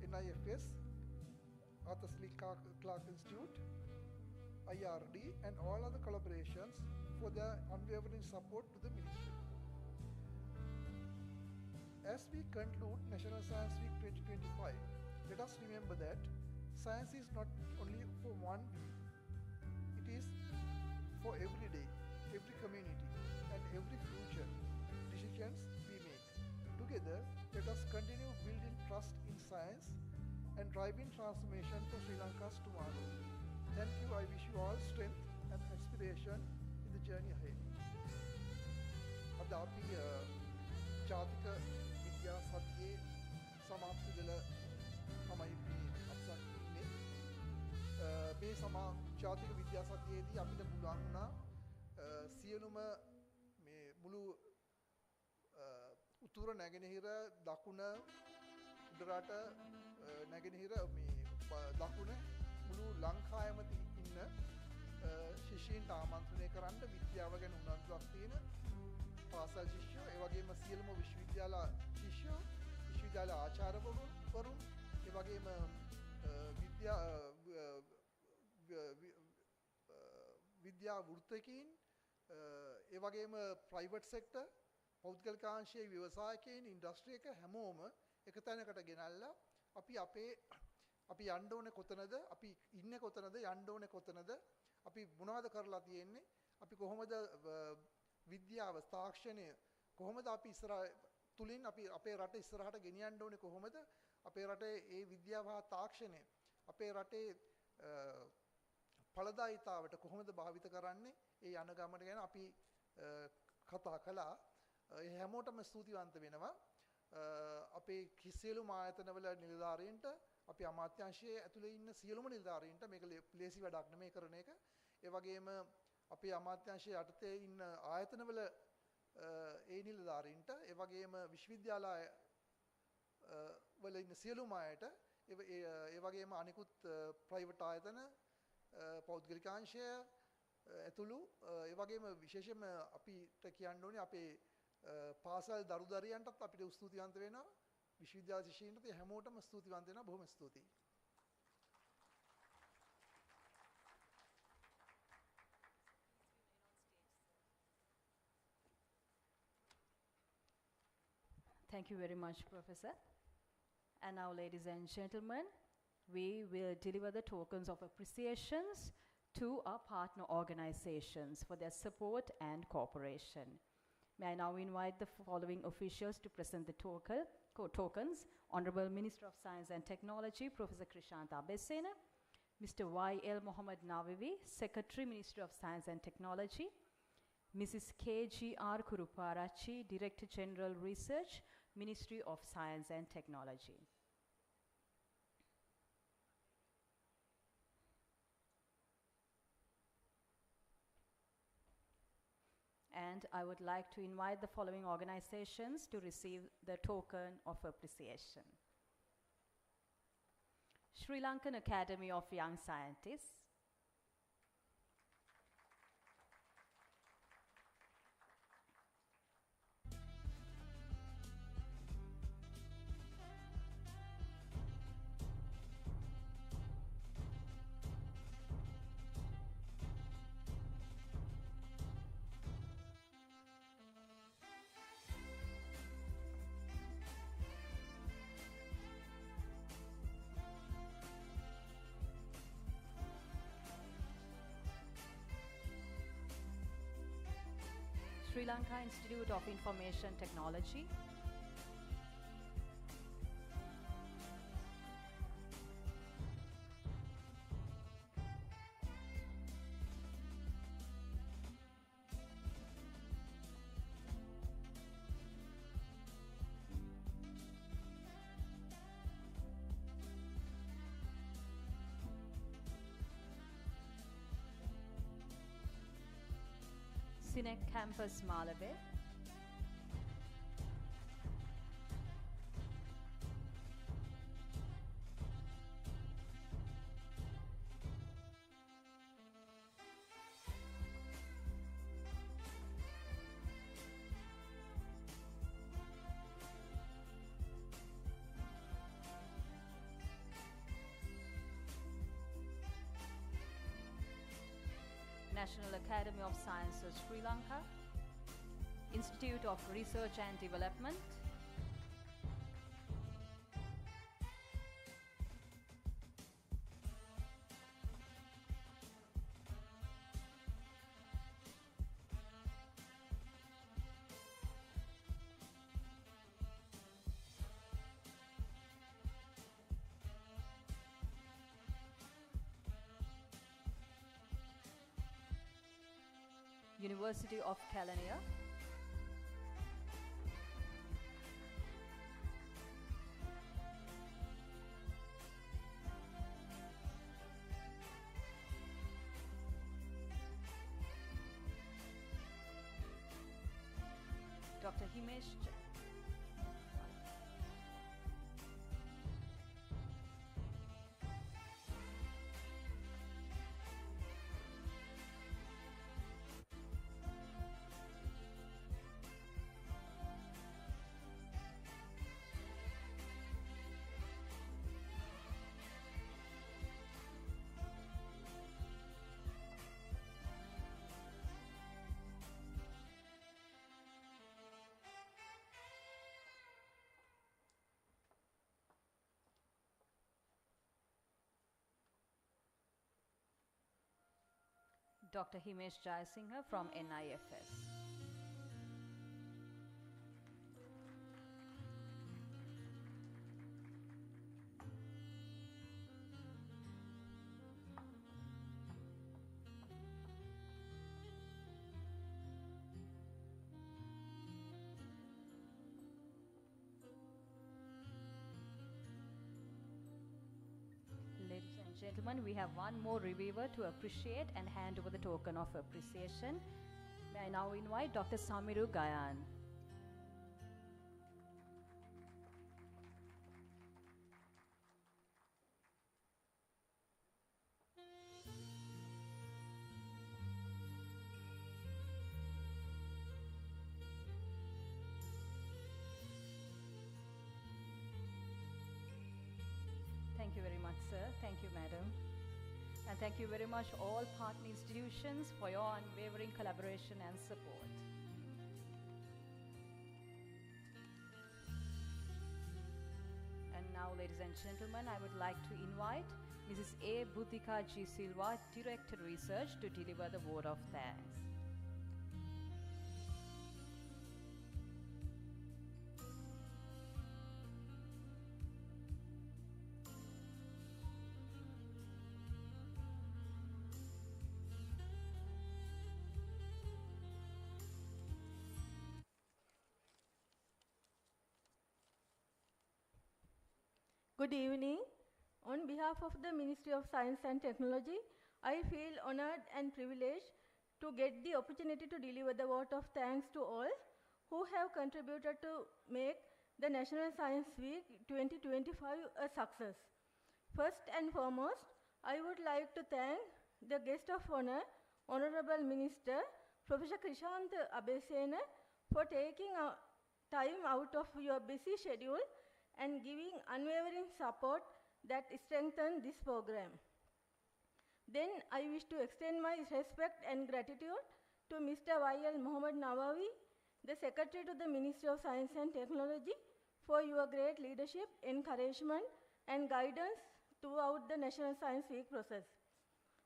NIFS, Arthur C. Clarke Institute, IRD, and all other collaborations for their unwavering support to the ministry. As we conclude National Science Week 2025, let us remember that science is not only for one week, it is for every day, every community, and every future decisions we make. Together, let us continue building trust in science and driving transformation for Sri Lanka's tomorrow. Thank you. I wish you all strength and inspiration in the journey ahead. අද අපි ජාතික විද්‍යා සතියේ සමාප්ති වෙල තමයි මේ අපසත් ඉන්නේ. මේ ජාතික විද්‍යා සතියේදී අපිට පුළුවන් වුණා සියලුම මේ මුළු උතුර නැගෙනහිර දකුණ උඩරට නැගෙනහිර මේ දකුණ මුළු ලංකාවේම ඉන්න ශිෂ්‍යයන්ට ආමන්ත්‍රණය කරන්න විද්‍යාව ගැන උනන්දුවක් තියෙන පාසල් ශිෂ්‍යයෝ ඒ වගේම සියලුම විශ්වවිද්‍යාල ශිෂ්‍යයෝ විශ්වවිද්‍යාල ආචාර්යවරුන් ඒ වගේම විද්‍යා වෘත්තකීන් ඒ වගේම ප්‍රයිවට් සෙක්ටර් පෞද්ගලිකාංශයේ ව්‍යවසායකයන් ඉන්ඩස්ට්‍රි එක හැමෝම එක තැනකට ගෙනල්ලා අපි යන්න ඕනේ කොතනද අපි ඉන්නේ කොතනද යන්න ඕනේ කොතනද අපි මොනවද කරලා තියෙන්නේ අපි කොහොමද විද්‍යාව තාක්ෂණය කොහොමද අපි ඉස්සරහ තුලින් අපි අපේ රට ඉස්සරහට ගෙනියන්න ඕනේ කොහොමද අපේ රටේ ඒ විද්‍යාව හා තාක්ෂණය අපේ රටේ ඵලදායීතාවට කොහොමද භාවිත කරන්නේ ඒ යන ගමන ගැන අපි කතා කළා හැමෝටම ස්තුතිවන්ත වෙනවා අපේ සියලුම ආයතනවල නිලධාරීන්ට අපි අමාත්‍යාංශයේ ඇතුලේ ඉන්න සියලුම නිලධාරීන්ට මේක ලේසි වැඩක් නෙමෙයි කරන එක ඒ වගේම අපේ අමාත්‍යාංශයේ යටතේ ඉන්න ආයතනවල ඒ නිලධාරීන්ට ඒ වගේම විශ්වවිද්‍යාල වල ඉන්න සියලුම අයට ඒ වගේම අනිකුත් ප්‍රයිවට් ආයතන පෞද්ගලිකාංශය ඇතුළු ඒ වගේම විශේෂයෙන්ම අපිට කියන්න ඕනේ අපේ පාසල් දරුදරියන්ටත් අපිට ස්තුතිවන්ත වෙනවා විශ්වවිද්‍යාල ශිෂ්‍යයින්ටත් හැමෝටම ස්තුතිවන්ත වෙනවා බොහොම ස්තුතියි Thank you very much, Professor. And now, ladies and gentlemen, we will deliver the tokens of appreciations to our partner organizations for their support and cooperation. May I now invite the following officials to present the token tokens, Honorable Minister of Science and Technology, Professor Krishanta Abesena, Mr. Y.L. Mohammed Nawawi, Secretary, Ministry of Science and Technology, Mrs. K.G.R. Kuruparachi, Director General Research, Ministry of Science and Technology. And I would like to invite the following organizations to receive the token of appreciation. Sri Lankan Academy of Young Scientists, Sri Lanka Institute of Information Technology, Sinek Campus Malabe, National Academy of Sciences, Sri Lanka, Institute of Research and Development, University of Kelaniya, Dr. Himesh Dr. Himesh Jayasinghe from NIFS. Ladies and gentlemen, we have one more reviewer to appreciate and hand over the token of appreciation. May I now invite Dr. Samiru Gayan. Thank you very much, sir. Thank you, madam. And thank you very much all partner institutions for your unwavering collaboration and support. And now, ladies and gentlemen, I would like to invite Mrs. A. Buddhika G. Silva, Director Research, to deliver the word of thanks. Good evening. On behalf of the Ministry of Science and Technology, I feel honored and privileged to get the opportunity to deliver the vote of thanks to all who have contributed to make the National Science Week 2025 a success. First and foremost, I would like to thank the guest of honor, Honorable Minister, Professor Krishant Abesena, for taking time out of your busy schedule and giving unwavering support that strengthened this program. Then I wish to extend my respect and gratitude to Mr. Y.L. Muhammad Nawawi, the Secretary to the Ministry of Science and Technology, for your great leadership, encouragement, and guidance throughout the National Science Week process.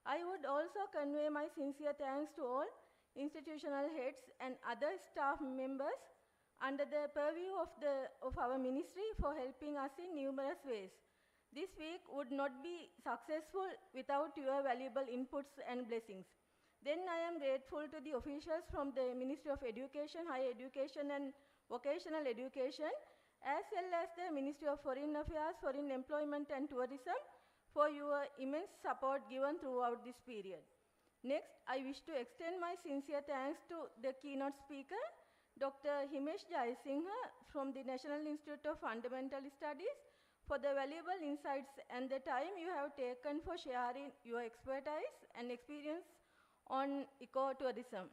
I would also convey my sincere thanks to all institutional heads and other staff members under the purview of our ministry for helping us in numerous ways. This week would not be successful without your valuable inputs and blessings. Then I am grateful to the officials from the Ministry of Education, Higher Education and Vocational Education, as well as the Ministry of Foreign Affairs, Foreign Employment and Tourism for your immense support given throughout this period. Next, I wish to extend my sincere thanks to the keynote speaker, Dr. Himesh Jayasinghe from the National Institute of Fundamental Studies, for the valuable insights and the time you have taken for sharing your expertise and experience on ecotourism.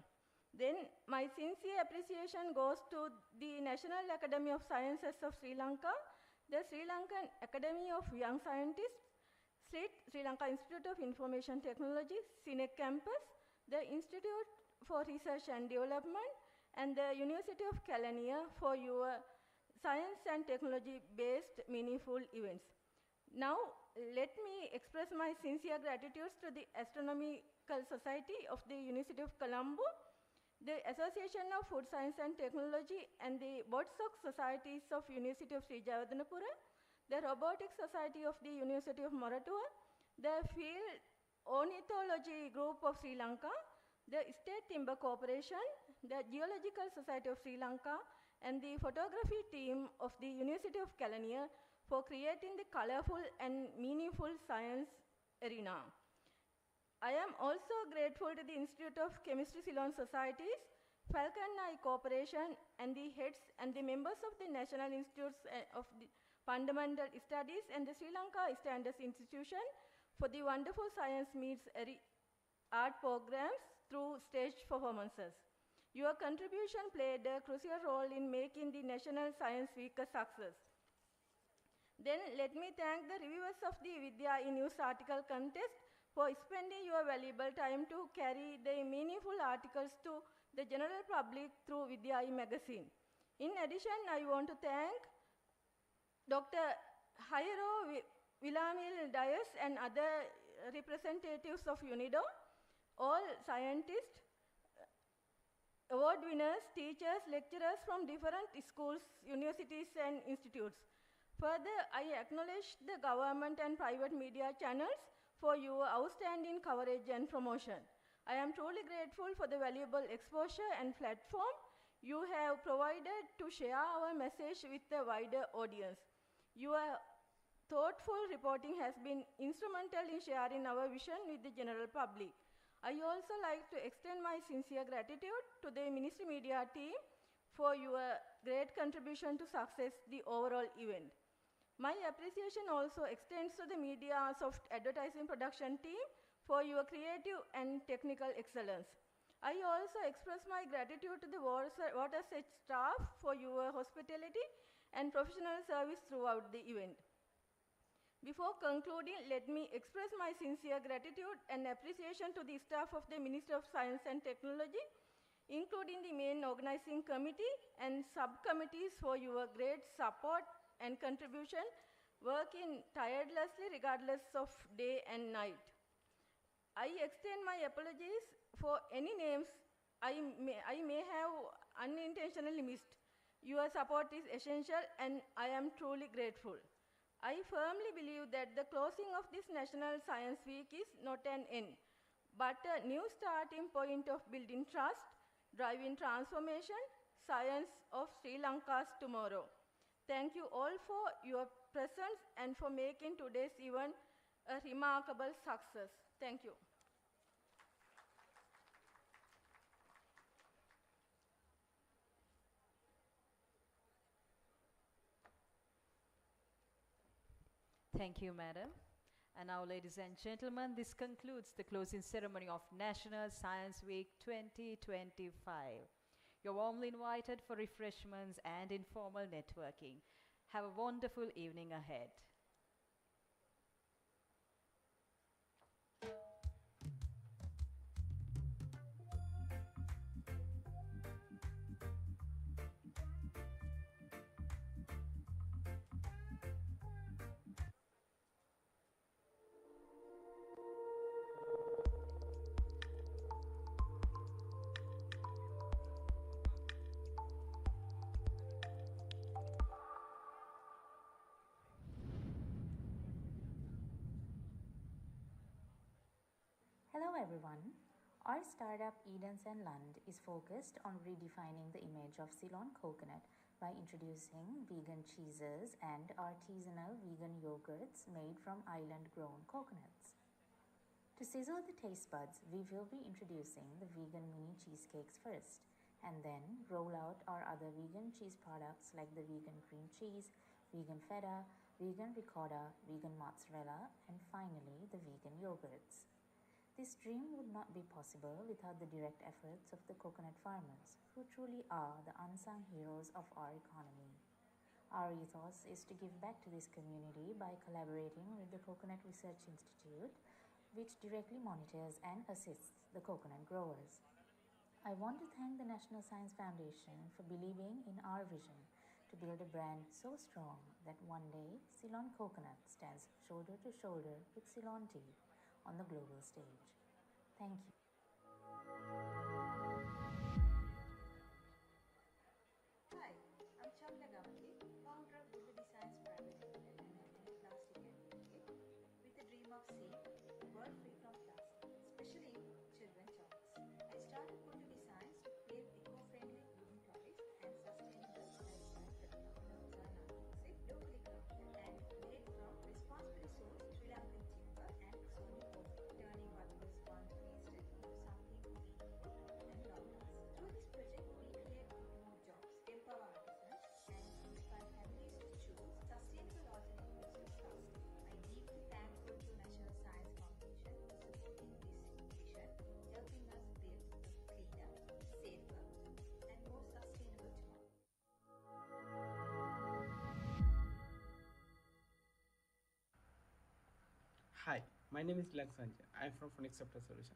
Then my sincere appreciation goes to the National Academy of Sciences of Sri Lanka, the Sri Lankan Academy of Young Scientists, Sri Lanka Institute of Information Technology, SINEC campus, the Institute for Research and Development, and the University of Kelaniya for your science and technology-based meaningful events. Now, let me express my sincere gratitude to the Astronomical Society of the University of Colombo, the Association of Food Science and Technology, and the Botsok Societies of University of Sri Jayawardenepura, the Robotics Society of the University of Moratuwa, the Field Ornithology Group of Sri Lanka, the State Timber Corporation, the Geological Society of Sri Lanka, and the photography team of the University of Kelaniya for creating the colorful and meaningful science arena. I am also grateful to the Institute of Chemistry Ceylon Societies, Falcon Eye Corporation, and the heads and the members of the National Institutes of the Fundamental Studies and the Sri Lanka Standards Institution for the wonderful science meets art programs through stage performances. Your contribution played a crucial role in making the National Science Week a success. Then let me thank the reviewers of the Vidya in News article contest for spending your valuable time to carry the meaningful articles to the general public through Vidya magazine. In addition, I want to thank Dr. Jairo Villamil Dias and other representatives of UNIDO, all scientists, award winners, teachers, lecturers from different schools, universities, and institutes. Further, I acknowledge the government and private media channels for your outstanding coverage and promotion. I am truly grateful for the valuable exposure and platform you have provided to share our message with the wider audience. Your thoughtful reporting has been instrumental in sharing our vision with the general public. I also like to extend my sincere gratitude to the Ministry Media team for your great contribution to success the overall event. My appreciation also extends to the Media Soft Advertising Production team for your creative and technical excellence. I also express my gratitude to the WaterSedge staff for your hospitality and professional service throughout the event. Before concluding, let me express my sincere gratitude and appreciation to the staff of the Ministry of Science and Technology, including the main organizing committee and subcommittees for your great support and contribution, working tirelessly regardless of day and night. I extend my apologies for any names I may have unintentionally missed. Your support is essential and I am truly grateful. I firmly believe that the closing of this National Science Week is not an end, but a new starting point of building trust, driving transformation, science of Sri Lanka's tomorrow. Thank you all for your presence and for making today's event a remarkable success. Thank you. Thank you, Madam. And now, ladies and gentlemen, this concludes the closing ceremony of National Science Week 2025. You're warmly invited for refreshments and informal networking. Have a wonderful evening ahead. Hello everyone. Our startup Edens and Lund is focused on redefining the image of Ceylon coconut by introducing vegan cheeses and artisanal vegan yogurts made from island-grown coconuts. To sizzle the taste buds, we will be introducing the vegan mini cheesecakes first, and then roll out our other vegan cheese products like the vegan cream cheese, vegan feta, vegan ricotta, vegan mozzarella, and finally the vegan yogurts. This dream would not be possible without the direct efforts of the coconut farmers, who truly are the unsung heroes of our economy. Our ethos is to give back to this community by collaborating with the Coconut Research Institute, which directly monitors and assists the coconut growers. I want to thank the National Science Foundation for believing in our vision to build a brand so strong that one day Ceylon coconut stands shoulder to shoulder with Ceylon tea on the global stage. Thank you. Hi, I'm Chandra Gavandi, founder of Buddha Designs Private Limited and Ethnic Plastic and with the dream of seeing the world free from plastic, especially children toys. I started Buddha Designs to create eco-friendly wooden toys and sustainable lifestyle products. Products are non-toxic, locally crafted, and made from responsibly sourced Sri Lankan timber and sonic wood, turning what was once wasted into something meaningful and long-lasting. Through this project, we create more jobs, empower artisans, and inspire families to choose sustainable alternatives to plastic. I deeply thankful to National Science Foundation for supporting this vision, helping us build a cleaner, safer, and more sustainable tomorrow. Hi, my name is Glenn Sanjay. I am from Phoenix Software Solution.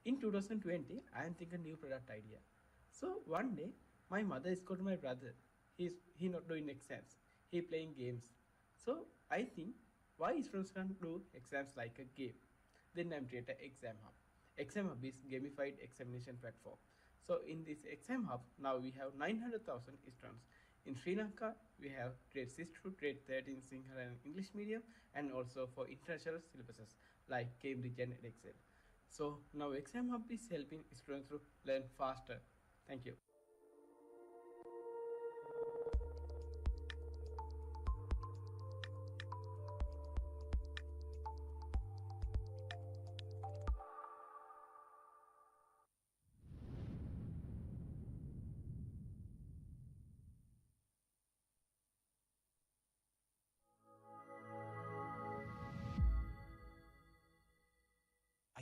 In 2020, I am thinking new product idea. So one day, my mother is called my brother. He not doing exams. He playing games. So I think, why students can't do exams like a game? Then I'm created Exam Hub. Exam Hub is gamified examination platform. So in this Exam Hub, now we have 900,000 students. In Sri Lanka, we have grade 6 to grade 13 Sinhala and English medium, and also for international syllabuses like Cambridge and Excel. So now Exam Hub is helping students to learn faster. Thank you.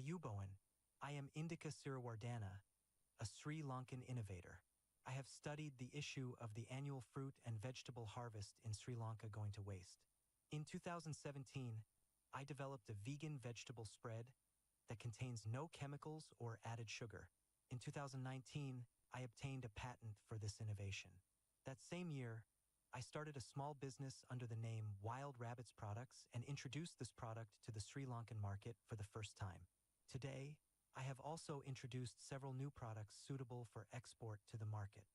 Ayubowan, I am Indika Sirawardana, a Sri Lankan innovator. I have studied the issue of the annual fruit and vegetable harvest in Sri Lanka going to waste. In 2017, I developed a vegan vegetable spread that contains no chemicals or added sugar. In 2019, I obtained a patent for this innovation. That same year, I started a small business under the name Wild Rabbits Products and introduced this product to the Sri Lankan market for the first time. Today, I have also introduced several new products suitable for export to the market.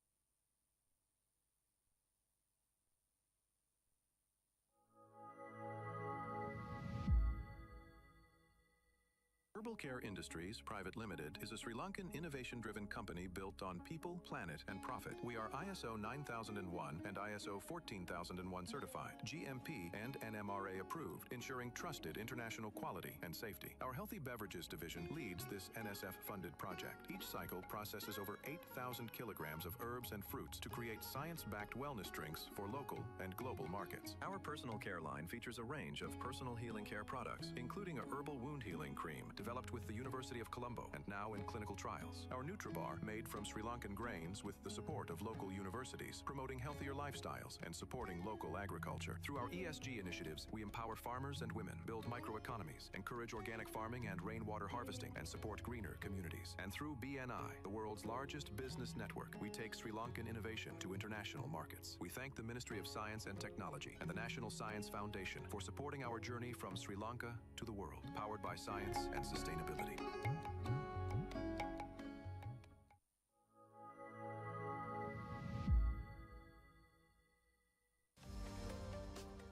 Herbal Care Industries Private Limited is a Sri Lankan innovation-driven company built on people, planet, and profit. We are ISO 9001 and ISO 14001 certified, GMP and NMRA approved, ensuring trusted international quality and safety. Our Healthy Beverages division leads this NSF-funded project. Each cycle processes over 8,000 kilograms of herbs and fruits to create science-backed wellness drinks for local and global markets. Our personal care line features a range of personal healing care products, including a herbal wound healing cream developed with the University of Colombo and now in clinical trials. Our NutriBar, made from Sri Lankan grains with the support of local universities, promoting healthier lifestyles and supporting local agriculture. Through our ESG initiatives, we empower farmers and women, build microeconomies, encourage organic farming and rainwater harvesting, and support greener communities. And through BNI, the world's largest business network, we take Sri Lankan innovation to international markets. We thank the Ministry of Science and Technology and the National Science Foundation for supporting our journey from Sri Lanka to the world, powered by science and sustainability.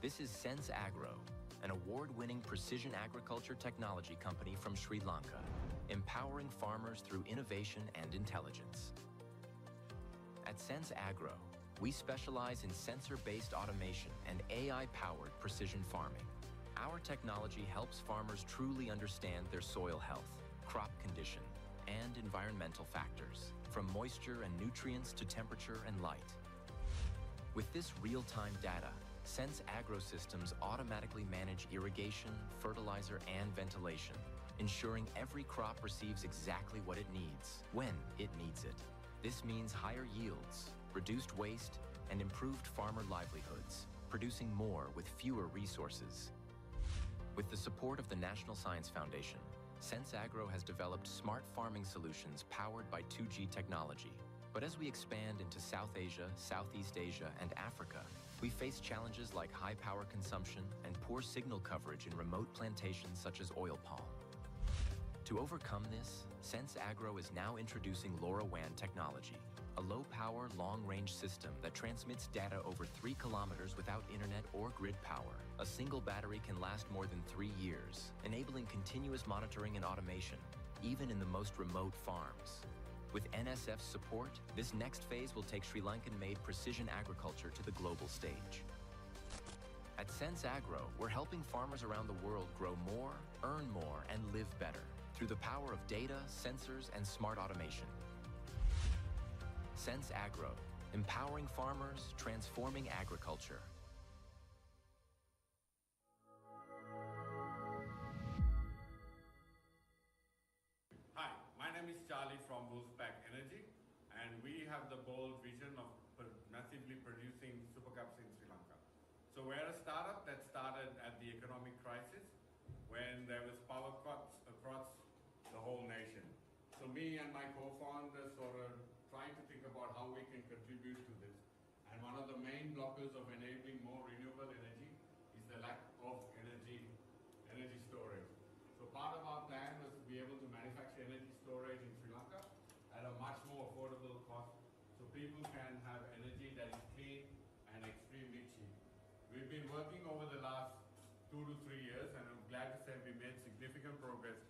This is Sense Agro, an award-winning precision agriculture technology company from Sri Lanka, empowering farmers through innovation and intelligence. At Sense Agro, we specialize in sensor-based automation and AI-powered precision farming. Our technology helps farmers truly understand their soil health, crop condition, and environmental factors, from moisture and nutrients to temperature and light. With this real-time data, Sense Agro systems automatically manage irrigation, fertilizer, and ventilation, ensuring every crop receives exactly what it needs, when it needs it. This means higher yields, reduced waste, and improved farmer livelihoods, producing more with fewer resources. With the support of the National Science Foundation, Sense Agro has developed smart farming solutions powered by 2G technology. But as we expand into South Asia, Southeast Asia, and Africa, we face challenges like high power consumption and poor signal coverage in remote plantations such as oil palm. To overcome this, Sense Agro is now introducing LoRaWAN technology, a low-power, long-range system that transmits data over 3 kilometers without internet or grid power. A single battery can last more than 3 years, enabling continuous monitoring and automation, even in the most remote farms. With NSF's support, this next phase will take Sri Lankan-made precision agriculture to the global stage. At Sense Agro, we're helping farmers around the world grow more, earn more, and live better through the power of data, sensors, and smart automation. Sense Agro, empowering farmers, transforming agriculture. Hi, my name is Charlie from Wolfpack Energy, and we have the bold vision of massively producing supercaps in Sri Lanka. So we're a startup that started at the economic crisis when there was power cuts across the whole nation. So me and my co-founders sort of trying to think about how we can contribute to this. And one of the main blockers of enabling more renewable energy is the lack of energy storage. So part of our plan was to be able to manufacture energy storage in Sri Lanka at a much more affordable cost, so people can have energy that is clean and extremely cheap. We've been working over the last 2 to 3 years, and I'm glad to say we made significant progress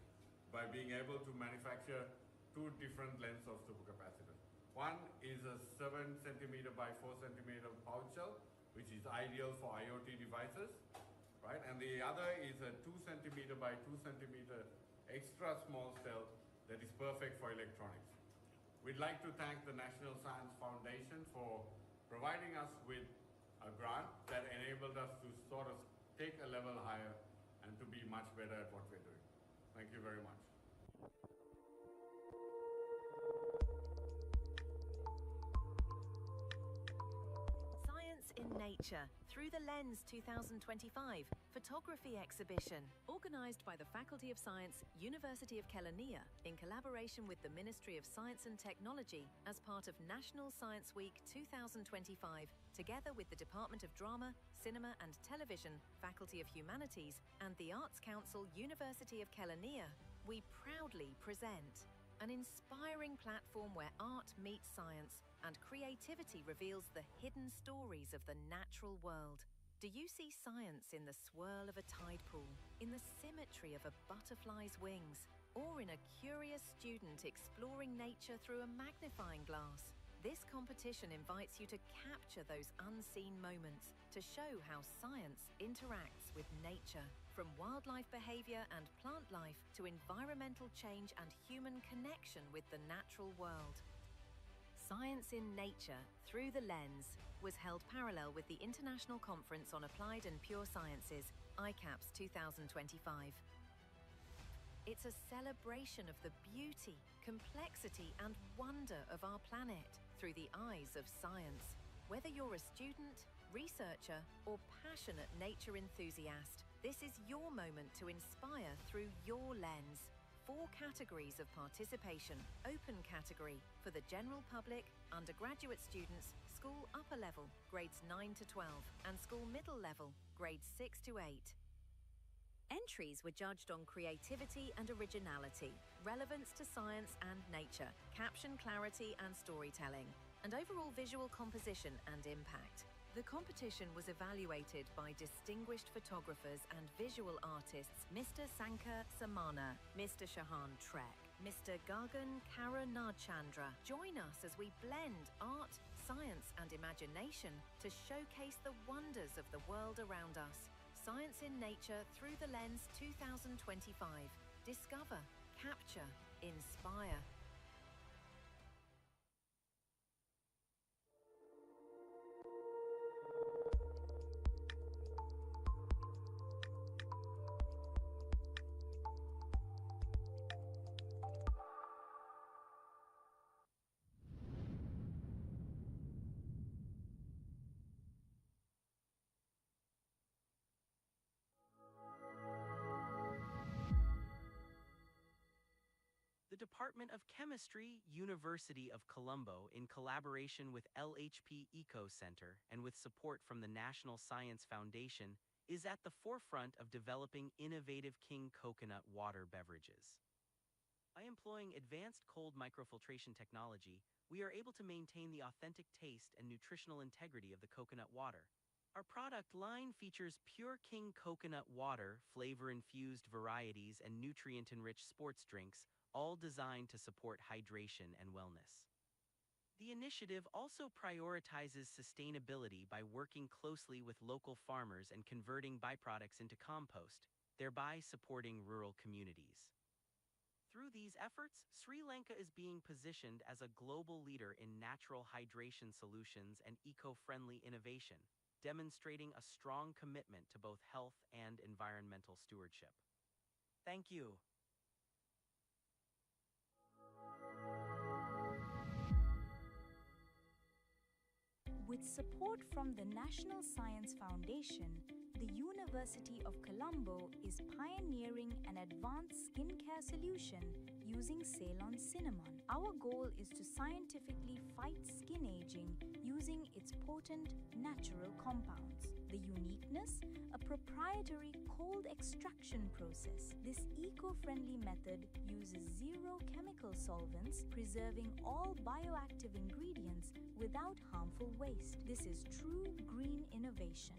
by being able to manufacture 2 different lengths of supercapacitors. One is a 7 centimeter by 4 centimeter pouch cell, which is ideal for IoT devices, right? And the other is a 2 centimeter by 2 centimeter extra small cell that is perfect for electronics. We'd like to thank the National Science Foundation for providing us with a grant that enabled us to sort of take a level higher and to be much better at what we're doing. Thank you very much. In Nature, Through the Lens 2025 photography exhibition, organised by the Faculty of Science, University of Kelaniya, in collaboration with the Ministry of Science and Technology as part of National Science Week 2025, together with the Department of Drama, Cinema and Television, Faculty of Humanities and the Arts Council, University of Kelaniya, we proudly present an inspiring platform where art meets science and creativity reveals the hidden stories of the natural world. Do you see science in the swirl of a tide pool, in the symmetry of a butterfly's wings, or in a curious student exploring nature through a magnifying glass. This competition invites you to capture those unseen moments to show how science interacts with nature, from wildlife behavior and plant life to environmental change and human connection with the natural world. Science in Nature Through the Lens was held parallel with the International Conference on Applied and Pure Sciences, ICAPS 2025. It's a celebration of the beauty, complexity and wonder of our planet through the eyes of science. Whether you're a student, researcher or passionate nature enthusiast, this is your moment to inspire through your lens. 4 categories of participation. Open category for the general public, undergraduate students, school upper level, grades 9 to 12, and school middle level, grades 6 to 8. Entries were judged on creativity and originality, relevance to science and nature, caption clarity and storytelling, and overall visual composition and impact. The competition was evaluated by distinguished photographers and visual artists Mr. Sankar Samana, Mr. Shahan Trek, Mr. Gagan Karanachandra. Join us as we blend art, science and imagination to showcase the wonders of the world around us. Science in Nature Through the Lens 2025. Discover, capture, inspire. The Department of Chemistry, University of Colombo, in collaboration with LHP Eco Center and with support from the National Science Foundation, is at the forefront of developing innovative king coconut water beverages. By employing advanced cold microfiltration technology, we are able to maintain the authentic taste and nutritional integrity of the coconut water. Our product line features pure king coconut water, flavor-infused varieties, and nutrient-enriched sports drinks, all designed to support hydration and wellness. The initiative also prioritizes sustainability by working closely with local farmers and converting byproducts into compost, thereby supporting rural communities. Through these efforts, Sri Lanka is being positioned as a global leader in natural hydration solutions and eco-friendly innovation, demonstrating a strong commitment to both health and environmental stewardship. Thank you. With support from the National Science Foundation, the University of Colombo is pioneering an advanced skincare solution using Ceylon cinnamon. Our goal is to scientifically fight skin aging using its potent natural compounds. The uniqueness, a proprietary cold extraction process. This eco-friendly method uses zero chemical solvents, preserving all bioactive ingredients without harmful waste. This is true green innovation.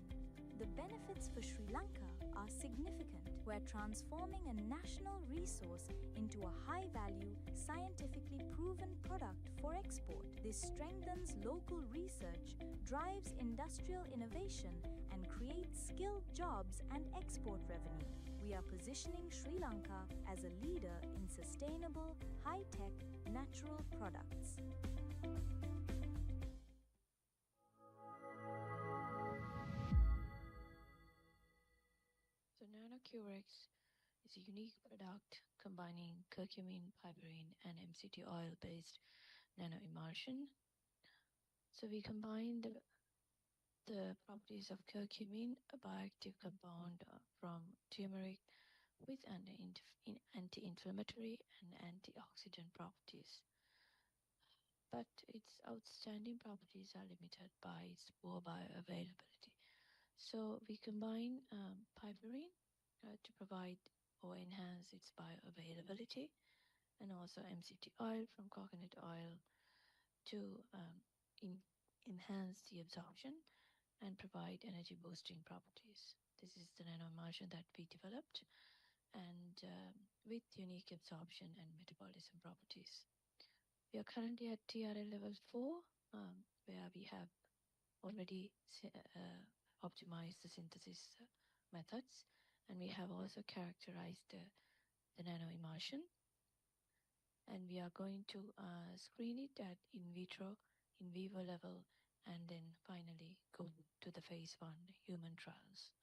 The benefits for Sri Lanka are significant. We're transforming a national resource into a high-value, scientifically proven product for export. This strengthens local research, drives industrial innovation, and creates skilled jobs and export revenue. We are positioning Sri Lanka as a leader in sustainable, high-tech, natural products. So NanoCurex is a unique product combining curcumin, piperine, and MCT oil-based nanoemulsion. So we combine the properties of curcumin, a bioactive compound from turmeric, with anti-inflammatory and antioxidant properties. But its outstanding properties are limited by its poor bioavailability. So we combine piperine to provide or enhance its bioavailability, and also MCT oil from coconut oil to enhance the absorption and provide energy boosting properties. This is the nanoemulsion that we developed, and with unique absorption and metabolism properties. We are currently at TRL level 4, where we have already optimized the synthesis methods, and we have also characterized the nanoemulsion. And we are going to screen it at in vitro, in vivo level, and then finally go to the phase 1 human trials.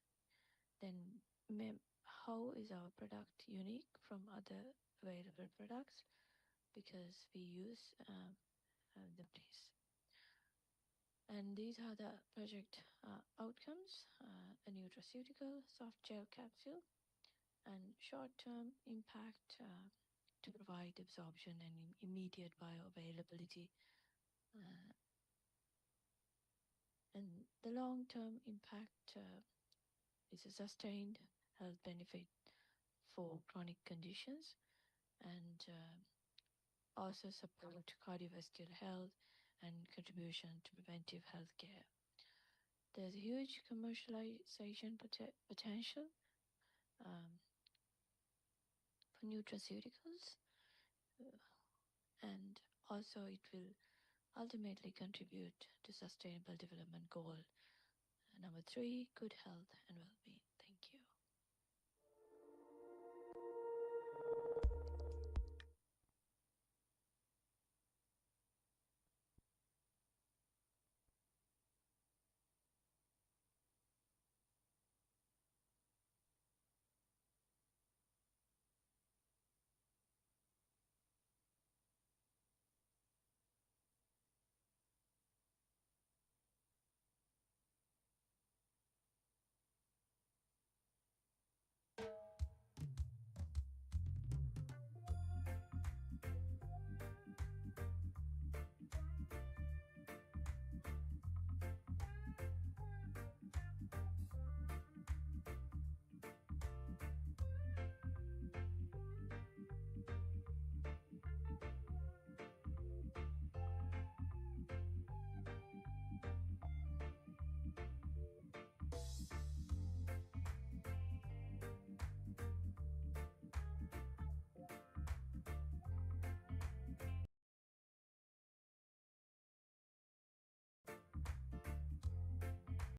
Then how is our product unique from other available products? Because we use the place. And these are the project outcomes: a nutraceutical soft gel capsule, and short-term impact to provide absorption and immediate bioavailability. And the long-term impact is a sustained health benefit for chronic conditions, and also support cardiovascular health and contribution to preventive health care. There's huge commercialization potential for nutraceuticals, and also it will ultimately contribute to Sustainable Development Goal number 3, good health and well-being.